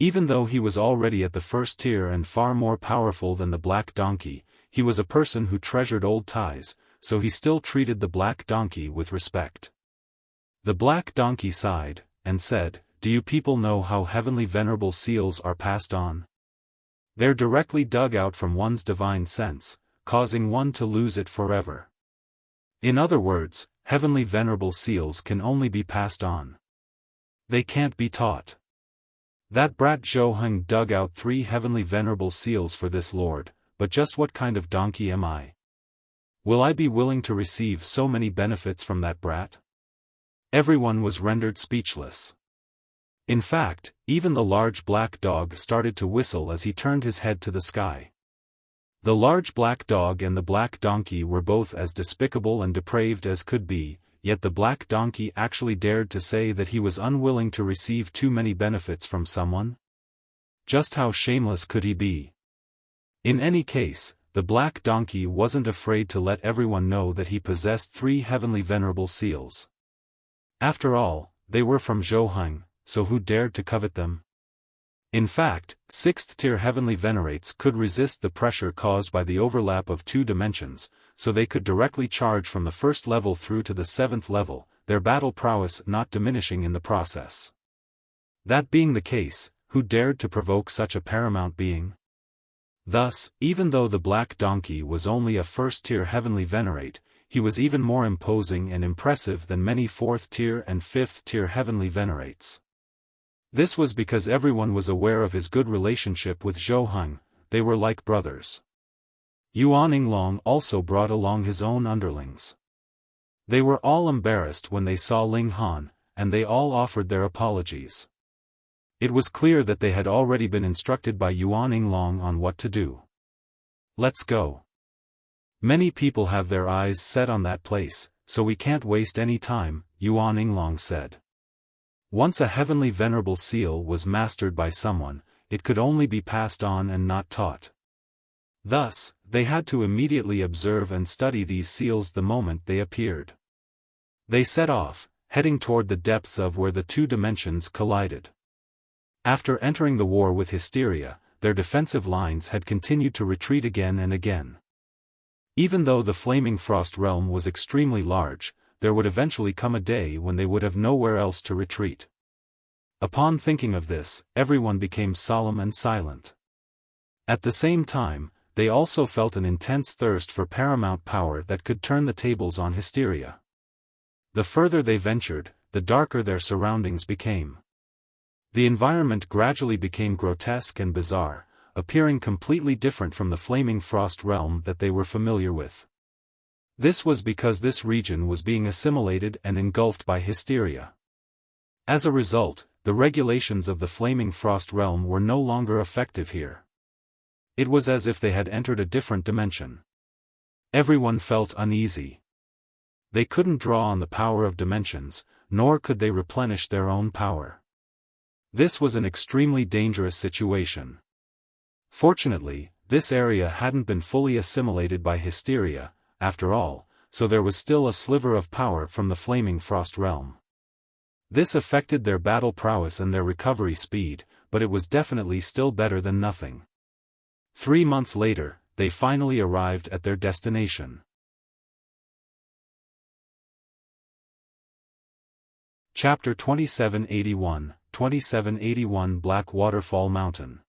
Even though he was already at the first tier and far more powerful than the Black Donkey, he was a person who treasured old ties, so he still treated the Black Donkey with respect. The Black Donkey sighed, and said, "Do you people know how Heavenly Venerable seals are passed on? They're directly dug out from one's divine sense, causing one to lose it forever. In other words, Heavenly Venerable seals can only be passed on. They can't be taught. That brat Zhouheng dug out 3 Heavenly Venerable seals for this lord, but just what kind of donkey am I? Will I be willing to receive so many benefits from that brat?" Everyone was rendered speechless. In fact, even the Large Black Dog started to whistle as he turned his head to the sky. The Large Black Dog and the Black Donkey were both as despicable and depraved as could be, yet the Black Donkey actually dared to say that he was unwilling to receive too many benefits from someone? Just how shameless could he be? In any case, the Black Donkey wasn't afraid to let everyone know that he possessed 3 Heavenly Venerable seals. After all, they were from Zhouheng, so who dared to covet them? In fact, 6th-tier Heavenly Venerates could resist the pressure caused by the overlap of 2 dimensions, so they could directly charge from the 1st level through to the 7th level, their battle prowess not diminishing in the process. That being the case, who dared to provoke such a paramount being? Thus, even though the Black Donkey was only a 1st-tier Heavenly Venerate, he was even more imposing and impressive than many 4th-tier and 5th-tier Heavenly Venerates. This was because everyone was aware of his good relationship with Zhouheng, they were like brothers. Yuan Yinglong also brought along his own underlings. They were all embarrassed when they saw Ling Han, and they all offered their apologies. It was clear that they had already been instructed by Yuan Yinglong on what to do. "Let's go. Many people have their eyes set on that place, so we can't waste any time," Yuan Yinglong said. Once a Heavenly Venerable seal was mastered by someone, it could only be passed on and not taught. Thus, they had to immediately observe and study these seals the moment they appeared. They set off, heading toward the depths of where the 2 dimensions collided. After entering the war with Hysteria, their defensive lines had continued to retreat again and again. Even though the flaming frost realm was extremely large, there would eventually come a day when they would have nowhere else to retreat. Upon thinking of this, everyone became solemn and silent. At the same time, they also felt an intense thirst for paramount power that could turn the tables on hysteria. The further they ventured, the darker their surroundings became. The environment gradually became grotesque and bizarre, appearing completely different from the flaming frost realm that they were familiar with. This was because this region was being assimilated and engulfed by hysteria. As a result, the regulations of the flaming frost realm were no longer effective here. It was as if they had entered a different dimension. Everyone felt uneasy. They couldn't draw on the power of dimensions, nor could they replenish their own power. This was an extremely dangerous situation. Fortunately, this area hadn't been fully assimilated by hysteria, after all, so there was still a sliver of power from the flaming frost realm. This affected their battle prowess and their recovery speed, but it was definitely still better than nothing. 3 months later, they finally arrived at their destination. Chapter 2781, 2781 Black Waterfall Mountain.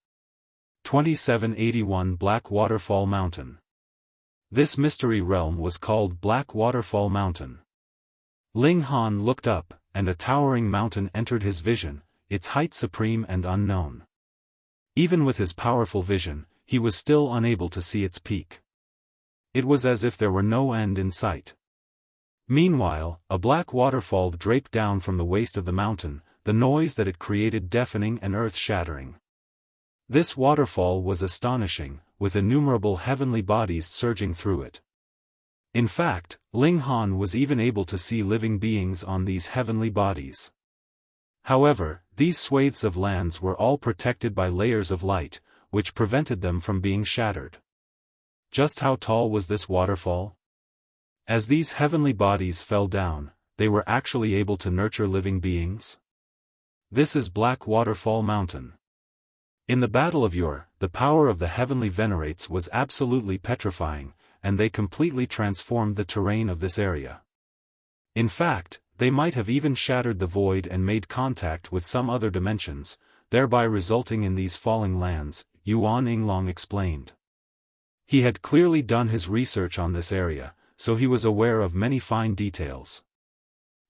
2781 Black Waterfall Mountain. This mystery realm was called Black Waterfall Mountain. Ling Han looked up, and a towering mountain entered his vision, its height supreme and unknown. Even with his powerful vision, he was still unable to see its peak. It was as if there were no end in sight. Meanwhile, a black waterfall draped down from the waist of the mountain, the noise that it created deafening and earth-shattering. This waterfall was astonishing, with innumerable heavenly bodies surging through it. In fact, Ling Han was even able to see living beings on these heavenly bodies. However, these swathes of lands were all protected by layers of light, which prevented them from being shattered. Just how tall was this waterfall? As these heavenly bodies fell down, they were actually able to nurture living beings? This is Black Waterfall Mountain. In the Battle of Yuan, the power of the heavenly venerates was absolutely petrifying, and they completely transformed the terrain of this area. In fact, they might have even shattered the void and made contact with some other dimensions, thereby resulting in these falling lands, Yuan Yinglong explained. He had clearly done his research on this area, so he was aware of many fine details.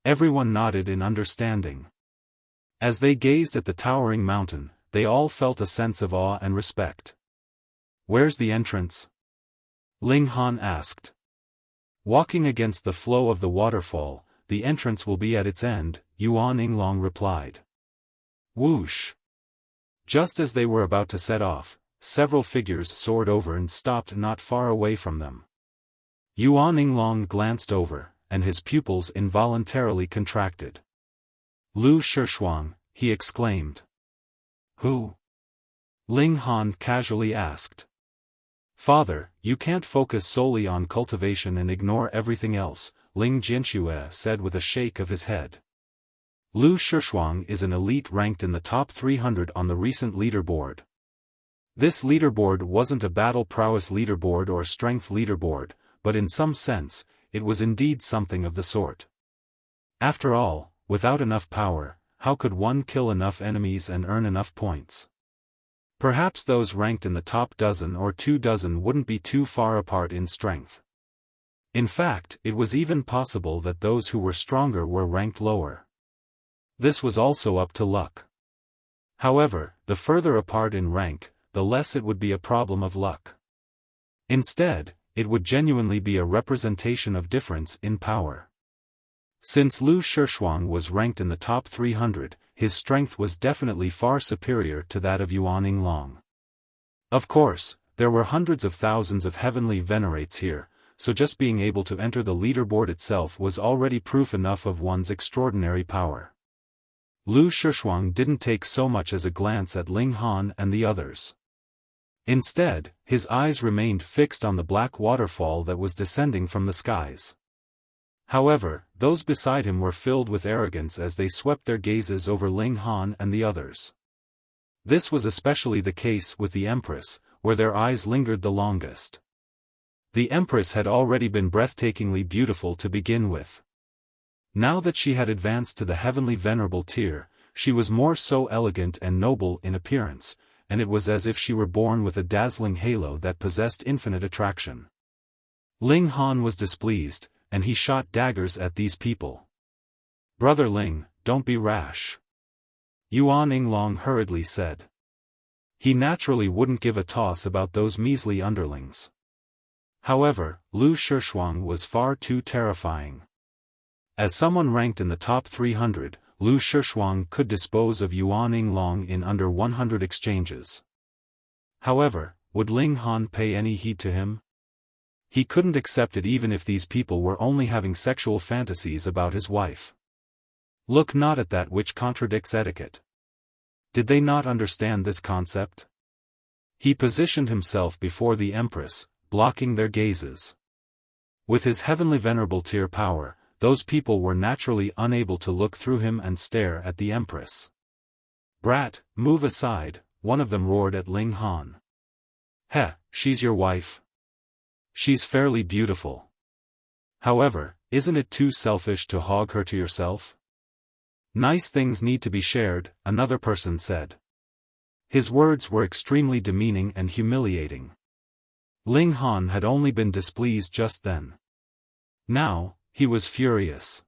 Everyone nodded in understanding. As they gazed at the towering mountain, they all felt a sense of awe and respect. "Where's the entrance?" Ling Han asked. "Walking against the flow of the waterfall, the entrance will be at its end," Yuan Yinglong replied. Whoosh! Just as they were about to set off, several figures soared over and stopped not far away from them. Yuan Yinglong glanced over, and his pupils involuntarily contracted. "Lu Shishuang," he exclaimed. "Who?" Ling Han casually asked. "Father, you can't focus solely on cultivation and ignore everything else," Ling Jianxue said with a shake of his head. Lu Shishuang is an elite ranked in the top 300 on the recent leaderboard. This leaderboard wasn't a battle prowess leaderboard or strength leaderboard, but in some sense, it was indeed something of the sort. After all, without enough power, how could one kill enough enemies and earn enough points? Perhaps those ranked in the top dozen or 2 dozen wouldn't be too far apart in strength. In fact, it was even possible that those who were stronger were ranked lower. This was also up to luck. However, the further apart in rank, the less it would be a problem of luck. Instead, it would genuinely be a representation of difference in power. Since Lu Shishuang was ranked in the top 300, his strength was definitely far superior to that of Yuan Yinglong. Of course, there were hundreds of thousands of heavenly venerates here, so just being able to enter the leaderboard itself was already proof enough of one's extraordinary power. Lu Shishuang didn't take so much as a glance at Ling Han and the others. Instead, his eyes remained fixed on the black waterfall that was descending from the skies. However, those beside him were filled with arrogance as they swept their gazes over Ling Han and the others. This was especially the case with the Empress, where their eyes lingered the longest. The Empress had already been breathtakingly beautiful to begin with. Now that she had advanced to the heavenly venerable tier, she was more so elegant and noble in appearance, and it was as if she were born with a dazzling halo that possessed infinite attraction. Ling Han was displeased, and he shot daggers at these people. "Brother Ling, don't be rash," Yuan Yinglong hurriedly said. He naturally wouldn't give a toss about those measly underlings. However, Shishuang was far too terrifying. As someone ranked in the top 300, Shishuang could dispose of Yuan Yinglong in under 100 exchanges. However, would Ling Han pay any heed to him? He couldn't accept it even if these people were only having sexual fantasies about his wife. Look not at that which contradicts etiquette. Did they not understand this concept? He positioned himself before the Empress, blocking their gazes. With his heavenly venerable tier power, those people were naturally unable to look through him and stare at the Empress. "Brat, move aside," one of them roared at Ling Han. "Heh, she's your wife? She's fairly beautiful. However, isn't it too selfish to hog her to yourself?" "Nice things need to be shared," another person said. His words were extremely demeaning and humiliating. Ling Han had only been displeased just then. Now, he was furious.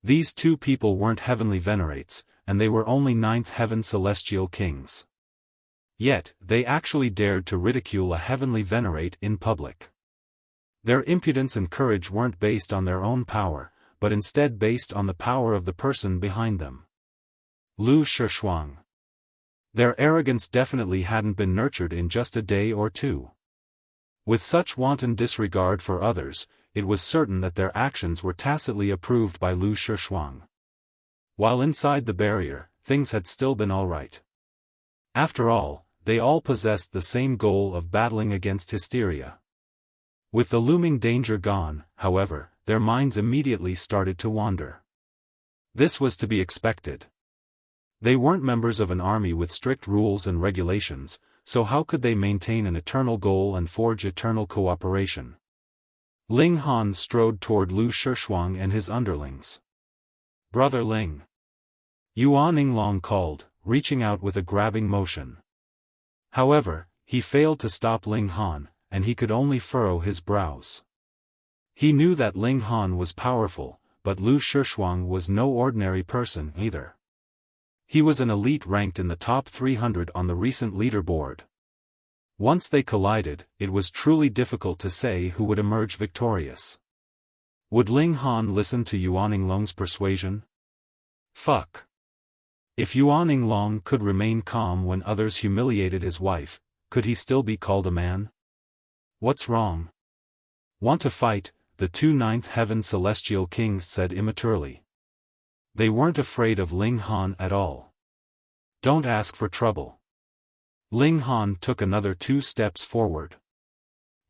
These two people weren't heavenly venerates, and they were only ninth heaven celestial kings. Yet, they actually dared to ridicule a heavenly venerate in public. Their impudence and courage weren't based on their own power, but instead based on the power of the person behind them. Shishuang. Their arrogance definitely hadn't been nurtured in just a day or two. With such wanton disregard for others, it was certain that their actions were tacitly approved by Shishuang. While inside the barrier, things had still been alright. After all, they all possessed the same goal of battling against hysteria. With the looming danger gone, however, their minds immediately started to wander. This was to be expected. They weren't members of an army with strict rules and regulations, so how could they maintain an eternal goal and forge eternal cooperation? Ling Han strode toward Shishuang and his underlings. "Brother Ling." Yuan Yinglong called, reaching out with a grabbing motion. However, he failed to stop Ling Han, and he could only furrow his brows. He knew that Ling Han was powerful, but Shishuang was no ordinary person either. He was an elite ranked in the top 300 on the recent leaderboard. Once they collided, it was truly difficult to say who would emerge victorious. Would Ling Han listen to Yuan Yinglong's persuasion? Fuck. If Yuan Yinglong could remain calm when others humiliated his wife, could he still be called a man? What's wrong? Want to fight? The two ninth heaven celestial kings said immaturely. They weren't afraid of Ling Han at all. Don't ask for trouble. Ling Han took another 2 steps forward.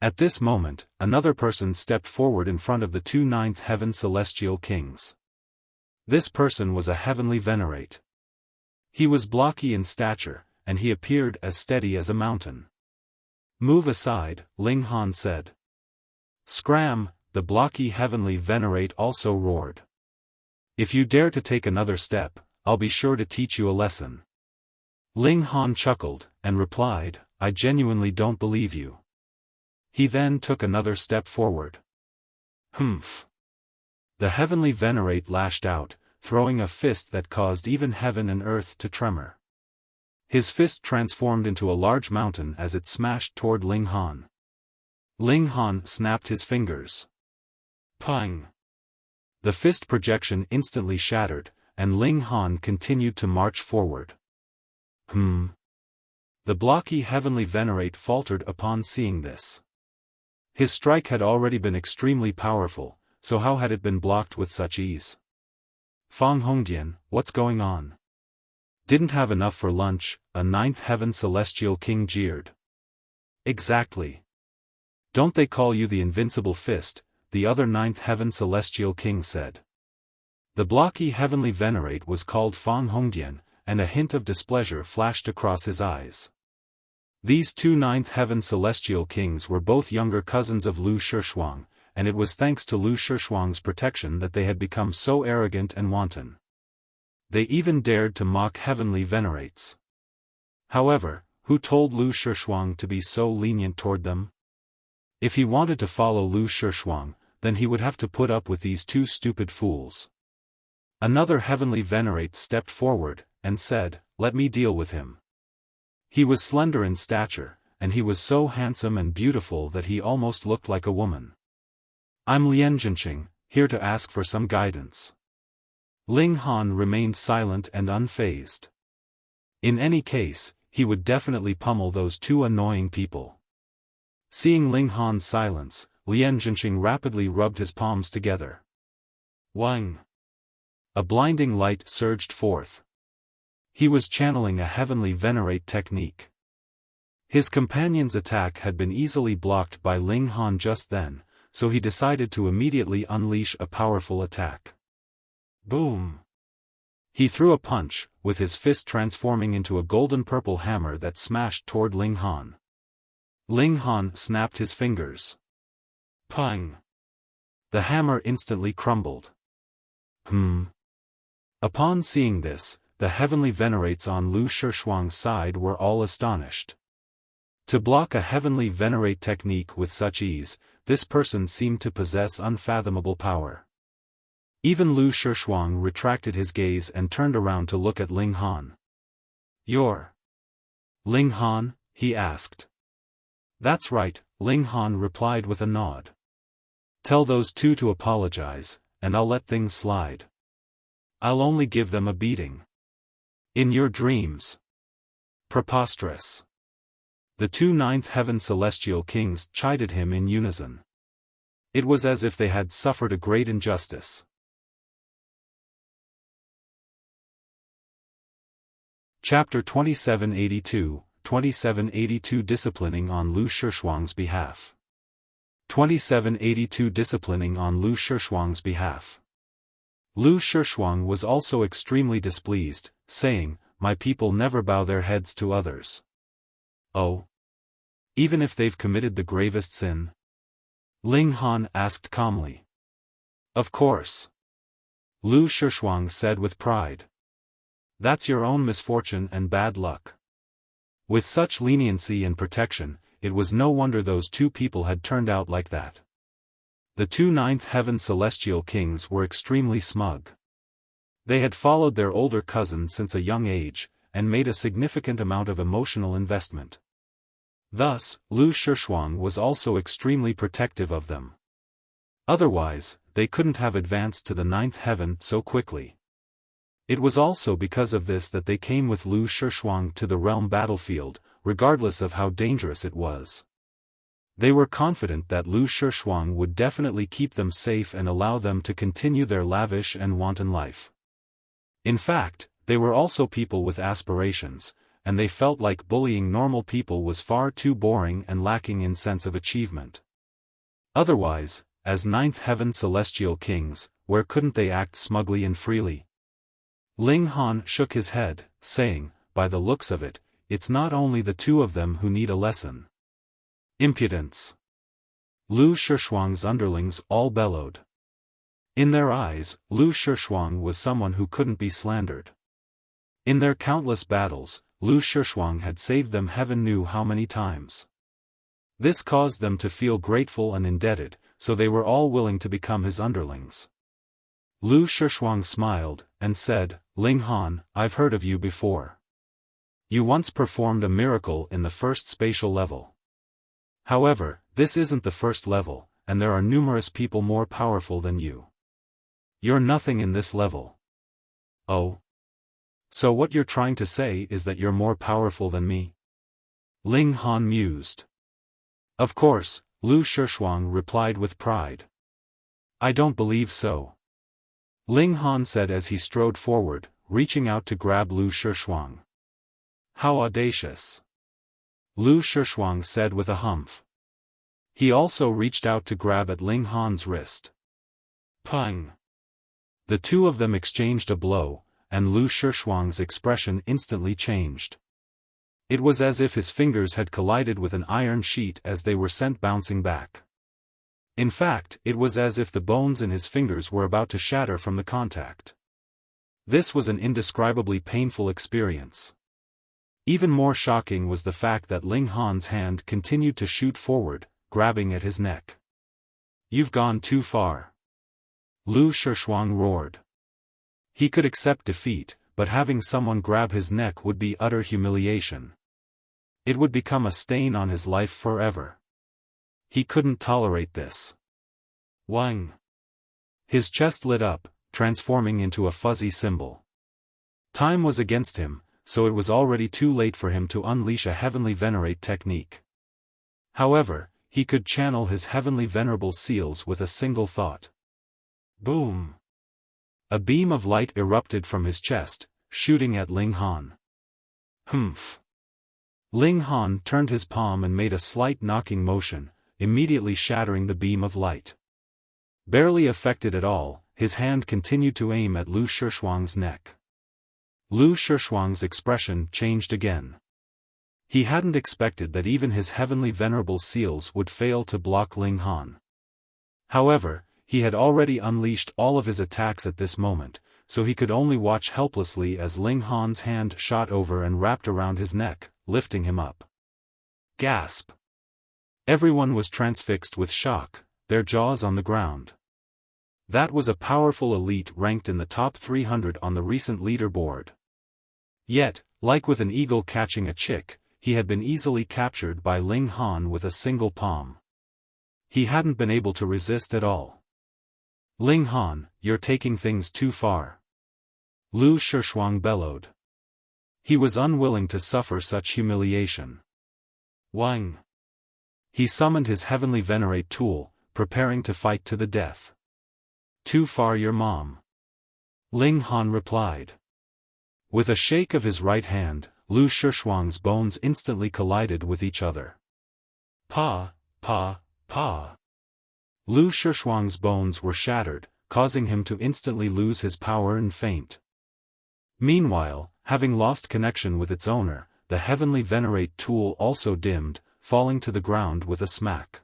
At this moment, another person stepped forward in front of the two ninth heaven celestial kings. This person was a heavenly venerate. He was blocky in stature, and he appeared as steady as a mountain. "Move aside," Ling Han said. "Scram," the blocky heavenly venerate also roared. "If you dare to take another step, I'll be sure to teach you a lesson." Ling Han chuckled, and replied, "I genuinely don't believe you." He then took another step forward. "Humph." The heavenly venerate lashed out, throwing a fist that caused even heaven and earth to tremor. His fist transformed into a large mountain as it smashed toward Ling Han. Ling Han snapped his fingers. Pang! The fist projection instantly shattered, and Ling Han continued to march forward. The blocky heavenly venerate faltered upon seeing this. His strike had already been extremely powerful, so how had it been blocked with such ease? "Fang Hongdian, what's going on? Didn't have enough for lunch?" a ninth heaven celestial king jeered. "Exactly. Don't they call you the invincible fist?" the other ninth heaven celestial king said. The blocky heavenly venerate was called Fang Hongdian, and a hint of displeasure flashed across his eyes. These two ninth heaven celestial kings were both younger cousins of Lu Shishuang, and it was thanks to Lu Shishuang's protection that they had become so arrogant and wanton. They even dared to mock heavenly venerates. However, who told Lu Shishuang to be so lenient toward them? If he wanted to follow Lu Shishuang, then he would have to put up with these two stupid fools. Another heavenly venerate stepped forward, and said, "Let me deal with him." He was slender in stature, and he was so handsome and beautiful that he almost looked like a woman. "I'm Lian Jinqing, here to ask for some guidance." Ling Han remained silent and unfazed. In any case, he would definitely pummel those two annoying people. Seeing Ling Han's silence, Lian Jinqing rapidly rubbed his palms together. Wang! A blinding light surged forth. He was channeling a heavenly venerate technique. His companion's attack had been easily blocked by Ling Han just then, so he decided to immediately unleash a powerful attack. Boom! He threw a punch, with his fist transforming into a golden-purple hammer that smashed toward Ling Han. Ling Han snapped his fingers. Pang! The hammer instantly crumbled. Upon seeing this, the heavenly venerates on Lu Shishuang's side were all astonished. To block a heavenly venerate technique with such ease, this person seemed to possess unfathomable power. Even Lu Shishuang retracted his gaze and turned around to look at Ling Han. "You're Ling Han?" he asked. "That's right," Ling Han replied with a nod. "Tell those two to apologize, and I'll let things slide. I'll only give them a beating. In your dreams." Preposterous. The two ninth heaven celestial kings chided him in unison. It was as if they had suffered a great injustice. Chapter 2782, 2782 Disciplining on Lu Shishuang's behalf. 2782 Disciplining on Lu Shishuang's behalf. Lu Shishuang was also extremely displeased, saying, "My people never bow their heads to others." "Oh? Even if they've committed the gravest sin?" Ling Han asked calmly. "Of course," Lu Shishuang said with pride. "That's your own misfortune and bad luck." With such leniency and protection, it was no wonder those two people had turned out like that. The two ninth heaven celestial kings were extremely smug. They had followed their older cousin since a young age, and made a significant amount of emotional investment. Thus, Lu Shishuang was also extremely protective of them. Otherwise, they couldn't have advanced to the ninth heaven so quickly. It was also because of this that they came with Lu Shishuang to the realm battlefield, regardless of how dangerous it was. They were confident that Lu Shishuang would definitely keep them safe and allow them to continue their lavish and wanton life. In fact, they were also people with aspirations, and they felt like bullying normal people was far too boring and lacking in sense of achievement. Otherwise, as ninth heaven celestial kings, where couldn't they act smugly and freely? Ling Han shook his head, saying, "By the looks of it, it's not only the two of them who need a lesson." Impudence! Lu Shishuang's underlings all bellowed. In their eyes, Lu Shishuang was someone who couldn't be slandered. In their countless battles, Lu Shishuang had saved them heaven knew how many times. This caused them to feel grateful and indebted, so they were all willing to become his underlings. Lu Shishuang smiled, and said, "Ling Han, I've heard of you before. You once performed a miracle in the first spatial level. However, this isn't the first level, and there are numerous people more powerful than you. You're nothing in this level." "Oh? So what you're trying to say is that you're more powerful than me?" Ling Han mused. "Of course," Lu Shishuang replied with pride. "I don't believe so," Ling Han said as he strode forward, reaching out to grab Lu Shishuang. "How audacious," Lu Shishuang said with a humph. He also reached out to grab at Ling Han's wrist. Pang! The two of them exchanged a blow, and Lu Shishuang's expression instantly changed. It was as if his fingers had collided with an iron sheet as they were sent bouncing back. In fact, it was as if the bones in his fingers were about to shatter from the contact. This was an indescribably painful experience. Even more shocking was the fact that Ling Han's hand continued to shoot forward, grabbing at his neck. "You've gone too far." Lu Shishuang roared. He could accept defeat, but having someone grab his neck would be utter humiliation. It would become a stain on his life forever. He couldn't tolerate this. Wang. His chest lit up, transforming into a fuzzy symbol. Time was against him, so it was already too late for him to unleash a heavenly venerate technique. However, he could channel his heavenly venerable seals with a single thought. Boom! A beam of light erupted from his chest, shooting at Ling Han. Humph! Ling Han turned his palm and made a slight knocking motion, immediately shattering the beam of light. Barely affected at all, his hand continued to aim at Lu Shishuang's neck. Lu Shishuang's expression changed again. He hadn't expected that even his heavenly venerable seals would fail to block Ling Han. However, he had already unleashed all of his attacks at this moment, so he could only watch helplessly as Ling Han's hand shot over and wrapped around his neck, lifting him up. Gasp! Everyone was transfixed with shock, their jaws on the ground. That was a powerful elite ranked in the top 300 on the recent leaderboard. Yet, like with an eagle catching a chick, he had been easily captured by Ling Han with a single palm. He hadn't been able to resist at all. "Ling Han, you're taking things too far." Lu Shishuang bellowed. He was unwilling to suffer such humiliation. Wang. He summoned his heavenly venerate tool, preparing to fight to the death. "Too far, your mom." Ling Han replied. With a shake of his right hand, Lu Shishuang's bones instantly collided with each other. Pa, pa, pa. Lu Shishuang's bones were shattered, causing him to instantly lose his power and faint. Meanwhile, having lost connection with its owner, the heavenly venerate tool also dimmed, falling to the ground with a smack.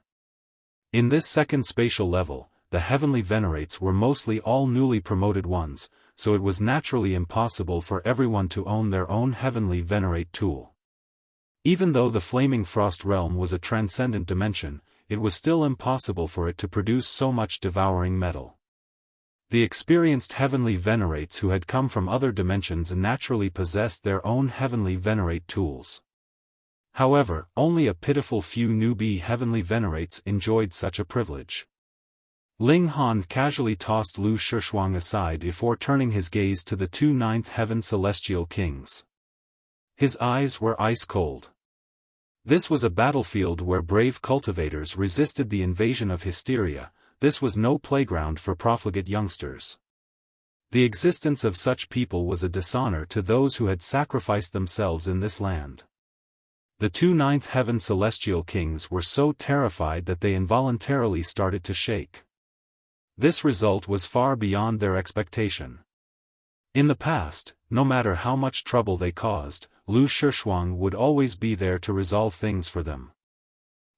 In this second spatial level, the heavenly venerates were mostly all newly promoted ones, so it was naturally impossible for everyone to own their own heavenly venerate tool. Even though the flaming frost realm was a transcendent dimension, it was still impossible for it to produce so much devouring metal. The experienced heavenly venerates who had come from other dimensions naturally possessed their own heavenly venerate tools. However, only a pitiful few newbie heavenly venerates enjoyed such a privilege. Ling Han casually tossed Lu Shishuang aside before turning his gaze to the two ninth heaven celestial kings. His eyes were ice cold. This was a battlefield where brave cultivators resisted the invasion of hysteria. This was no playground for profligate youngsters. The existence of such people was a dishonor to those who had sacrificed themselves in this land. The two ninth heaven celestial kings were so terrified that they involuntarily started to shake. This result was far beyond their expectation. In the past, no matter how much trouble they caused, Lu Shishuang would always be there to resolve things for them.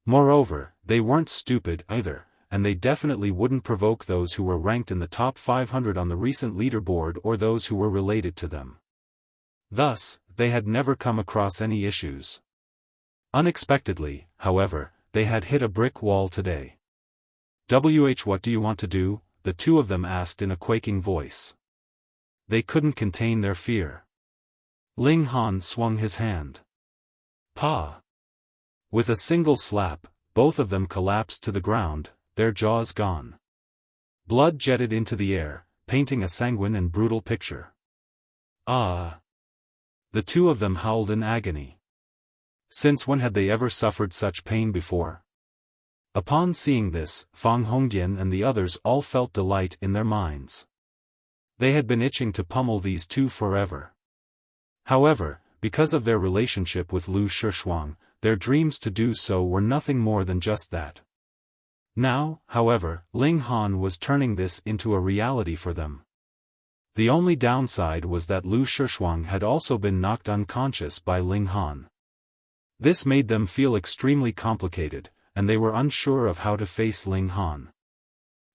Moreover, they weren't stupid either, and they definitely wouldn't provoke those who were ranked in the top 500 on the recent leaderboard or those who were related to them. Thus, they had never come across any issues. Unexpectedly, however, they had hit a brick wall today. What do you want to do?" the two of them asked in a quaking voice. They couldn't contain their fear. Ling Han swung his hand. Pa! With a single slap, both of them collapsed to the ground, their jaws gone. Blood jetted into the air, painting a sanguine and brutal picture. Ah! The two of them howled in agony. Since when had they ever suffered such pain before? Upon seeing this, Fang Hongdian and the others all felt delight in their minds. They had been itching to pummel these two forever. However, because of their relationship with Lu Shishuang, their dreams to do so were nothing more than just that. Now, however, Ling Han was turning this into a reality for them. The only downside was that Lu Shishuang had also been knocked unconscious by Ling Han. This made them feel extremely complicated, and they were unsure of how to face Ling Han.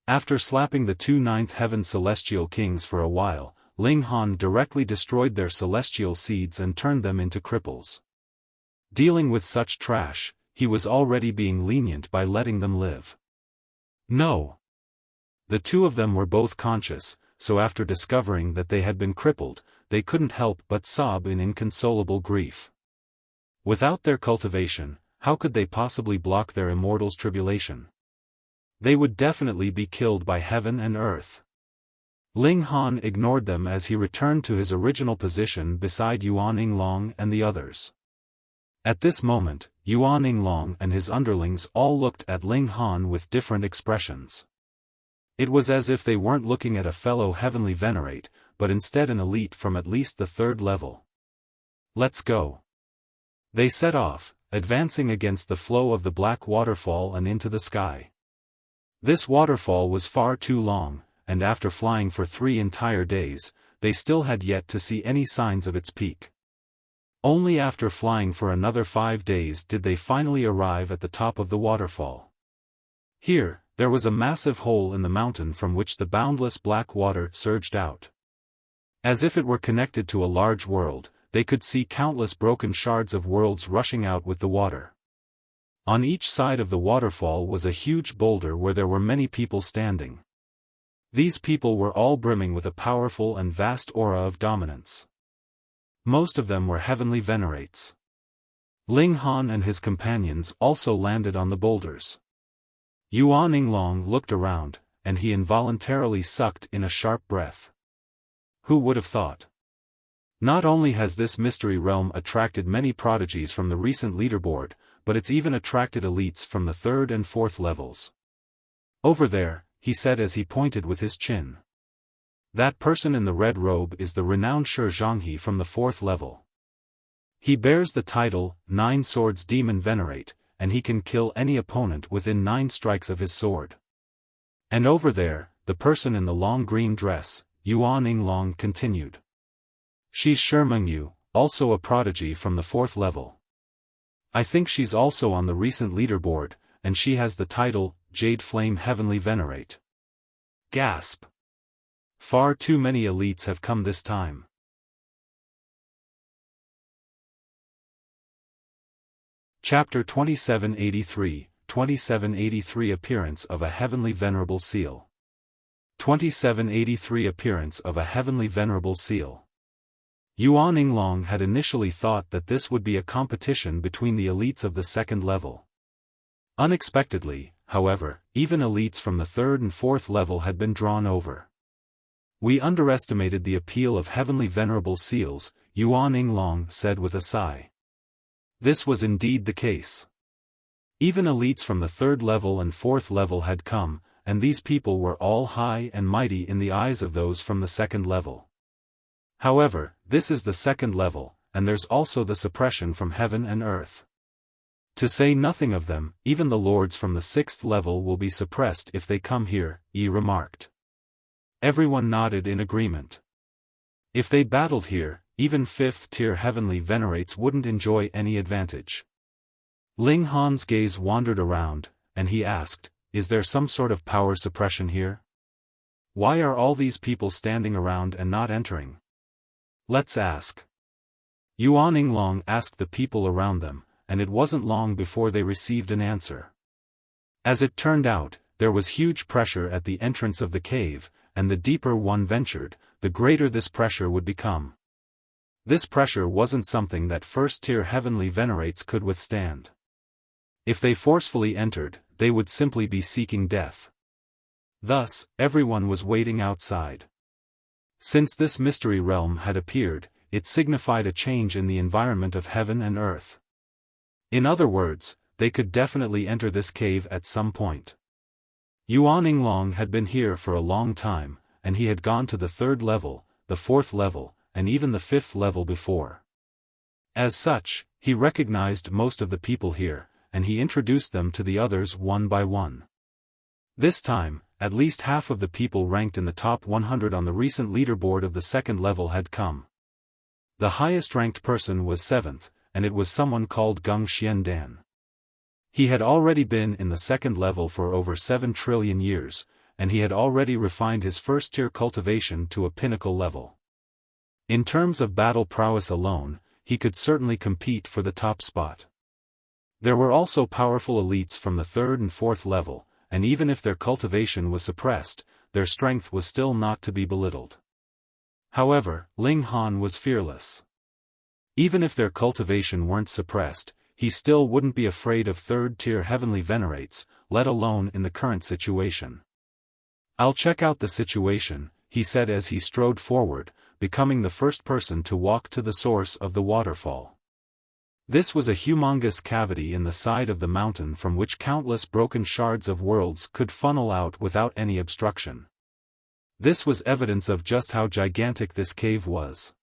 After slapping the two ninth heaven celestial kings for a while, Ling Han directly destroyed their celestial seeds and turned them into cripples. Dealing with such trash, he was already being lenient by letting them live. No. The two of them were both conscious, so after discovering that they had been crippled, they couldn't help but sob in inconsolable grief. Without their cultivation, how could they possibly block their immortal's tribulation? They would definitely be killed by heaven and earth. Ling Han ignored them as he returned to his original position beside Yuan Yinglong and the others. At this moment, Yuan Yinglong and his underlings all looked at Ling Han with different expressions. It was as if they weren't looking at a fellow heavenly venerate, but instead an elite from at least the third level. Let's go. They set off, advancing against the flow of the black waterfall and into the sky. This waterfall was far too long, and after flying for 3 entire days, they still had yet to see any signs of its peak. Only after flying for another 5 days did they finally arrive at the top of the waterfall. Here, there was a massive hole in the mountain from which the boundless black water surged out. As if it were connected to a large world, they could see countless broken shards of worlds rushing out with the water. On each side of the waterfall was a huge boulder where there were many people standing. These people were all brimming with a powerful and vast aura of dominance. Most of them were heavenly venerates. Ling Han and his companions also landed on the boulders. Yuan Yinglong looked around, and he involuntarily sucked in a sharp breath. Who would have thought? Not only has this mystery realm attracted many prodigies from the recent leaderboard, but it's even attracted elites from the 3rd and 4th levels. Over there, he said as he pointed with his chin. That person in the red robe is the renowned Shi Zhonghe from the 4th level. He bears the title, 9 Swords Demon Venerate, and he can kill any opponent within 9 strikes of his sword. And over there, the person in the long green dress, Yuan Yinglong continued. She's Shimengyu, also a prodigy from the 4th level. I think she's also on the recent leaderboard, and she has the title, Jade Flame Heavenly Venerate. Gasp! Far too many elites have come this time. Chapter 2783, 2783 Appearance of a Heavenly Venerable Seal. 2783 Appearance of a Heavenly Venerable Seal. Yuan Yinglong had initially thought that this would be a competition between the elites of the 2nd level. Unexpectedly, however, even elites from the 3rd and 4th level had been drawn over. We underestimated the appeal of heavenly venerable seals, Yuan Yinglong said with a sigh. This was indeed the case. Even elites from the 3rd level and 4th level had come, and these people were all high and mighty in the eyes of those from the 2nd level. However, this is the 2nd level, and there's also the suppression from heaven and earth. To say nothing of them, even the lords from the 6th level will be suppressed if they come here, Yi remarked. Everyone nodded in agreement. If they battled here, even 5th-tier heavenly venerates wouldn't enjoy any advantage. Ling Han's gaze wandered around, and he asked, is there some sort of power suppression here? Why are all these people standing around and not entering? Let's ask. Yuan Yinglong asked the people around them, and it wasn't long before they received an answer. As it turned out, there was huge pressure at the entrance of the cave, and the deeper one ventured, the greater this pressure would become. This pressure wasn't something that 1st-tier heavenly venerates could withstand. If they forcefully entered, they would simply be seeking death. Thus, everyone was waiting outside. Since this mystery realm had appeared, it signified a change in the environment of heaven and earth. In other words, they could definitely enter this cave at some point. Yuan Yinglong had been here for a long time, and he had gone to the 3rd level, the 4th level, and even the 5th level before. As such, he recognized most of the people here, and he introduced them to the others one by one. This time, at least half of the people ranked in the top 100 on the recent leaderboard of the second level had come. The highest ranked person was 7th, and it was someone called Gung Xiandan. He had already been in the second level for over 7 trillion years, and he had already refined his first-tier cultivation to a pinnacle level. In terms of battle prowess alone, he could certainly compete for the top spot. There were also powerful elites from the 3rd and 4th level, and even if their cultivation was suppressed, their strength was still not to be belittled. However, Ling Han was fearless. Even if their cultivation weren't suppressed, he still wouldn't be afraid of 3rd-tier heavenly venerates, let alone in the current situation. "I'll check out the situation," he said as he strode forward, becoming the first person to walk to the source of the waterfall. This was a humongous cavity in the side of the mountain from which countless broken shards of worlds could funnel out without any obstruction. This was evidence of just how gigantic this cave was.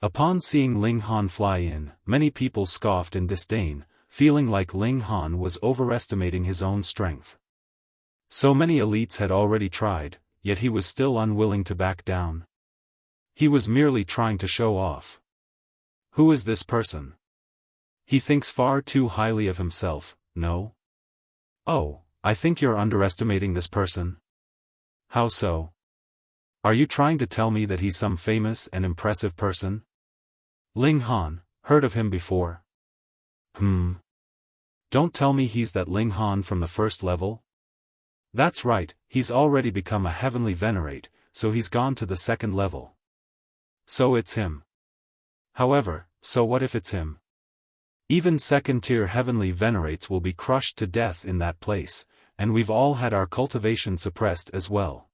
Upon seeing Ling Han fly in, many people scoffed in disdain, feeling like Ling Han was overestimating his own strength. So many elites had already tried, yet he was still unwilling to back down. He was merely trying to show off. Who is this person? He thinks far too highly of himself, no? Oh, I think you're underestimating this person. How so? Are you trying to tell me that he's some famous and impressive person? Ling Han, heard of him before? Don't tell me he's that Ling Han from the first level? That's right, he's already become a heavenly venerate, so he's gone to the second level. So it's him. However, so what if it's him? Even second-tier heavenly venerates will be crushed to death in that place, and we've all had our cultivation suppressed as well.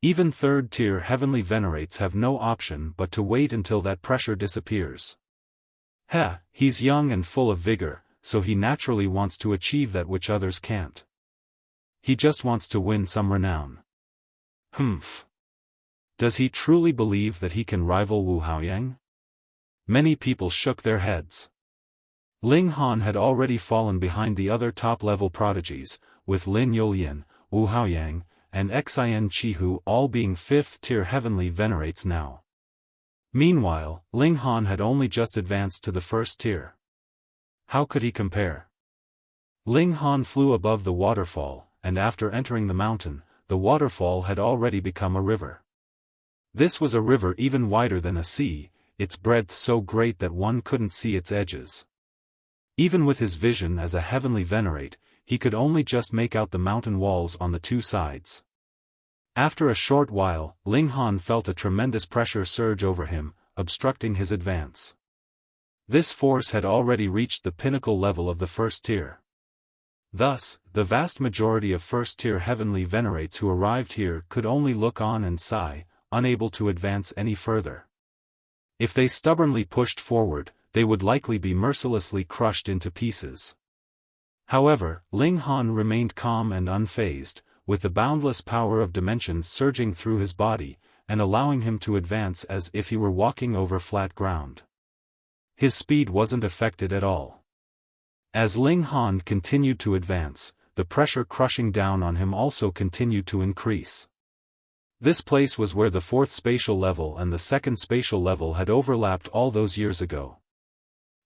Even third-tier heavenly venerates have no option but to wait until that pressure disappears. He's young and full of vigor, so he naturally wants to achieve that which others can't. He just wants to win some renown. Does he truly believe that he can rival Wu Haoyang? Many people shook their heads. Ling Han had already fallen behind the other top-level prodigies, with Lin Yolyan, Wu Haoyang, and Xin Chihu all being 5th-tier heavenly venerates now. Meanwhile, Ling Han had only just advanced to the 1st tier. How could he compare? Ling Han flew above the waterfall, and after entering the mountain, the waterfall had already become a river. This was a river even wider than a sea, its breadth so great that one couldn't see its edges. Even with his vision as a heavenly venerate, he could only just make out the mountain walls on the two sides. After a short while, Ling Han felt a tremendous pressure surge over him, obstructing his advance. This force had already reached the pinnacle level of the 1st tier. Thus, the vast majority of 1st-tier heavenly venerates who arrived here could only look on and sigh, unable to advance any further. If they stubbornly pushed forward, they would likely be mercilessly crushed into pieces. However, Ling Han remained calm and unfazed, with the boundless power of dimensions surging through his body, and allowing him to advance as if he were walking over flat ground. His speed wasn't affected at all. As Ling Han continued to advance, the pressure crushing down on him also continued to increase. This place was where the 4th spatial level and the 2nd spatial level had overlapped all those years ago.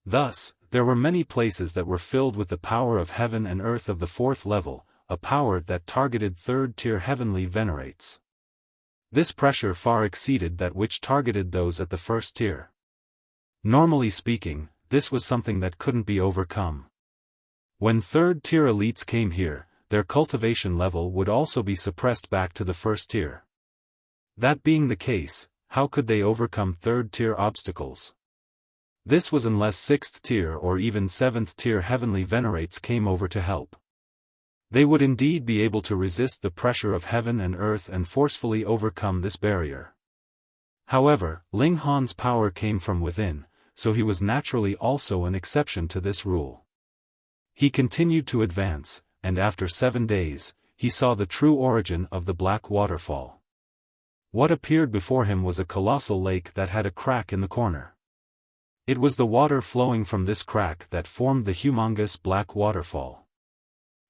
Thus, there were many places that were filled with the power of heaven and earth of the 4th level, a power that targeted 3rd-tier heavenly venerates. This pressure far exceeded that which targeted those at the 1st tier. Normally speaking, this was something that couldn't be overcome. When 3rd-tier elites came here, their cultivation level would also be suppressed back to the 1st tier. That being the case, how could they overcome 3rd-tier obstacles? This was unless 6th tier or even 7th tier heavenly venerates came over to help. They would indeed be able to resist the pressure of heaven and earth and forcefully overcome this barrier. However, Ling Han's power came from within, so he was naturally also an exception to this rule. He continued to advance, and after 7 days, he saw the true origin of the Black Waterfall. What appeared before him was a colossal lake that had a crack in the corner. It was the water flowing from this crack that formed the humongous Black Waterfall.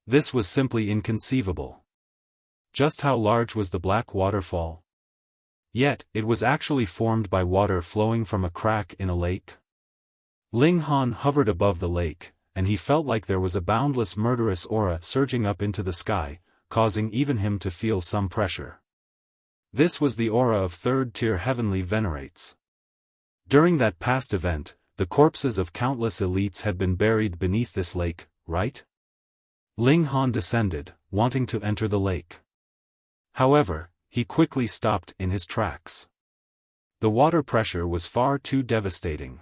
This was simply inconceivable. just how large was the black waterfall? Yet, it was actually formed by water flowing from a crack in a lake. Ling Han hovered above the lake, and he felt like there was a boundless murderous aura surging up into the sky, causing even him to feel some pressure. This was the aura of third-tier heavenly venerates. During that past event, the corpses of countless elites had been buried beneath this lake, right? Ling Han descended, wanting to enter the lake. However, he quickly stopped in his tracks. The water pressure was far too devastating.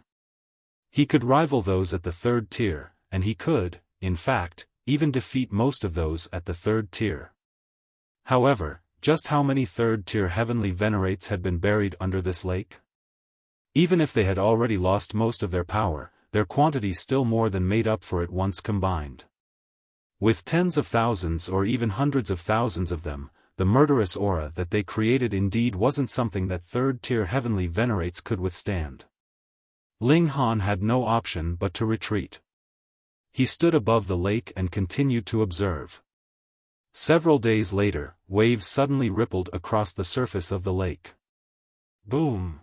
He could rival those at the third tier, and he could, in fact, even defeat most of those at the third tier. However, just how many third-tier heavenly venerates had been buried under this lake? Even if they had already lost most of their power, their quantity still more than made up for it once combined. With tens of thousands or even hundreds of thousands of them, the murderous aura that they created indeed wasn't something that third-tier heavenly venerates could withstand. Ling Han had no option but to retreat. He stood above the lake and continued to observe. Several days later, waves suddenly rippled across the surface of the lake. Boom!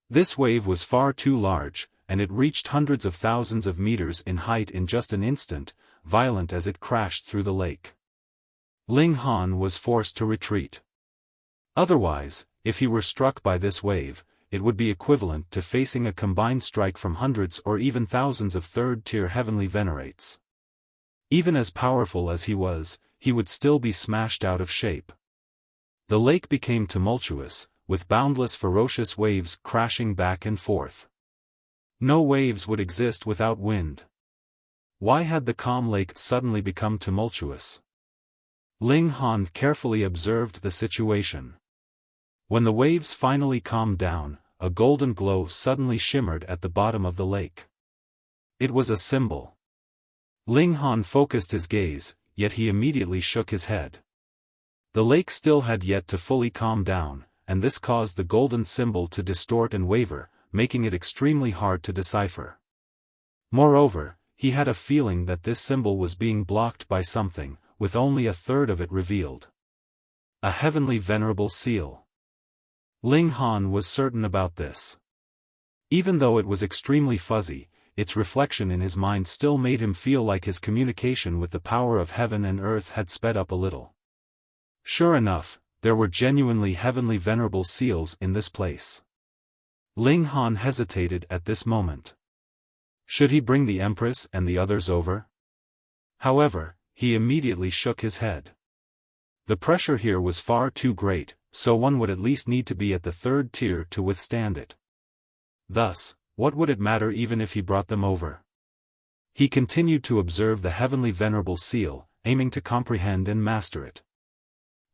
This wave was far too large, and it reached hundreds of thousands of meters in height in just an instant, violent as it crashed through the lake. Ling Han was forced to retreat. Otherwise, if he were struck by this wave, it would be equivalent to facing a combined strike from hundreds or even thousands of third-tier heavenly venerates. Even as powerful as he would still be smashed out of shape. The lake became tumultuous, with boundless ferocious waves crashing back and forth. No waves would exist without wind. Why had the calm lake suddenly become tumultuous? Ling Han carefully observed the situation. When the waves finally calmed down, a golden glow suddenly shimmered at the bottom of the lake. It was a symbol. Ling Han focused his gaze, yet he immediately shook his head. The lake still had yet to fully calm down, and this caused the golden symbol to distort and waver, making it extremely hard to decipher. Moreover, he had a feeling that this symbol was being blocked by something, with only a third of it revealed. A heavenly venerable seal. Ling Han was certain about this. Even though it was extremely fuzzy, its reflection in his mind still made him feel like his communication with the power of heaven and earth had sped up a little. Sure enough, there were genuinely heavenly venerable seals in this place. Ling Han hesitated at this moment. Should he bring the Empress and the others over? However, he immediately shook his head. The pressure here was far too great, so one would at least need to be at the third tier to withstand it. Thus, what would it matter even if he brought them over? He continued to observe the heavenly venerable seal, aiming to comprehend and master it.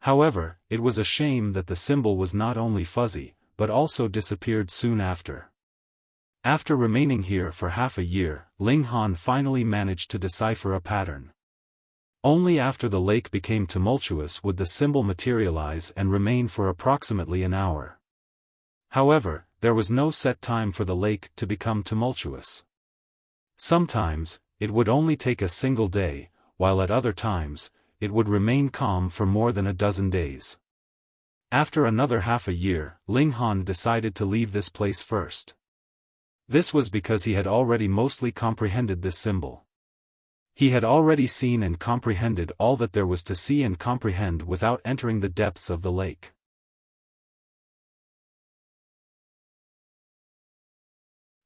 However, it was a shame that the symbol was not only fuzzy, but also disappeared soon after. After remaining here for half a year, Ling Han finally managed to decipher a pattern. Only after the lake became tumultuous would the symbol materialize and remain for approximately an hour. However, there was no set time for the lake to become tumultuous. Sometimes, it would only take a single day, while at other times, it would remain calm for more than a dozen days. After another half a year, Ling Han decided to leave this place first. This was because he had already mostly comprehended this symbol. He had already seen and comprehended all that there was to see and comprehend without entering the depths of the lake.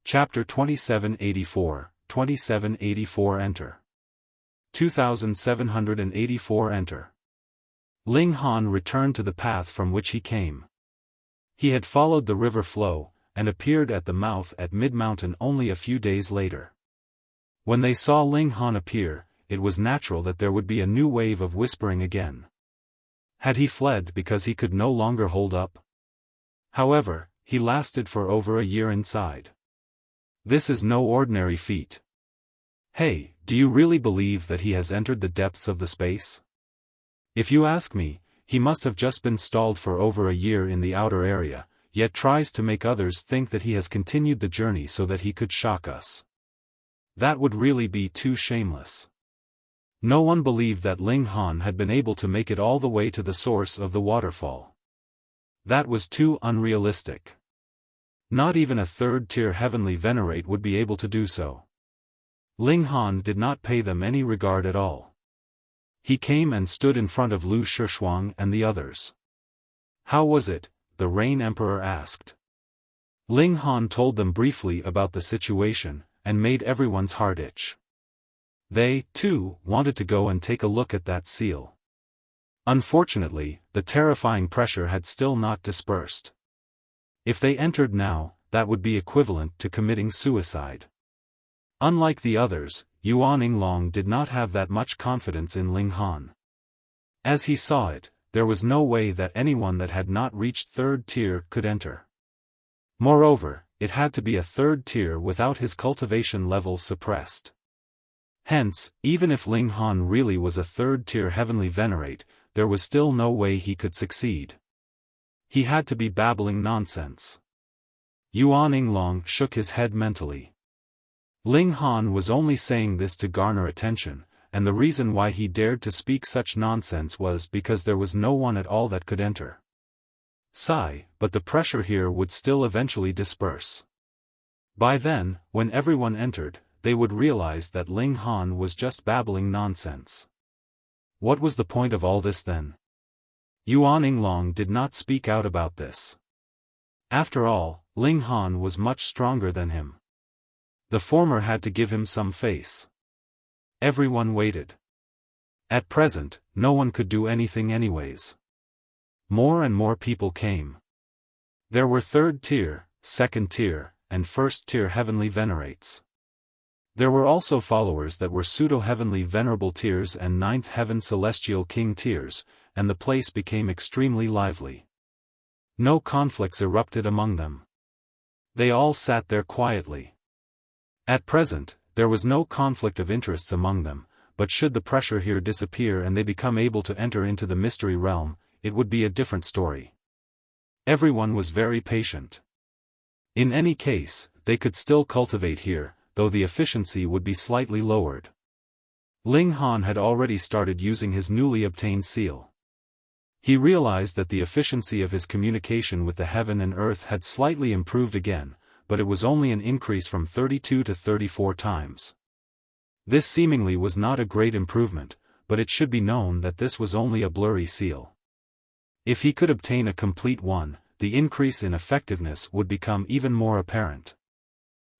Chapter 2784, 2784 Enter. 2784 Enter. Ling Han returned to the path from which he came. He had followed the river flow, and appeared at the mouth at mid-mountain only a few days later. When they saw Ling Han appear, it was natural that there would be a new wave of whispering again. Had he fled because he could no longer hold up? However, he lasted for over a year inside. This is no ordinary feat. Hey, do you really believe that he has entered the depths of the space? If you ask me, he must have just been stalled for over a year in the outer area, yet tries to make others think that he has continued the journey so that he could shock us. That would really be too shameless. No one believed that Ling Han had been able to make it all the way to the source of the waterfall. That was too unrealistic. Not even a third-tier heavenly venerate would be able to do so. Ling Han did not pay them any regard at all. He came and stood in front of Lu Shishuang and the others. "How was it?" the Rain Emperor asked. Ling Han told them briefly about the situation, and made everyone's heart itch. They, too, wanted to go and take a look at that seal. Unfortunately, the terrifying pressure had still not dispersed. If they entered now, that would be equivalent to committing suicide. Unlike the others, Yuan Yinglong did not have that much confidence in Ling Han. As he saw it, there was no way that anyone that had not reached third tier could enter. Moreover, it had to be a third tier without his cultivation level suppressed. Hence, even if Ling Han really was a third-tier heavenly venerate, there was still no way he could succeed. He had to be babbling nonsense. Yuan Yinglong shook his head mentally. Ling Han was only saying this to garner attention, and the reason why he dared to speak such nonsense was because there was no one at all that could enter. Sigh, but the pressure here would still eventually disperse. By then, when everyone entered, they would realize that Ling Han was just babbling nonsense. What was the point of all this then? Yuan Yinglong did not speak out about this. After all, Ling Han was much stronger than him. The former had to give him some face. Everyone waited. At present, no one could do anything anyways. More and more people came. There were third tier, second tier, and first tier heavenly venerates. There were also followers that were pseudo-heavenly venerable tiers and ninth heaven celestial king tiers, and the place became extremely lively. No conflicts erupted among them. They all sat there quietly. At present, there was no conflict of interests among them, but should the pressure here disappear and they become able to enter into the mystery realm, it would be a different story. Everyone was very patient. In any case, they could still cultivate here, though the efficiency would be slightly lowered. Ling Han had already started using his newly obtained seal. He realized that the efficiency of his communication with the heaven and earth had slightly improved again, but it was only an increase from 32 to 34 times. This seemingly was not a great improvement, but it should be known that this was only a blurry seal. If he could obtain a complete one, the increase in effectiveness would become even more apparent.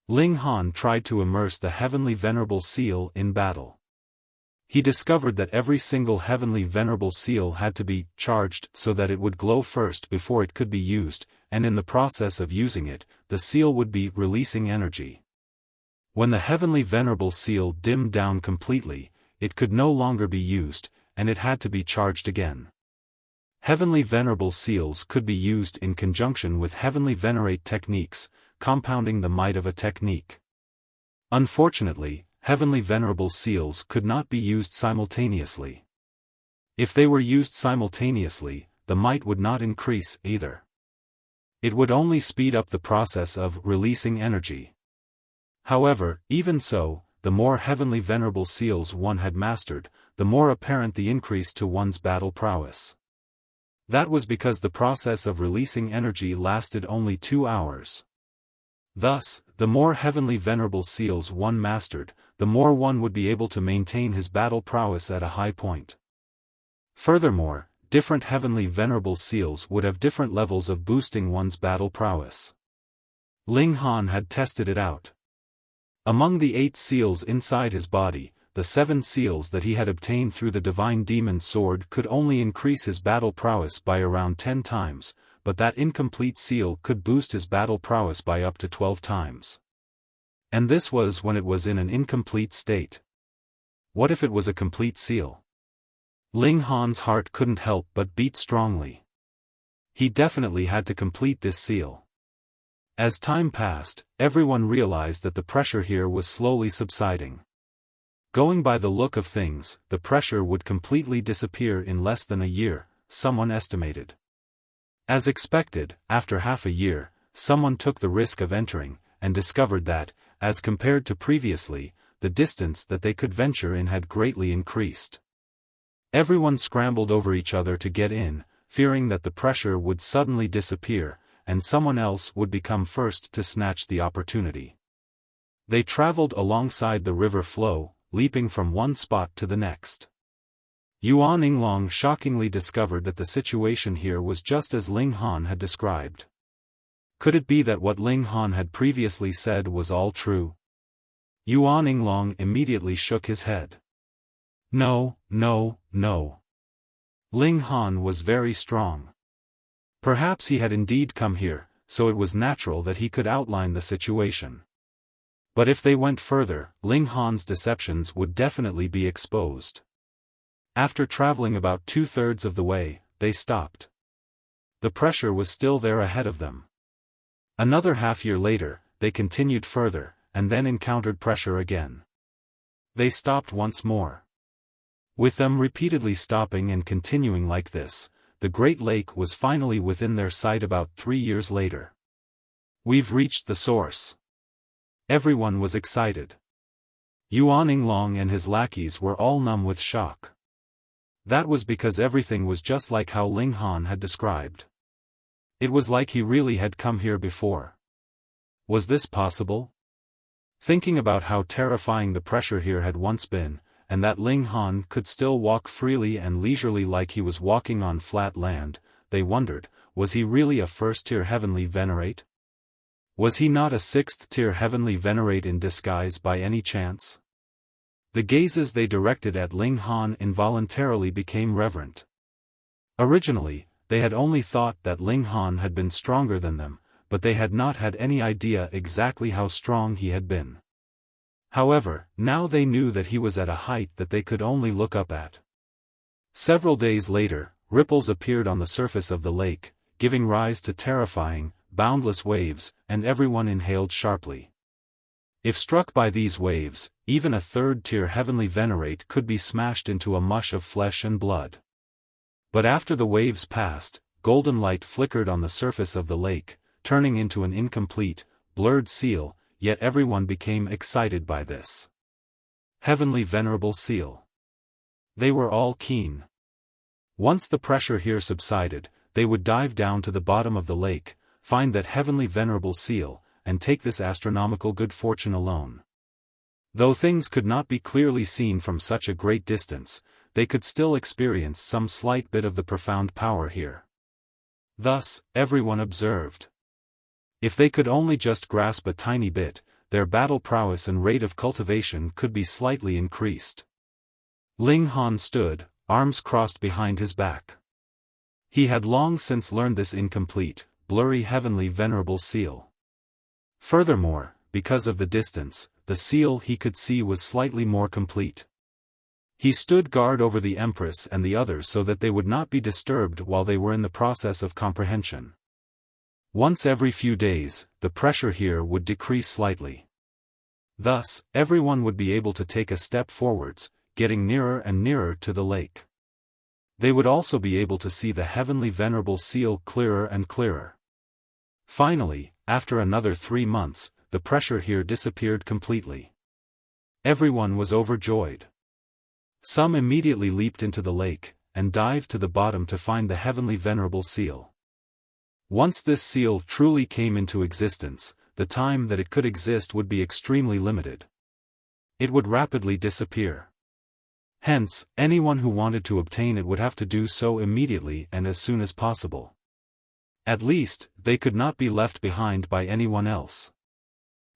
Ling Han tried to immerse the heavenly venerable seal in battle. He discovered that every single heavenly venerable seal had to be charged so that it would glow first before it could be used, and in the process of using it, the seal would be releasing energy. When the heavenly venerable seal dimmed down completely, it could no longer be used, and it had to be charged again. Heavenly venerable seals could be used in conjunction with heavenly venerate techniques, compounding the might of a technique. Unfortunately, heavenly venerable seals could not be used simultaneously. If they were used simultaneously, the might would not increase either. It would only speed up the process of releasing energy. However, even so, the more heavenly venerable seals one had mastered, the more apparent the increase to one's battle prowess. That was because the process of releasing energy lasted only 2 hours. Thus, the more heavenly venerable seals one mastered, the more one would be able to maintain his battle prowess at a high point. Furthermore, different heavenly venerable seals would have different levels of boosting one's battle prowess. Ling Han had tested it out. Among the 8 seals inside his body, the 7 seals that he had obtained through the divine demon sword could only increase his battle prowess by around 10 times, but that incomplete seal could boost his battle prowess by up to 12 times. And this was when it was in an incomplete state. What if it was a complete seal? Ling Han's heart couldn't help but beat strongly. He definitely had to complete this seal. As time passed, everyone realized that the pressure here was slowly subsiding. Going by the look of things, the pressure would completely disappear in less than a year, someone estimated. As expected, after half a year, someone took the risk of entering, and discovered that, as compared to previously, the distance that they could venture in had greatly increased. Everyone scrambled over each other to get in, fearing that the pressure would suddenly disappear, and someone else would become first to snatch the opportunity. They traveled alongside the river flow, leaping from one spot to the next. Yuan Yinglong shockingly discovered that the situation here was just as Ling Han had described. Could it be that what Ling Han had previously said was all true? Yuan Yinglong immediately shook his head. No, no, no. Ling Han was very strong. Perhaps he had indeed come here, so it was natural that he could outline the situation. But if they went further, Ling Han's deceptions would definitely be exposed. After traveling about 2/3 of the way, they stopped. The pressure was still there ahead of them. Another half-year later, they continued further, and then encountered pressure again. They stopped once more. With them repeatedly stopping and continuing like this, the Great Lake was finally within their sight about 3 years later. We've reached the source. Everyone was excited. Yuan Yinglong and his lackeys were all numb with shock. That was because everything was just like how Ling Han had described. It was like he really had come here before. Was this possible? Thinking about how terrifying the pressure here had once been, and that Ling Han could still walk freely and leisurely like he was walking on flat land, they wondered, was he really a first-tier heavenly venerate? Was he not a sixth-tier heavenly venerate in disguise by any chance? The gazes they directed at Ling Han involuntarily became reverent. Originally, they had only thought that Ling Han had been stronger than them, but they had not had any idea exactly how strong he had been. However, now they knew that he was at a height that they could only look up at. Several days later, ripples appeared on the surface of the lake, giving rise to terrifying, boundless waves, and everyone inhaled sharply. If struck by these waves, even a third-tier heavenly venerate could be smashed into a mush of flesh and blood. But after the waves passed, golden light flickered on the surface of the lake, turning into an incomplete, blurred seal, yet everyone became excited by this. Heavenly Venerable Seal. They were all keen. Once the pressure here subsided, they would dive down to the bottom of the lake, find that Heavenly Venerable Seal, and take this astronomical good fortune alone. Though things could not be clearly seen from such a great distance, they could still experience some slight bit of the profound power here. Thus, everyone observed. If they could only just grasp a tiny bit, their battle prowess and rate of cultivation could be slightly increased. Ling Han stood, arms crossed behind his back. He had long since learned this incomplete, blurry Heavenly Venerable Seal. Furthermore, because of the distance, the seal he could see was slightly more complete. He stood guard over the Empress and the others so that they would not be disturbed while they were in the process of comprehension. Once every few days, the pressure here would decrease slightly. Thus, everyone would be able to take a step forwards, getting nearer and nearer to the lake. They would also be able to see the Heavenly Venerable Seal clearer and clearer. Finally, after another 3 months, the pressure here disappeared completely. Everyone was overjoyed. Some immediately leaped into the lake, and dived to the bottom to find the Heavenly Venerable Seal. Once this seal truly came into existence, the time that it could exist would be extremely limited. It would rapidly disappear. Hence, anyone who wanted to obtain it would have to do so immediately and as soon as possible. At least, they could not be left behind by anyone else.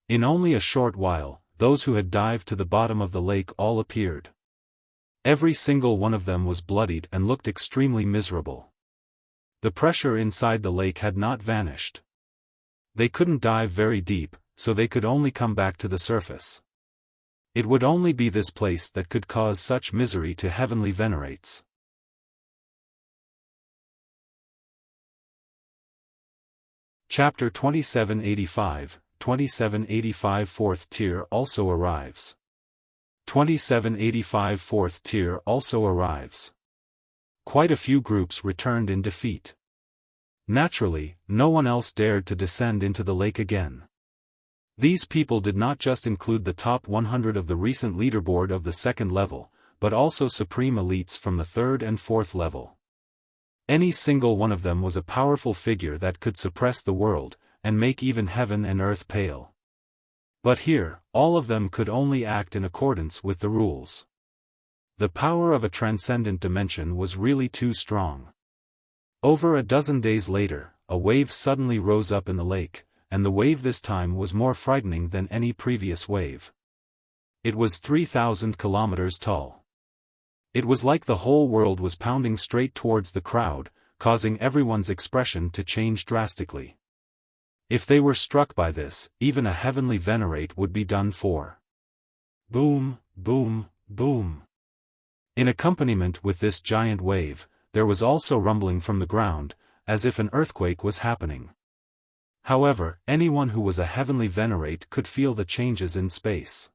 In only a short while, those who had dived to the bottom of the lake all appeared. Every single one of them was bloodied and looked extremely miserable. The pressure inside the lake had not vanished. They couldn't dive very deep, so they could only come back to the surface. It would only be this place that could cause such misery to heavenly venerates. Chapter 2785, 2785 4th Tier also arrives. 2785 4th Tier also arrives. Quite a few groups returned in defeat. Naturally, no one else dared to descend into the lake again. These people did not just include the top 100 of the recent leaderboard of the second level, but also supreme elites from the third and fourth level. Any single one of them was a powerful figure that could suppress the world, and make even heaven and earth pale. But here, all of them could only act in accordance with the rules. The power of a transcendent dimension was really too strong. Over a dozen days later, a wave suddenly rose up in the lake, and the wave this time was more frightening than any previous wave. It was 3,000 kilometers tall. It was like the whole world was pounding straight towards the crowd, causing everyone's expression to change drastically. If they were struck by this, even a heavenly venerate would be done for. Boom, boom, boom. In accompaniment with this giant wave, there was also rumbling from the ground, as if an earthquake was happening. However, anyone who was a heavenly venerate could feel the changes in space.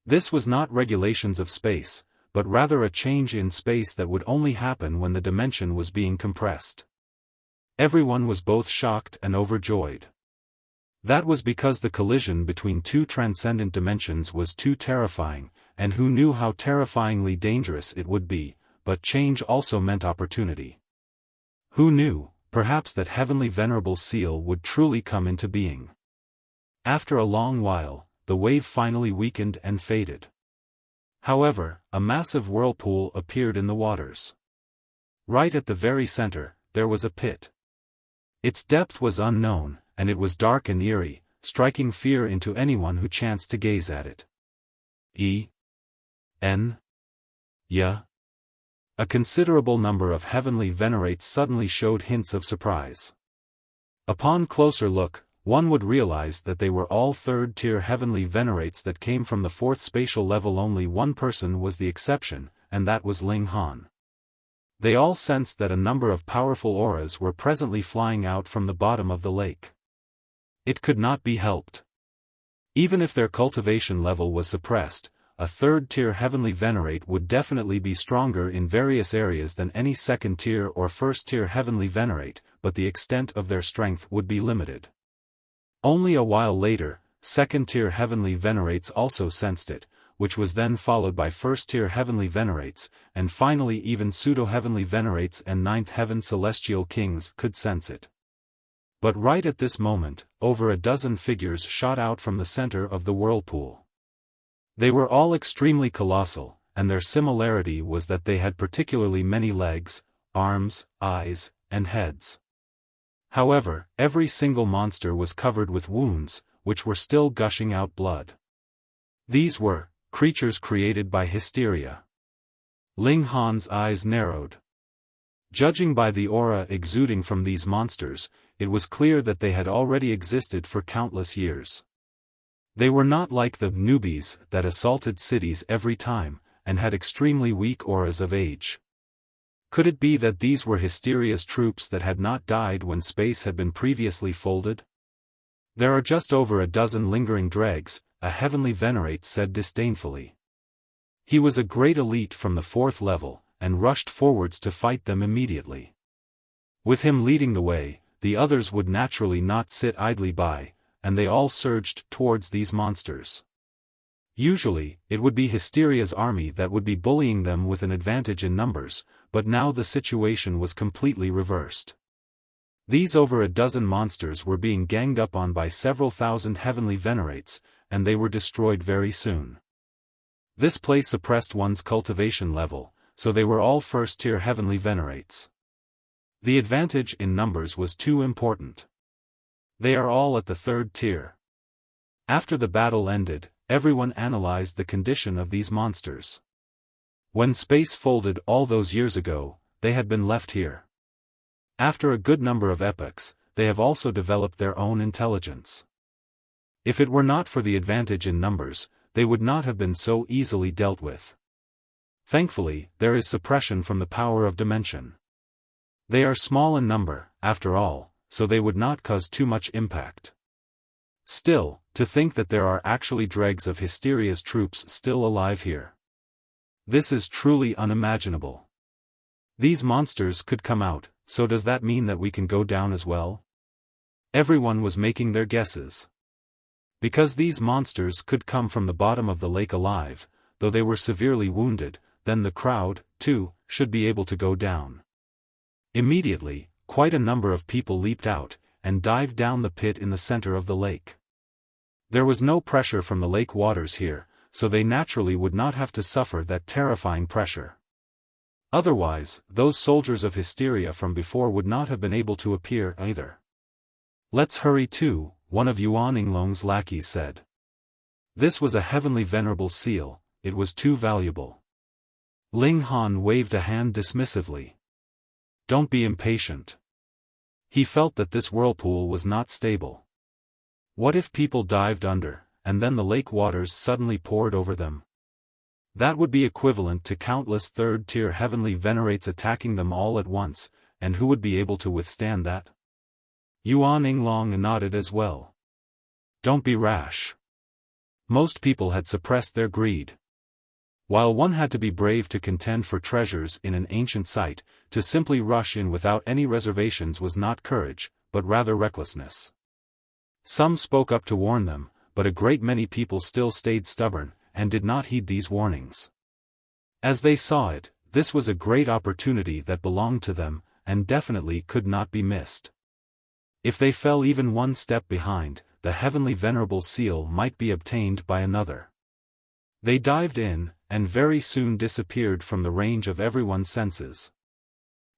This was not regulations of space, but rather a change in space that would only happen when the dimension was being compressed. Everyone was both shocked and overjoyed. That was because the collision between two transcendent dimensions was too terrifying, and who knew how terrifyingly dangerous it would be, but change also meant opportunity. Who knew, perhaps that heavenly venerable seal would truly come into being. After a long while, the wave finally weakened and faded. However, a massive whirlpool appeared in the waters. Right at the very center, there was a pit. Its depth was unknown, and it was dark and eerie, striking fear into anyone who chanced to gaze at it. Yeah. A considerable number of heavenly venerates suddenly showed hints of surprise. Upon closer look, one would realize that they were all third-tier heavenly venerates that came from the fourth spatial level. Only one person was the exception, and that was Ling Han. They all sensed that a number of powerful auras were presently flying out from the bottom of the lake. It could not be helped. Even if their cultivation level was suppressed, a third-tier heavenly venerate would definitely be stronger in various areas than any second-tier or first-tier heavenly venerate, but the extent of their strength would be limited. Only a while later, second-tier heavenly venerates also sensed it, which was then followed by first-tier heavenly venerates, and finally even pseudo-heavenly venerates and ninth heaven celestial kings could sense it. But right at this moment, over a dozen figures shot out from the center of the whirlpool. They were all extremely colossal, and their similarity was that they had particularly many legs, arms, eyes, and heads. However, every single monster was covered with wounds, which were still gushing out blood. These were creatures created by hysteria. Ling Han's eyes narrowed. Judging by the aura exuding from these monsters, it was clear that they had already existed for countless years. They were not like the newbies that assaulted cities every time, and had extremely weak auras of age. Could it be that these were hysteria's troops that had not died when space had been previously folded? There are just over a dozen lingering dregs, a heavenly venerate said disdainfully. He was a great elite from the fourth level, and rushed forwards to fight them immediately. With him leading the way, the others would naturally not sit idly by, and they all surged towards these monsters. Usually, it would be Hysteria's army that would be bullying them with an advantage in numbers, but now the situation was completely reversed. These over a dozen monsters were being ganged up on by several thousand heavenly venerates, and they were destroyed very soon. This place suppressed one's cultivation level, so they were all first-tier heavenly venerates. The advantage in numbers was too important. They are all at the third tier. After the battle ended, everyone analyzed the condition of these monsters. When space folded all those years ago, they had been left here. After a good number of epochs, they have also developed their own intelligence. If it were not for the advantage in numbers, they would not have been so easily dealt with. Thankfully, there is suppression from the power of dimension. They are small in number, after all, so they would not cause too much impact. Still, to think that there are actually dregs of Hysteria's troops still alive here. This is truly unimaginable. These monsters could come out, so does that mean that we can go down as well? Everyone was making their guesses. Because these monsters could come from the bottom of the lake alive, though they were severely wounded, then the crowd, too, should be able to go down. Immediately, quite a number of people leaped out, and dived down the pit in the center of the lake. There was no pressure from the lake waters here, so they naturally would not have to suffer that terrifying pressure. Otherwise, those soldiers of hysteria from before would not have been able to appear either. "Let's hurry too," one of Yuan Yinglong's lackeys said. This was a heavenly venerable seal, it was too valuable. Ling Han waved a hand dismissively. "Don't be impatient." He felt that this whirlpool was not stable. What if people dived under, and then the lake waters suddenly poured over them? That would be equivalent to countless third-tier heavenly venerates attacking them all at once, and who would be able to withstand that? Yuan Yinglong nodded as well. "Don't be rash." Most people had suppressed their greed. While one had to be brave to contend for treasures in an ancient site, to simply rush in without any reservations was not courage, but rather recklessness. Some spoke up to warn them, but a great many people still stayed stubborn, and did not heed these warnings. As they saw it, this was a great opportunity that belonged to them, and definitely could not be missed. If they fell even one step behind, the heavenly venerable seal might be obtained by another. They dived in, and very soon disappeared from the range of everyone's senses.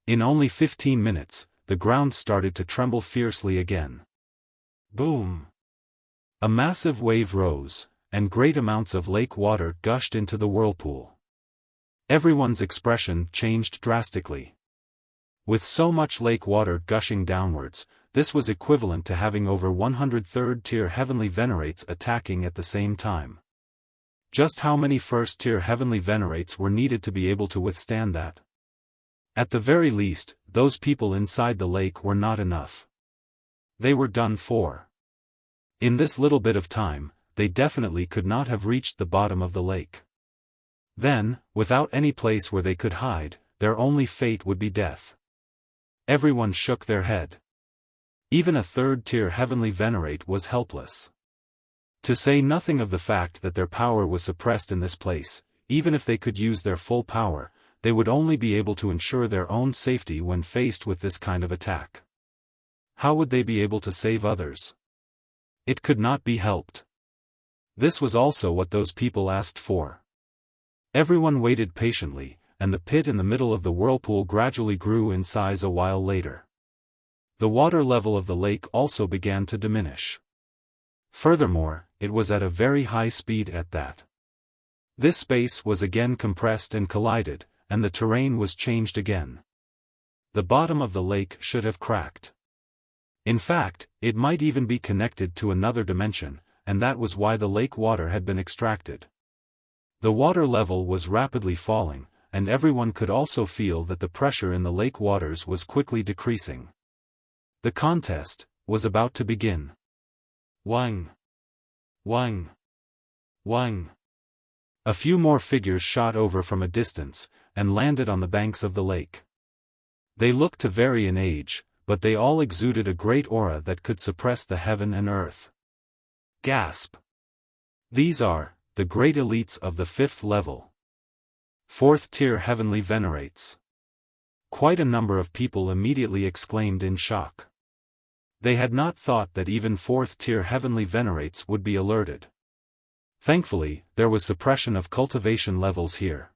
In only 15 minutes, the ground started to tremble fiercely again. Boom! A massive wave rose, and great amounts of lake water gushed into the whirlpool. Everyone's expression changed drastically. With so much lake water gushing downwards, this was equivalent to having over 100 third-tier heavenly venerates attacking at the same time. Just how many first-tier heavenly venerates were needed to be able to withstand that? At the very least, those people inside the lake were not enough. They were done for. In this little bit of time, they definitely could not have reached the bottom of the lake. Then, without any place where they could hide, their only fate would be death. Everyone shook their head. Even a third-tier heavenly venerate was helpless. To say nothing of the fact that their power was suppressed in this place, even if they could use their full power, they would only be able to ensure their own safety when faced with this kind of attack. How would they be able to save others? It could not be helped. This was also what those people asked for. Everyone waited patiently, and the pit in the middle of the whirlpool gradually grew in size a while later. The water level of the lake also began to diminish. Furthermore, it was at a very high speed at that. This space was again compressed and collided, and the terrain was changed again. The bottom of the lake should have cracked. In fact, it might even be connected to another dimension, and that was why the lake water had been extracted. The water level was rapidly falling, and everyone could also feel that the pressure in the lake waters was quickly decreasing. The contest was about to begin. Wang! Wang! Wang! A few more figures shot over from a distance, and landed on the banks of the lake. They looked to vary in age, but they all exuded a great aura that could suppress the heaven and earth. Gasp! These are the great elites of the 5th level. 4th-tier heavenly venerates. Quite a number of people immediately exclaimed in shock. They had not thought that even 4th-tier heavenly venerates would be alerted. Thankfully, there was suppression of cultivation levels here.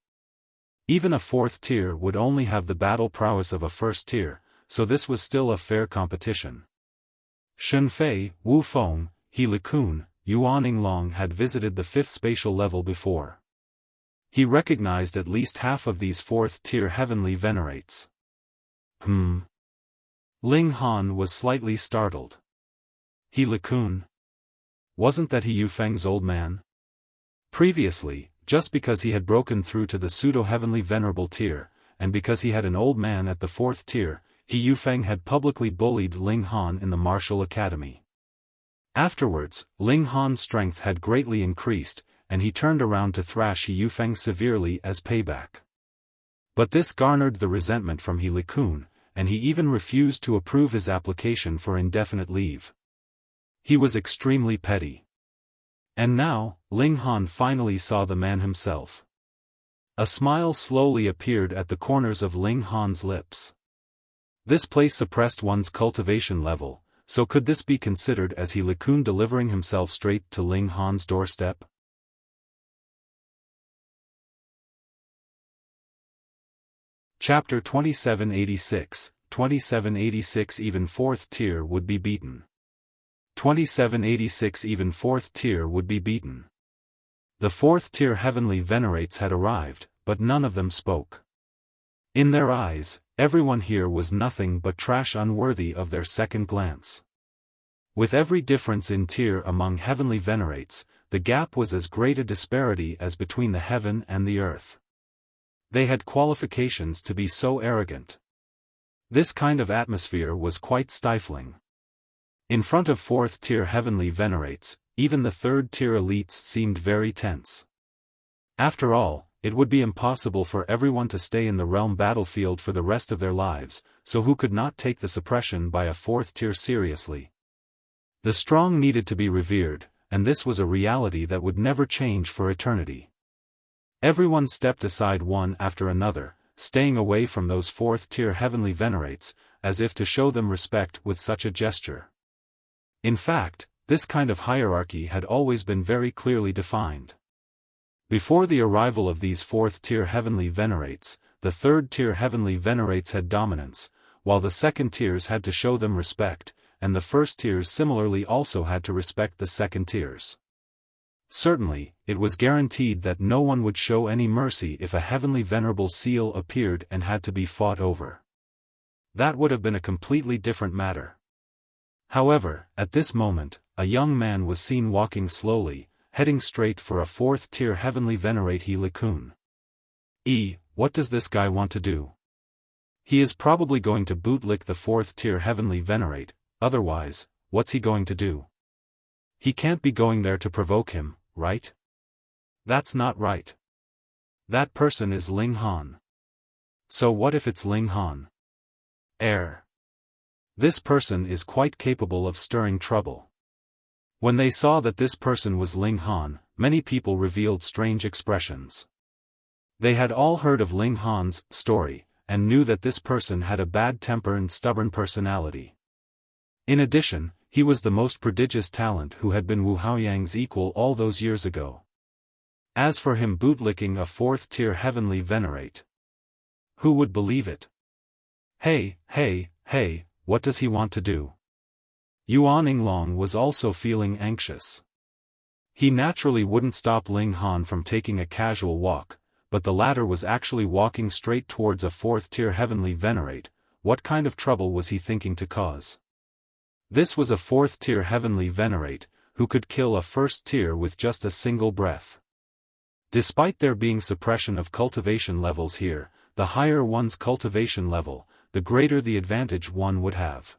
Even a 4th tier would only have the battle prowess of a 1st tier, so this was still a fair competition. Shunfei, Wu Feng, He Likun, Yuan Yinglong had visited the 5th spatial level before. He recognized at least half of these 4th-tier heavenly venerates. Ling Han was slightly startled. He Likun? Wasn't that He Yufeng's old man? Previously, just because he had broken through to the pseudo-heavenly venerable tier, and because he had an old man at the 4th tier, He Yufeng had publicly bullied Ling Han in the martial academy. Afterwards, Ling Han's strength had greatly increased, and he turned around to thrash He Yufeng severely as payback. But this garnered the resentment from He Likun, and he even refused to approve his application for indefinite leave. He was extremely petty. And now, Ling Han finally saw the man himself. A smile slowly appeared at the corners of Ling Han's lips. This place suppressed one's cultivation level, so could this be considered as He Kun delivering himself straight to Ling Han's doorstep? Chapter 2786, 2786 Even 4th tier would be beaten. 2786 Even 4th tier would be beaten. The 4th tier heavenly venerates had arrived, but none of them spoke. In their eyes, everyone here was nothing but trash unworthy of their second glance. With every difference in tier among heavenly venerates, the gap was as great a disparity as between the heaven and the earth. They had qualifications to be so arrogant. This kind of atmosphere was quite stifling. In front of 4th tier heavenly venerates, even the 3rd tier elites seemed very tense. After all, it would be impossible for everyone to stay in the realm battlefield for the rest of their lives, so who could not take the suppression by a 4th tier seriously? The strong needed to be revered, and this was a reality that would never change for eternity. Everyone stepped aside one after another, staying away from those 4th tier heavenly venerates, as if to show them respect with such a gesture. In fact, this kind of hierarchy had always been very clearly defined. Before the arrival of these 4th tier heavenly venerates, the 3rd tier heavenly venerates had dominance, while the 2nd tiers had to show them respect, and the 1st tiers similarly also had to respect the 2nd tiers. Certainly, it was guaranteed that no one would show any mercy if a heavenly venerable seal appeared and had to be fought over. That would have been a completely different matter. However, at this moment, a young man was seen walking slowly, heading straight for a 4th tier heavenly venerate He Kun. What does this guy want to do? He is probably going to bootlick the 4th tier heavenly venerate, otherwise, what's he going to do? He can't be going there to provoke him, right? That's not right. That person is Ling Han. So what if it's Ling Han? This person is quite capable of stirring trouble. When they saw that this person was Ling Han, many people revealed strange expressions. They had all heard of Ling Han's story, and knew that this person had a bad temper and stubborn personality. In addition, he was the most prodigious talent who had been Wu Haoyang's equal all those years ago. As for him bootlicking a 4th tier heavenly venerate, who would believe it? Hey, what does he want to do? Yuan Yinglong was also feeling anxious. He naturally wouldn't stop Ling Han from taking a casual walk, but the latter was actually walking straight towards a 4th tier heavenly venerate. What kind of trouble was he thinking to cause? This was a 4th tier heavenly venerate, who could kill a 1st tier with just a single breath. Despite there being suppression of cultivation levels here, the higher one's cultivation level, the greater the advantage one would have.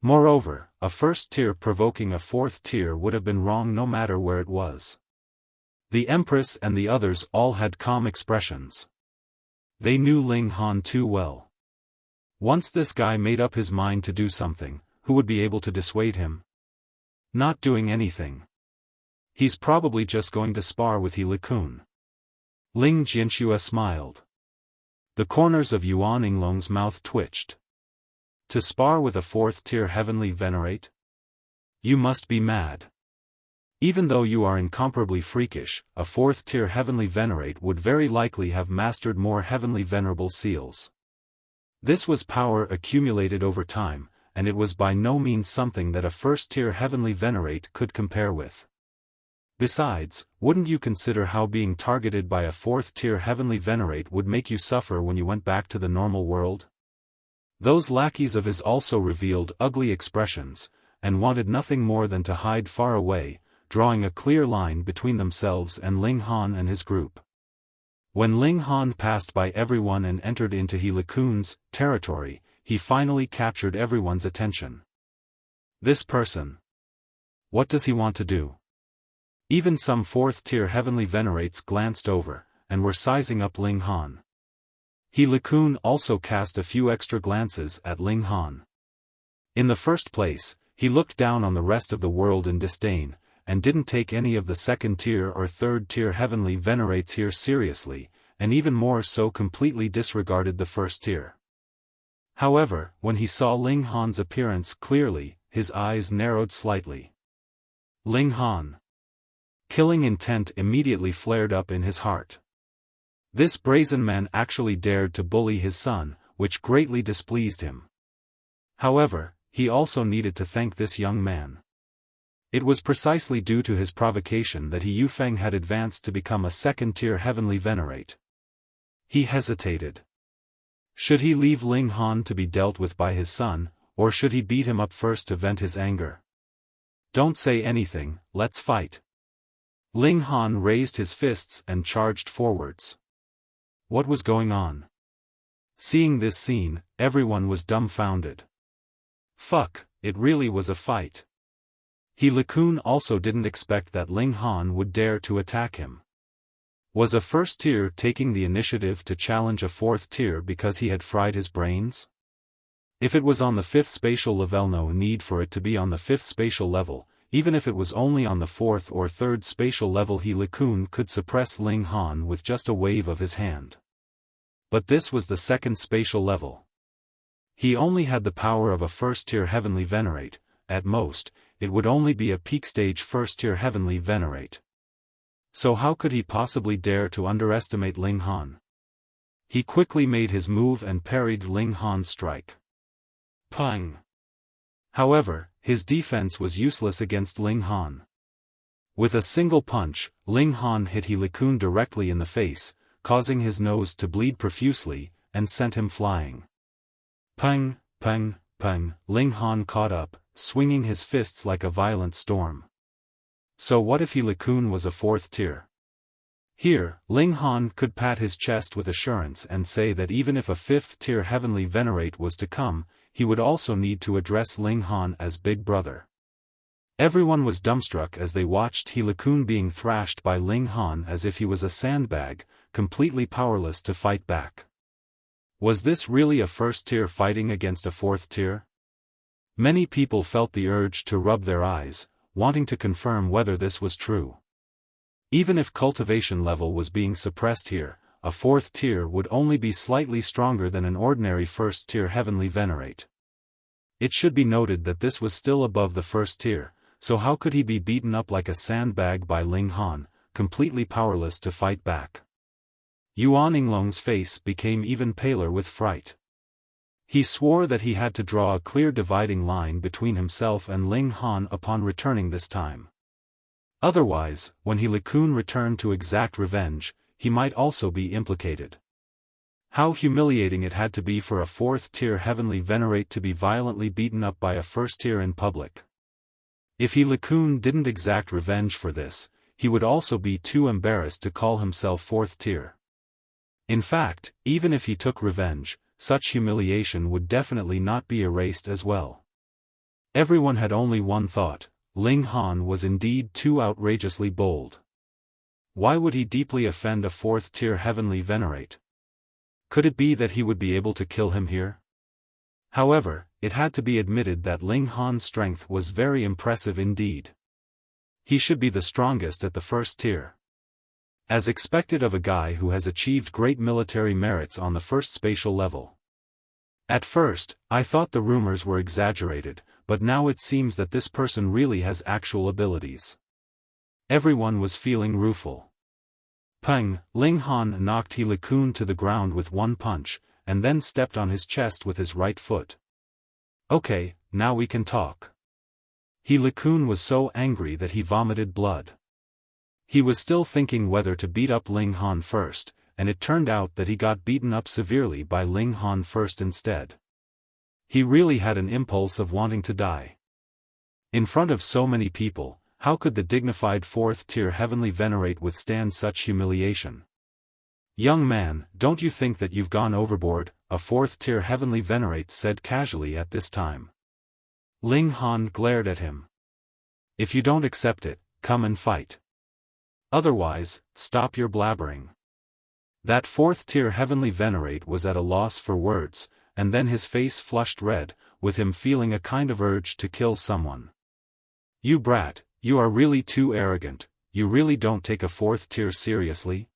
Moreover, a 1st tier provoking a 4th tier would have been wrong no matter where it was. The Empress and the others all had calm expressions. They knew Ling Han too well. Once this guy made up his mind to do something, who would be able to dissuade him? Not doing anything. He's probably just going to spar with He Kun. Ling Jianxue smiled. The corners of Yuan Yinglong's mouth twitched. To spar with a 4th tier heavenly venerate? You must be mad. Even though you are incomparably freakish, a 4th tier heavenly venerate would very likely have mastered more heavenly venerable seals. This was power accumulated over time, and it was by no means something that a 1st tier heavenly venerate could compare with. Besides, wouldn't you consider how being targeted by a 4th tier heavenly venerate would make you suffer when you went back to the normal world? Those lackeys of his also revealed ugly expressions, and wanted nothing more than to hide far away, drawing a clear line between themselves and Ling Han and his group. When Ling Han passed by everyone and entered into He Kun's territory, he finally captured everyone's attention. This person. What does he want to do? Even some 4th tier heavenly venerates glanced over, and were sizing up Ling Han. He Kun also cast a few extra glances at Ling Han. In the first place, he looked down on the rest of the world in disdain, and didn't take any of the second-tier or third-tier heavenly venerates here seriously, and even more so completely disregarded the first tier. However, when he saw Ling Han's appearance clearly, his eyes narrowed slightly. Ling Han. Killing intent immediately flared up in his heart. This brazen man actually dared to bully his son, which greatly displeased him. However, he also needed to thank this young man. It was precisely due to his provocation that Yufeng had advanced to become a second-tier heavenly venerate. He hesitated. Should he leave Ling Han to be dealt with by his son, or should he beat him up first to vent his anger? Don't say anything, let's fight. Ling Han raised his fists and charged forwards. What was going on? Seeing this scene, everyone was dumbfounded. Fuck, it really was a fight. He-Kun also didn't expect that Ling Han would dare to attack him. Was a first tier taking the initiative to challenge a fourth tier because he had fried his brains? If it was on the fifth spatial level, no need for it to be on the fifth spatial level. Even if it was only on the fourth or third spatial level, He-Kun could suppress Ling Han with just a wave of his hand. But this was the second spatial level. He only had the power of a first-tier heavenly venerate. At most, it would only be a peak-stage first-tier heavenly venerate. So how could he possibly dare to underestimate Ling Han? He quickly made his move and parried Ling Han's strike. Pang! However, his defense was useless against Ling Han. With a single punch, Ling Han hit He-Kun directly in the face, causing his nose to bleed profusely, and sent him flying. Pang, pang, pang, Ling Han caught up, swinging his fists like a violent storm. So what if He-Kun was a fourth tier? Here, Ling Han could pat his chest with assurance and say that even if a fifth-tier heavenly venerate was to come, he would also need to address Ling Han as Big Brother. Everyone was dumbstruck as they watched He-Kun being thrashed by Ling Han as if he was a sandbag, completely powerless to fight back. Was this really a first-tier fighting against a fourth-tier? Many people felt the urge to rub their eyes, wanting to confirm whether this was true. Even if cultivation level was being suppressed here, a fourth tier would only be slightly stronger than an ordinary first-tier heavenly venerate. It should be noted that this was still above the first tier, so how could he be beaten up like a sandbag by Ling Han, completely powerless to fight back? Yuan Yinglong's face became even paler with fright. He swore that he had to draw a clear dividing line between himself and Ling Han upon returning this time. Otherwise, when He-Kun returned to exact revenge, he might also be implicated. How humiliating it had to be for a fourth-tier heavenly venerate to be violently beaten up by a first-tier in public. If He-Kun didn't exact revenge for this, he would also be too embarrassed to call himself fourth-tier. In fact, even if he took revenge, such humiliation would definitely not be erased as well. Everyone had only one thought: Ling Han was indeed too outrageously bold. Why would he deeply offend a fourth-tier heavenly venerate? Could it be that he would be able to kill him here? However, it had to be admitted that Ling Han's strength was very impressive indeed. He should be the strongest at the first tier. As expected of a guy who has achieved great military merits on the first spatial level. At first, I thought the rumors were exaggerated, but now it seems that this person really has actual abilities. Everyone was feeling rueful. Pang, Ling Han knocked He-Kun to the ground with one punch, and then stepped on his chest with his right foot. Okay, now we can talk. He-Kun was so angry that he vomited blood. He was still thinking whether to beat up Ling Han first, and it turned out that he got beaten up severely by Ling Han first instead. He really had an impulse of wanting to die. In front of so many people, how could the dignified fourth-tier heavenly venerate withstand such humiliation? Young man, don't you think that you've gone overboard? A fourth-tier heavenly venerate said casually at this time. Ling Han glared at him. If you don't accept it, come and fight. Otherwise, stop your blabbering. That fourth-tier heavenly venerate was at a loss for words, and then his face flushed red, with him feeling a kind of urge to kill someone. You brat, You are really too arrogant, you really don't take a fourth tier seriously?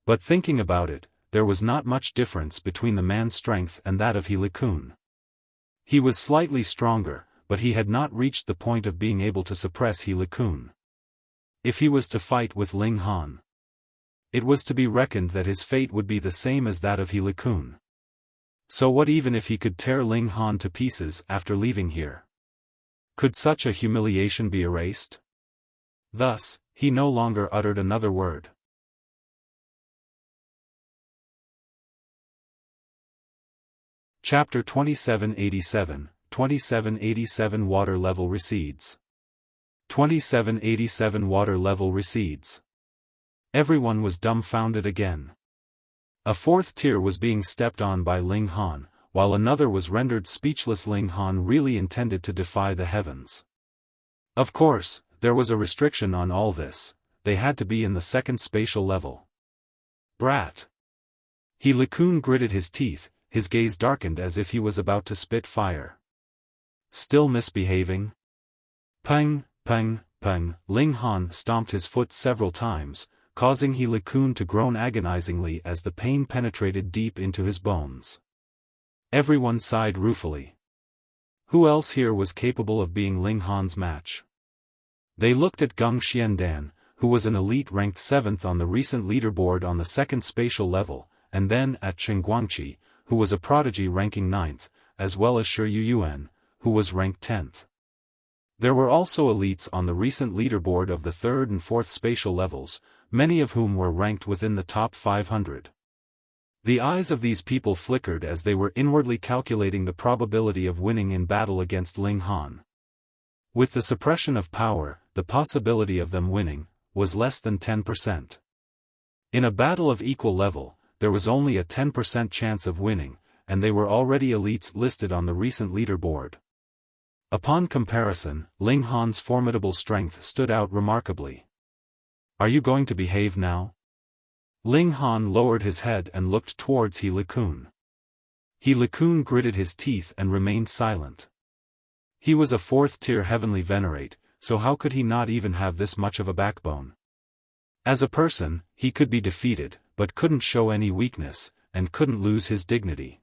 But thinking about it, there was not much difference between the man's strength and that of He Kun. He was slightly stronger, but he had not reached the point of being able to suppress He Kun. If he was to fight with Ling Han, it was to be reckoned that his fate would be the same as that of He Kun. So what even if he could tear Ling Han to pieces after leaving here? Could such a humiliation be erased? Thus, he no longer uttered another word. Chapter 2787, 2787 Water level recedes. 2787 Water level recedes. Everyone was dumbfounded again. A fourth tier was being stepped on by Ling Han, while another was rendered speechless. Ling Han really intended to defy the heavens. Of course, there was a restriction on all this, they had to be in the second spatial level. Brat! He Kun gritted his teeth, his gaze darkened as if he was about to spit fire. Still misbehaving? Peng, peng, peng. Ling Han stomped his foot several times, causing He Kun to groan agonizingly as the pain penetrated deep into his bones. Everyone sighed ruefully. Who else here was capable of being Ling Han's match? They looked at Geng Xiandan, who was an elite ranked 7th on the recent leaderboard on the second spatial level, and then at Chen Guangqi, who was a prodigy ranking 9th, as well as Shi Yuan, who was ranked 10th. There were also elites on the recent leaderboard of the 3rd and 4th spatial levels, many of whom were ranked within the top 500. The eyes of these people flickered as they were inwardly calculating the probability of winning in battle against Ling Han. With the suppression of power, the possibility of them winning was less than 10%. In a battle of equal level, there was only a 10% chance of winning, and they were already elites listed on the recent leaderboard. Upon comparison, Ling Han's formidable strength stood out remarkably. Are you going to behave now? Ling Han lowered his head and looked towards He Kun. He Kun gritted his teeth and remained silent. He was a 4th-tier heavenly venerate, so how could he not even have this much of a backbone? As a person, he could be defeated, but couldn't show any weakness, and couldn't lose his dignity.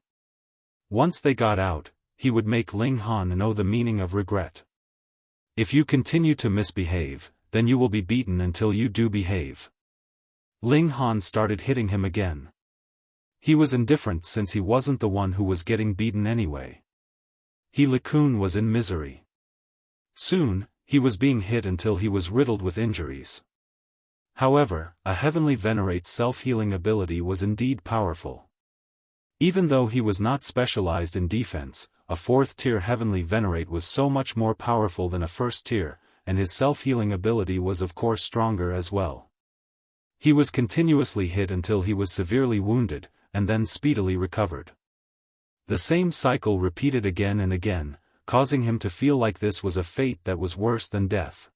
Once they got out, he would make Ling Han know the meaning of regret. If you continue to misbehave, then you will be beaten until you do behave. Ling Han started hitting him again. He was indifferent since he wasn't the one who was getting beaten anyway. He Kun was in misery. Soon, he was being hit until he was riddled with injuries. However, a heavenly venerate's self-healing ability was indeed powerful. Even though he was not specialized in defense, a 4th-tier heavenly venerate was so much more powerful than a 1st-tier, and his self-healing ability was of course stronger as well. He was continuously hit until he was severely wounded, and then speedily recovered. The same cycle repeated again and again, causing him to feel like this was a fate that was worse than death.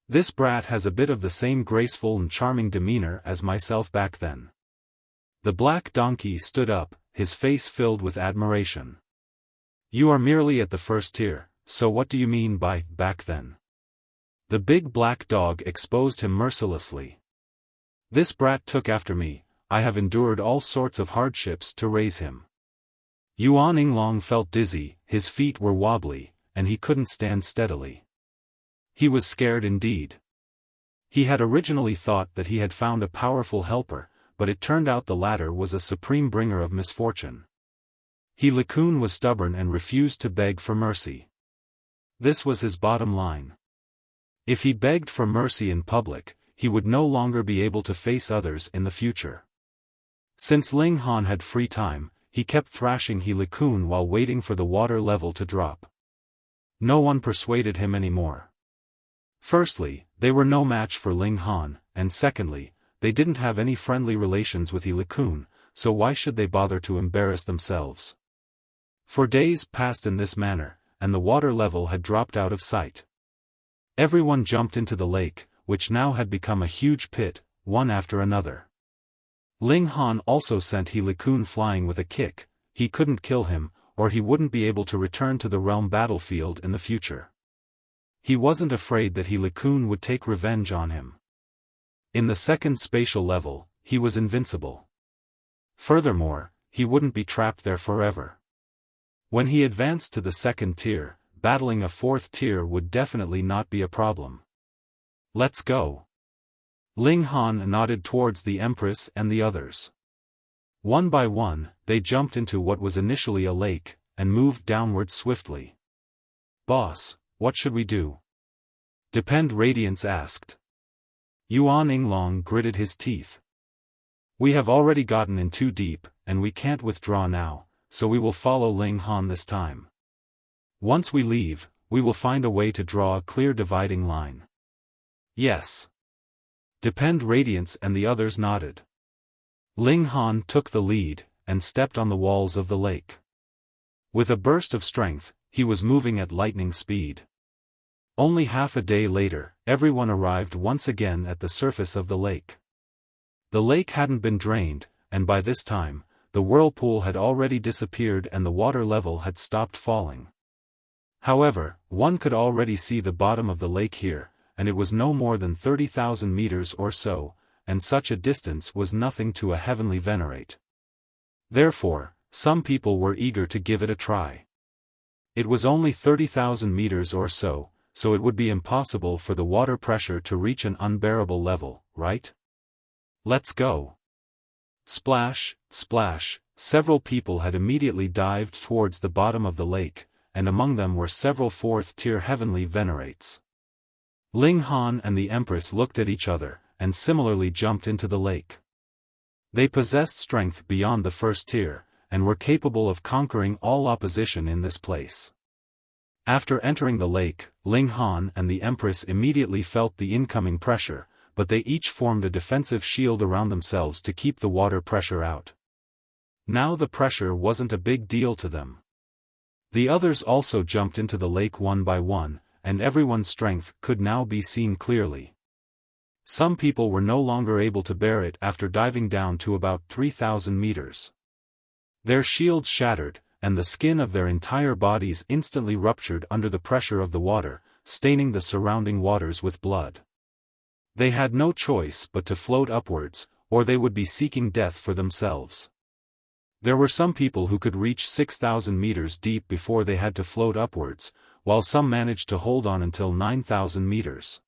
This brat has a bit of the same graceful and charming demeanor as myself back then. The black donkey stood up, his face filled with admiration. You are merely at the 1st tier, so what do you mean by back then? The big black dog exposed him mercilessly. This brat took after me, I have endured all sorts of hardships to raise him. Yuan Yinglong felt dizzy, his feet were wobbly, and he couldn't stand steadily. He was scared indeed. He had originally thought that he had found a powerful helper, but it turned out the latter was a supreme bringer of misfortune. He Kun was stubborn and refused to beg for mercy. This was his bottom line. If he begged for mercy in public, he would no longer be able to face others in the future. Since Ling Han had free time, he kept thrashing He Kun while waiting for the water level to drop. No one persuaded him anymore. Firstly, they were no match for Ling Han, and secondly, they didn't have any friendly relations with He Kun, so why should they bother to embarrass themselves? For days passed in this manner, and the water level had dropped out of sight. Everyone jumped into the lake, which now had become a huge pit, one after another. Ling Han also sent He Kun flying with a kick. He couldn't kill him, or he wouldn't be able to return to the realm battlefield in the future. He wasn't afraid that He Kun would take revenge on him. In the second spatial level, he was invincible. Furthermore, he wouldn't be trapped there forever. When he advanced to the second tier, battling a fourth tier would definitely not be a problem. Let's go. Ling Han nodded towards the Empress and the others. One by one, they jumped into what was initially a lake, and moved downward swiftly. Boss, what should we do? Depend Radiance asked. Yuan Yinglong gritted his teeth. We have already gotten in too deep, and we can't withdraw now, so we will follow Ling Han this time. Once we leave, we will find a way to draw a clear dividing line. Yes. Depend Radiance and the others nodded. Ling Han took the lead, and stepped on the walls of the lake. With a burst of strength, he was moving at lightning speed. Only half a day later, everyone arrived once again at the surface of the lake. The lake hadn't been drained, and by this time, the whirlpool had already disappeared and the water level had stopped falling. However, one could already see the bottom of the lake here, and it was no more than 30,000 meters or so, and such a distance was nothing to a heavenly venerate. Therefore, some people were eager to give it a try. It was only 30,000 meters or so it would be impossible for the water pressure to reach an unbearable level, right? Let's go. Splash, splash, several people had immediately dived towards the bottom of the lake, and among them were several fourth-tier heavenly venerates. Ling Han and the Empress looked at each other, and similarly jumped into the lake. They possessed strength beyond the first tier, and were capable of conquering all opposition in this place. After entering the lake, Ling Han and the Empress immediately felt the incoming pressure, but they each formed a defensive shield around themselves to keep the water pressure out. Now the pressure wasn't a big deal to them. The others also jumped into the lake one by one, and everyone's strength could now be seen clearly. Some people were no longer able to bear it after diving down to about 3,000 meters. Their shields shattered, and the skin of their entire bodies instantly ruptured under the pressure of the water, staining the surrounding waters with blood. They had no choice but to float upwards, or they would be seeking death for themselves. There were some people who could reach 6,000 meters deep before they had to float upwards, while some managed to hold on until 9,000 meters.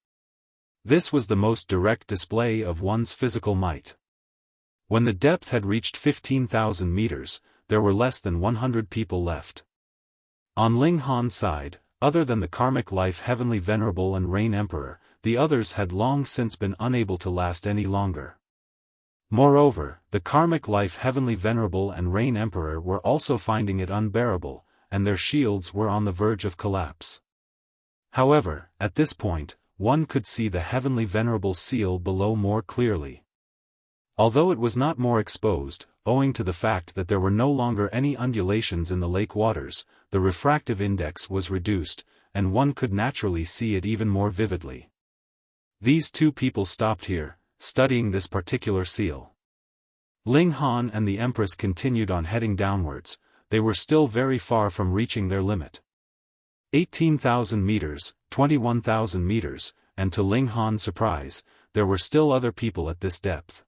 This was the most direct display of one's physical might. When the depth had reached 15,000 meters, there were less than 100 people left. On Ling Han's side, other than the Karmic Life Heavenly Venerable and Rain Emperor, the others had long since been unable to last any longer. Moreover, the Karmic Life Heavenly Venerable and Rain Emperor were also finding it unbearable, and their shields were on the verge of collapse. However, at this point, one could see the Heavenly Venerable seal below more clearly. Although it was not more exposed, owing to the fact that there were no longer any undulations in the lake waters, the refractive index was reduced, and one could naturally see it even more vividly. These two people stopped here, studying this particular seal. Ling Han and the Empress continued on heading downwards. They were still very far from reaching their limit. 18,000 meters, 21,000 meters, and to Ling Han's surprise, there were still other people at this depth.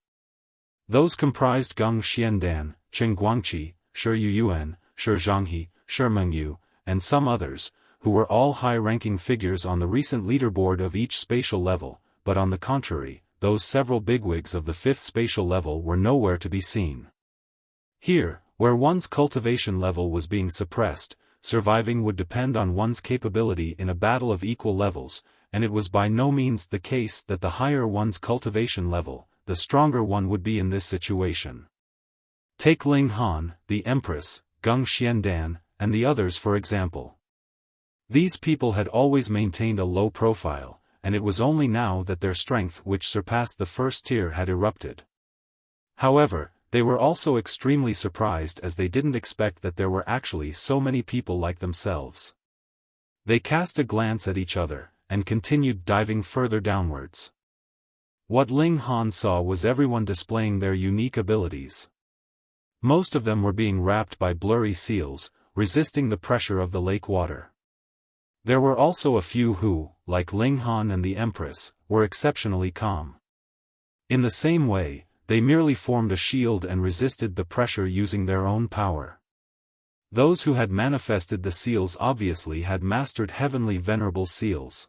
Those comprised Geng Xiandan, Chen Guangqi, Shi Yuan, Shi Zhanghe, Shi Mengyu, and some others, who were all high-ranking figures on the recent leaderboard of each spatial level, but on the contrary, those several bigwigs of the fifth spatial level were nowhere to be seen. Here, where one's cultivation level was being suppressed, surviving would depend on one's capability in a battle of equal levels, and it was by no means the case that the higher one's cultivation level, the stronger one would be in this situation. Take Ling Han, the Empress, Geng Xiandan, and the others for example. These people had always maintained a low profile, and it was only now that their strength which surpassed the first tier had erupted. However, they were also extremely surprised as they didn't expect that there were actually so many people like themselves. They cast a glance at each other, and continued diving further downwards. What Ling Han saw was everyone displaying their unique abilities. Most of them were being wrapped by blurry seals, resisting the pressure of the lake water. There were also a few who, like Ling Han and the Empress, were exceptionally calm. In the same way, they merely formed a shield and resisted the pressure using their own power. Those who had manifested the seals obviously had mastered heavenly venerable seals.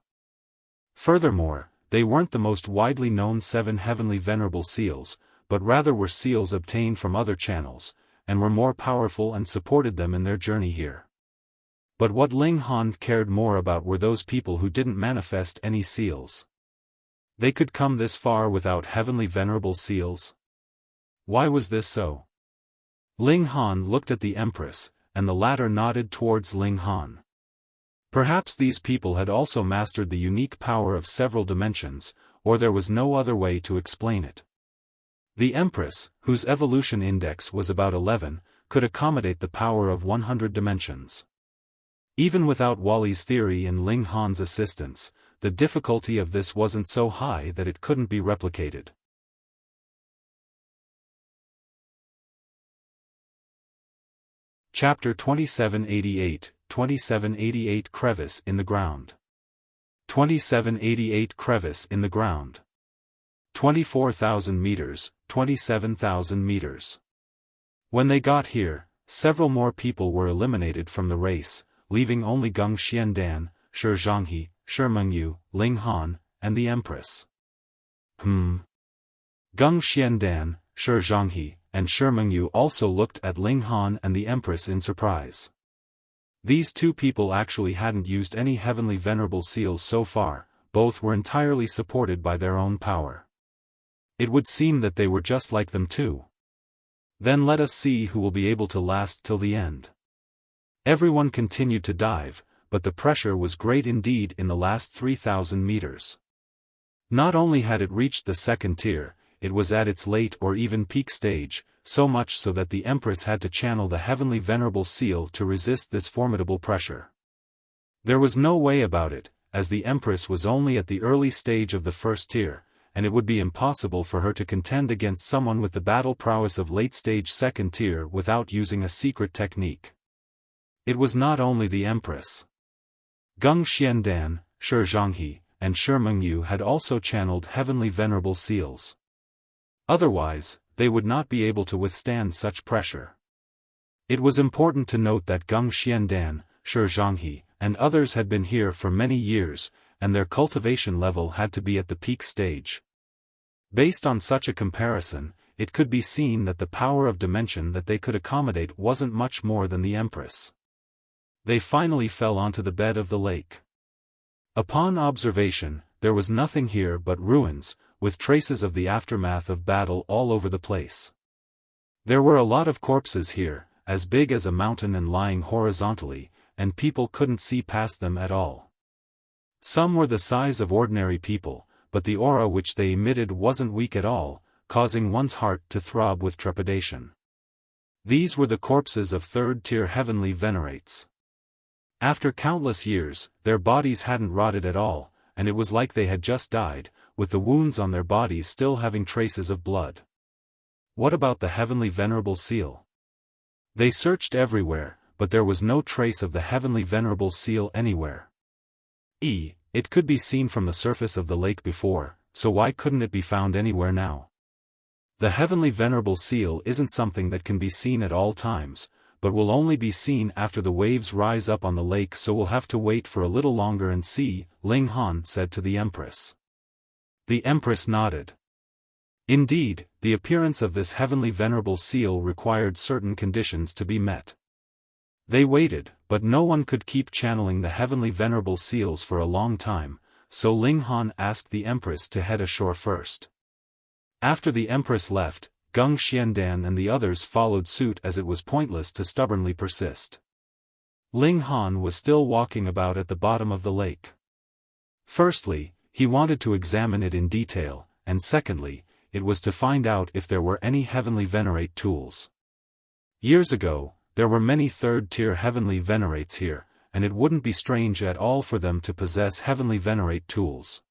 Furthermore, they weren't the most widely known 7 heavenly venerable seals, but rather were seals obtained from other channels, and were more powerful and supported them in their journey here. But what Ling Han cared more about were those people who didn't manifest any seals. They could come this far without heavenly venerable seals? Why was this so? Ling Han looked at the Empress, and the latter nodded towards Ling Han. Perhaps these people had also mastered the unique power of several dimensions, or there was no other way to explain it. The Empress, whose evolution index was about 11, could accommodate the power of 100 dimensions. Even without Wally's theory and Ling Han's assistance, the difficulty of this wasn't so high that it couldn't be replicated. Chapter 2788, 2788 Crevice in the Ground. 2788 Crevice in the Ground. 24,000 meters, 27,000 meters. When they got here, several more people were eliminated from the race, leaving only Geng Xiandan, Shi Zhanghe, Shi Mengyu, Ling Han, and the Empress. Geng Xiandan, Shi Zhanghe, and Shi Mengyu also looked at Ling Han and the Empress in surprise. These two people actually hadn't used any heavenly venerable seals so far, both were entirely supported by their own power. It would seem that they were just like them too. Then let us see who will be able to last till the end. Everyone continued to dive, but the pressure was great indeed in the last 3,000 meters. Not only had it reached the second tier, it was at its late or even peak stage, so much so that the Empress had to channel the heavenly venerable seal to resist this formidable pressure. There was no way about it, as the Empress was only at the early stage of the first tier, and it would be impossible for her to contend against someone with the battle prowess of late-stage second tier without using a secret technique. It was not only the Empress. Geng Xiandan, Shi Zhanghe, and Shi Mengyu had also channeled heavenly venerable seals. Otherwise, they would not be able to withstand such pressure. It was important to note that Geng Xiandan, Shi Zhanghe, and others had been here for many years, and their cultivation level had to be at the peak stage. Based on such a comparison, it could be seen that the power of dimension that they could accommodate wasn't much more than the Empress. They finally fell onto the bed of the lake. Upon observation, there was nothing here but ruins, with traces of the aftermath of battle all over the place. There were a lot of corpses here, as big as a mountain and lying horizontally, and people couldn't see past them at all. Some were the size of ordinary people, but the aura which they emitted wasn't weak at all, causing one's heart to throb with trepidation. These were the corpses of third-tier heavenly venerates. After countless years, their bodies hadn't rotted at all, and it was like they had just died, with the wounds on their bodies still having traces of blood. What about the heavenly venerable seal? They searched everywhere, but there was no trace of the heavenly venerable seal anywhere. It could be seen from the surface of the lake before, so why couldn't it be found anywhere now? The heavenly venerable seal isn't something that can be seen at all times, but will only be seen after the waves rise up on the lake, so we'll have to wait for a little longer and see, Ling Han said to the Empress. The Empress nodded. Indeed, the appearance of this heavenly venerable seal required certain conditions to be met. They waited, but no one could keep channeling the heavenly venerable seals for a long time, so Ling Han asked the Empress to head ashore first. After the Empress left, Geng Xiandan and the others followed suit, as it was pointless to stubbornly persist. Ling Han was still walking about at the bottom of the lake. Firstly, he wanted to examine it in detail, and secondly, it was to find out if there were any heavenly venerate tools. Years ago, there were many third-tier heavenly venerates here, and it wouldn't be strange at all for them to possess heavenly venerate tools.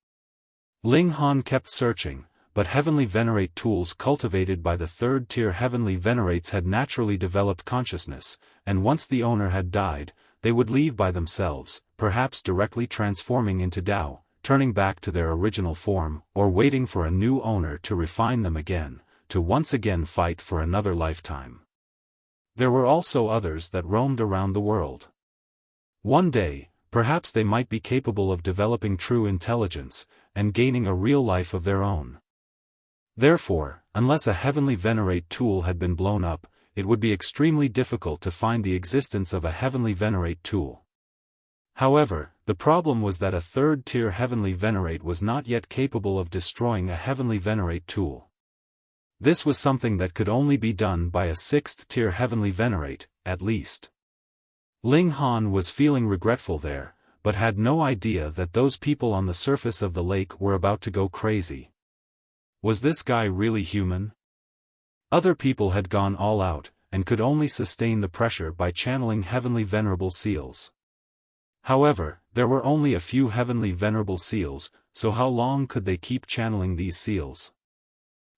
Ling Han kept searching, but heavenly venerate tools cultivated by the third-tier heavenly venerates had naturally developed consciousness, and once the owner had died, they would leave by themselves, perhaps directly transforming into Tao, turning back to their original form, or waiting for a new owner to refine them again, to once again fight for another lifetime. There were also others that roamed around the world. One day, perhaps they might be capable of developing true intelligence, and gaining a real life of their own. Therefore, unless a heavenly Venerate tool had been blown up, it would be extremely difficult to find the existence of a heavenly Venerate tool. However, the problem was that a third-tier heavenly Venerate was not yet capable of destroying a heavenly Venerate tool. This was something that could only be done by a sixth-tier heavenly Venerate, at least. Ling Han was feeling regretful there, but had no idea that those people on the surface of the lake were about to go crazy. Was this guy really human? Other people had gone all out, and could only sustain the pressure by channeling heavenly Venerable seals. However, there were only a few heavenly Venerable seals, so how long could they keep channeling these seals?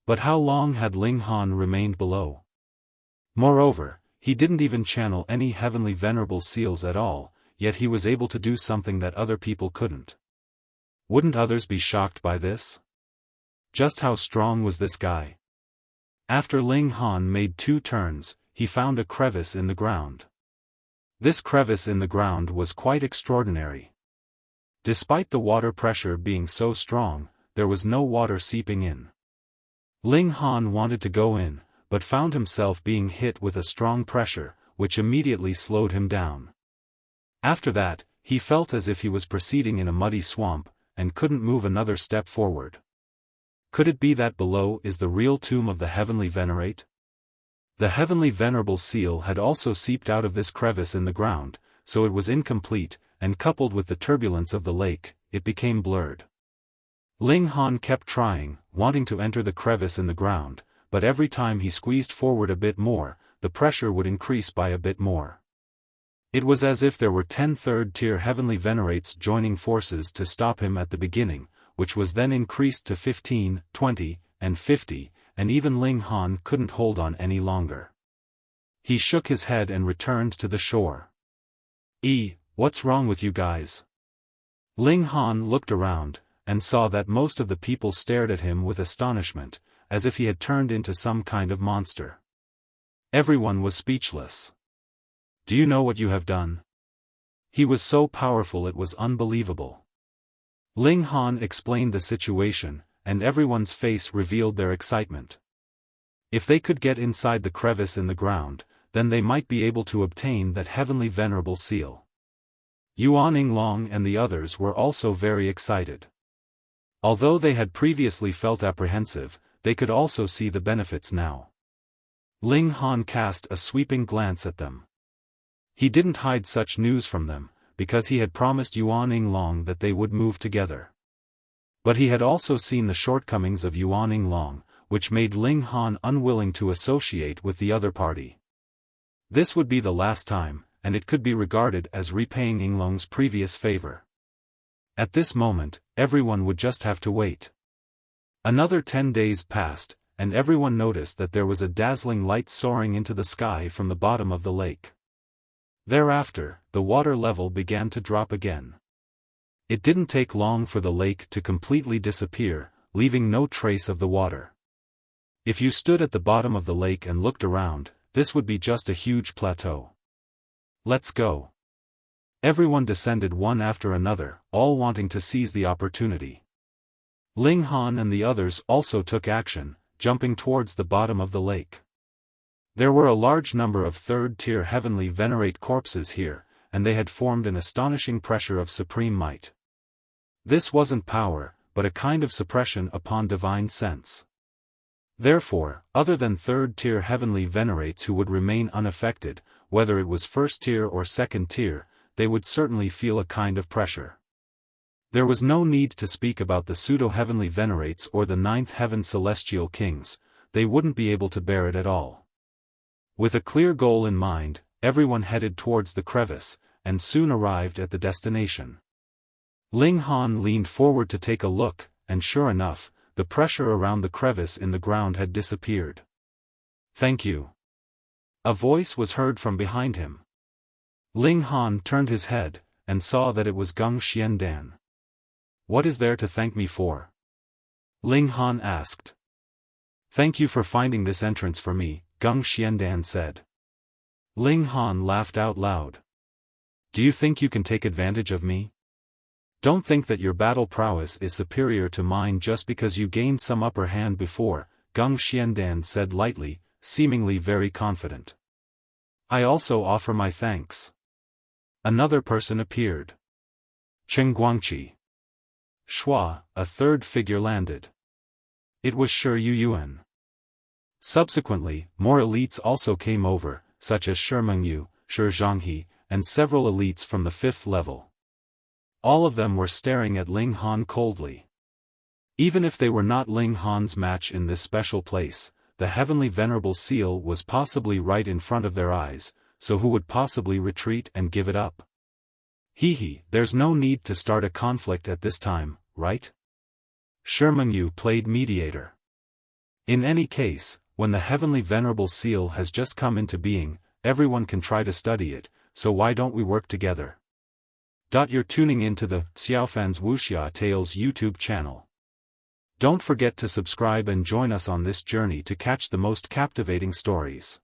But how long had Ling Han remained below? Moreover, he didn't even channel any heavenly Venerable seals at all, yet he was able to do something that other people couldn't. Wouldn't others be shocked by this? Just how strong was this guy? After Ling Han made 2 turns, he found a crevice in the ground. This crevice in the ground was quite extraordinary. Despite the water pressure being so strong, there was no water seeping in. Ling Han wanted to go in, but found himself being hit with a strong pressure, which immediately slowed him down. After that, he felt as if he was proceeding in a muddy swamp, and couldn't move another step forward. Could it be that below is the real tomb of the heavenly Venerate? The heavenly Venerable seal had also seeped out of this crevice in the ground, so it was incomplete, and coupled with the turbulence of the lake, it became blurred. Ling Han kept trying, wanting to enter the crevice in the ground, but every time he squeezed forward a bit more, the pressure would increase by a bit more. It was as if there were 10 third-tier heavenly Venerates joining forces to stop him at the beginning, which was then increased to 15, 20, and 50, and even Ling Han couldn't hold on any longer. He shook his head and returned to the shore. What's wrong with you guys? Ling Han looked around, and saw that most of the people stared at him with astonishment, as if he had turned into some kind of monster. Everyone was speechless. Do you know what you have done? He was so powerful it was unbelievable. Ling Han explained the situation, and everyone's face revealed their excitement. If they could get inside the crevice in the ground, then they might be able to obtain that heavenly Venerable seal. Yuan, Yinglong and the others were also very excited. Although they had previously felt apprehensive, they could also see the benefits now. Ling Han cast a sweeping glance at them. He didn't hide such news from them, because he had promised Yuan Yinglong that they would move together. But he had also seen the shortcomings of Yuan Yinglong, which made Ling Han unwilling to associate with the other party. This would be the last time, and it could be regarded as repaying Yinglong's previous favor. At this moment, everyone would just have to wait. Another 10 days passed, and everyone noticed that there was a dazzling light soaring into the sky from the bottom of the lake. Thereafter, the water level began to drop again. It didn't take long for the lake to completely disappear, leaving no trace of the water. If you stood at the bottom of the lake and looked around, this would be just a huge plateau. Let's go. Everyone descended one after another, all wanting to seize the opportunity. Ling Han and the others also took action, jumping towards the bottom of the lake. There were a large number of third-tier heavenly Venerate corpses here, and they had formed an astonishing pressure of supreme might. This wasn't power, but a kind of suppression upon divine sense. Therefore, other than third-tier heavenly Venerates who would remain unaffected, whether it was first-tier or second-tier, they would certainly feel a kind of pressure. There was no need to speak about the pseudo-heavenly Venerates or the ninth heaven celestial kings, they wouldn't be able to bear it at all. With a clear goal in mind, everyone headed towards the crevice, and soon arrived at the destination. Ling Han leaned forward to take a look, and sure enough, the pressure around the crevice in the ground had disappeared. Thank you. A voice was heard from behind him. Ling Han turned his head, and saw that it was Gung Xiandan. What is there to thank me for? Ling Han asked. Thank you for finding this entrance for me, Gung Xiandan said. Ling Han laughed out loud. Do you think you can take advantage of me? Don't think that your battle prowess is superior to mine just because you gained some upper hand before, Gung Xiandan said lightly, seemingly very confident. I also offer my thanks. Another person appeared. Cheng Guangqi. Shua, a third figure landed. It was Yuan. Subsequently, more elites also came over, such as Mengyu, Zhanghe, and several elites from the 5th level. All of them were staring at Ling Han coldly. Even if they were not Ling Han's match in this special place, the heavenly Venerable seal was possibly right in front of their eyes, so who would possibly retreat and give it up? There's no need to start a conflict at this time, right? Mengyu played mediator. In any case, when the heavenly Venerable seal has just come into being, everyone can try to study it, so why don't we work together? You're tuning into the Xiaofan's Wuxia Tales YouTube channel. Don't forget to subscribe and join us on this journey to catch the most captivating stories.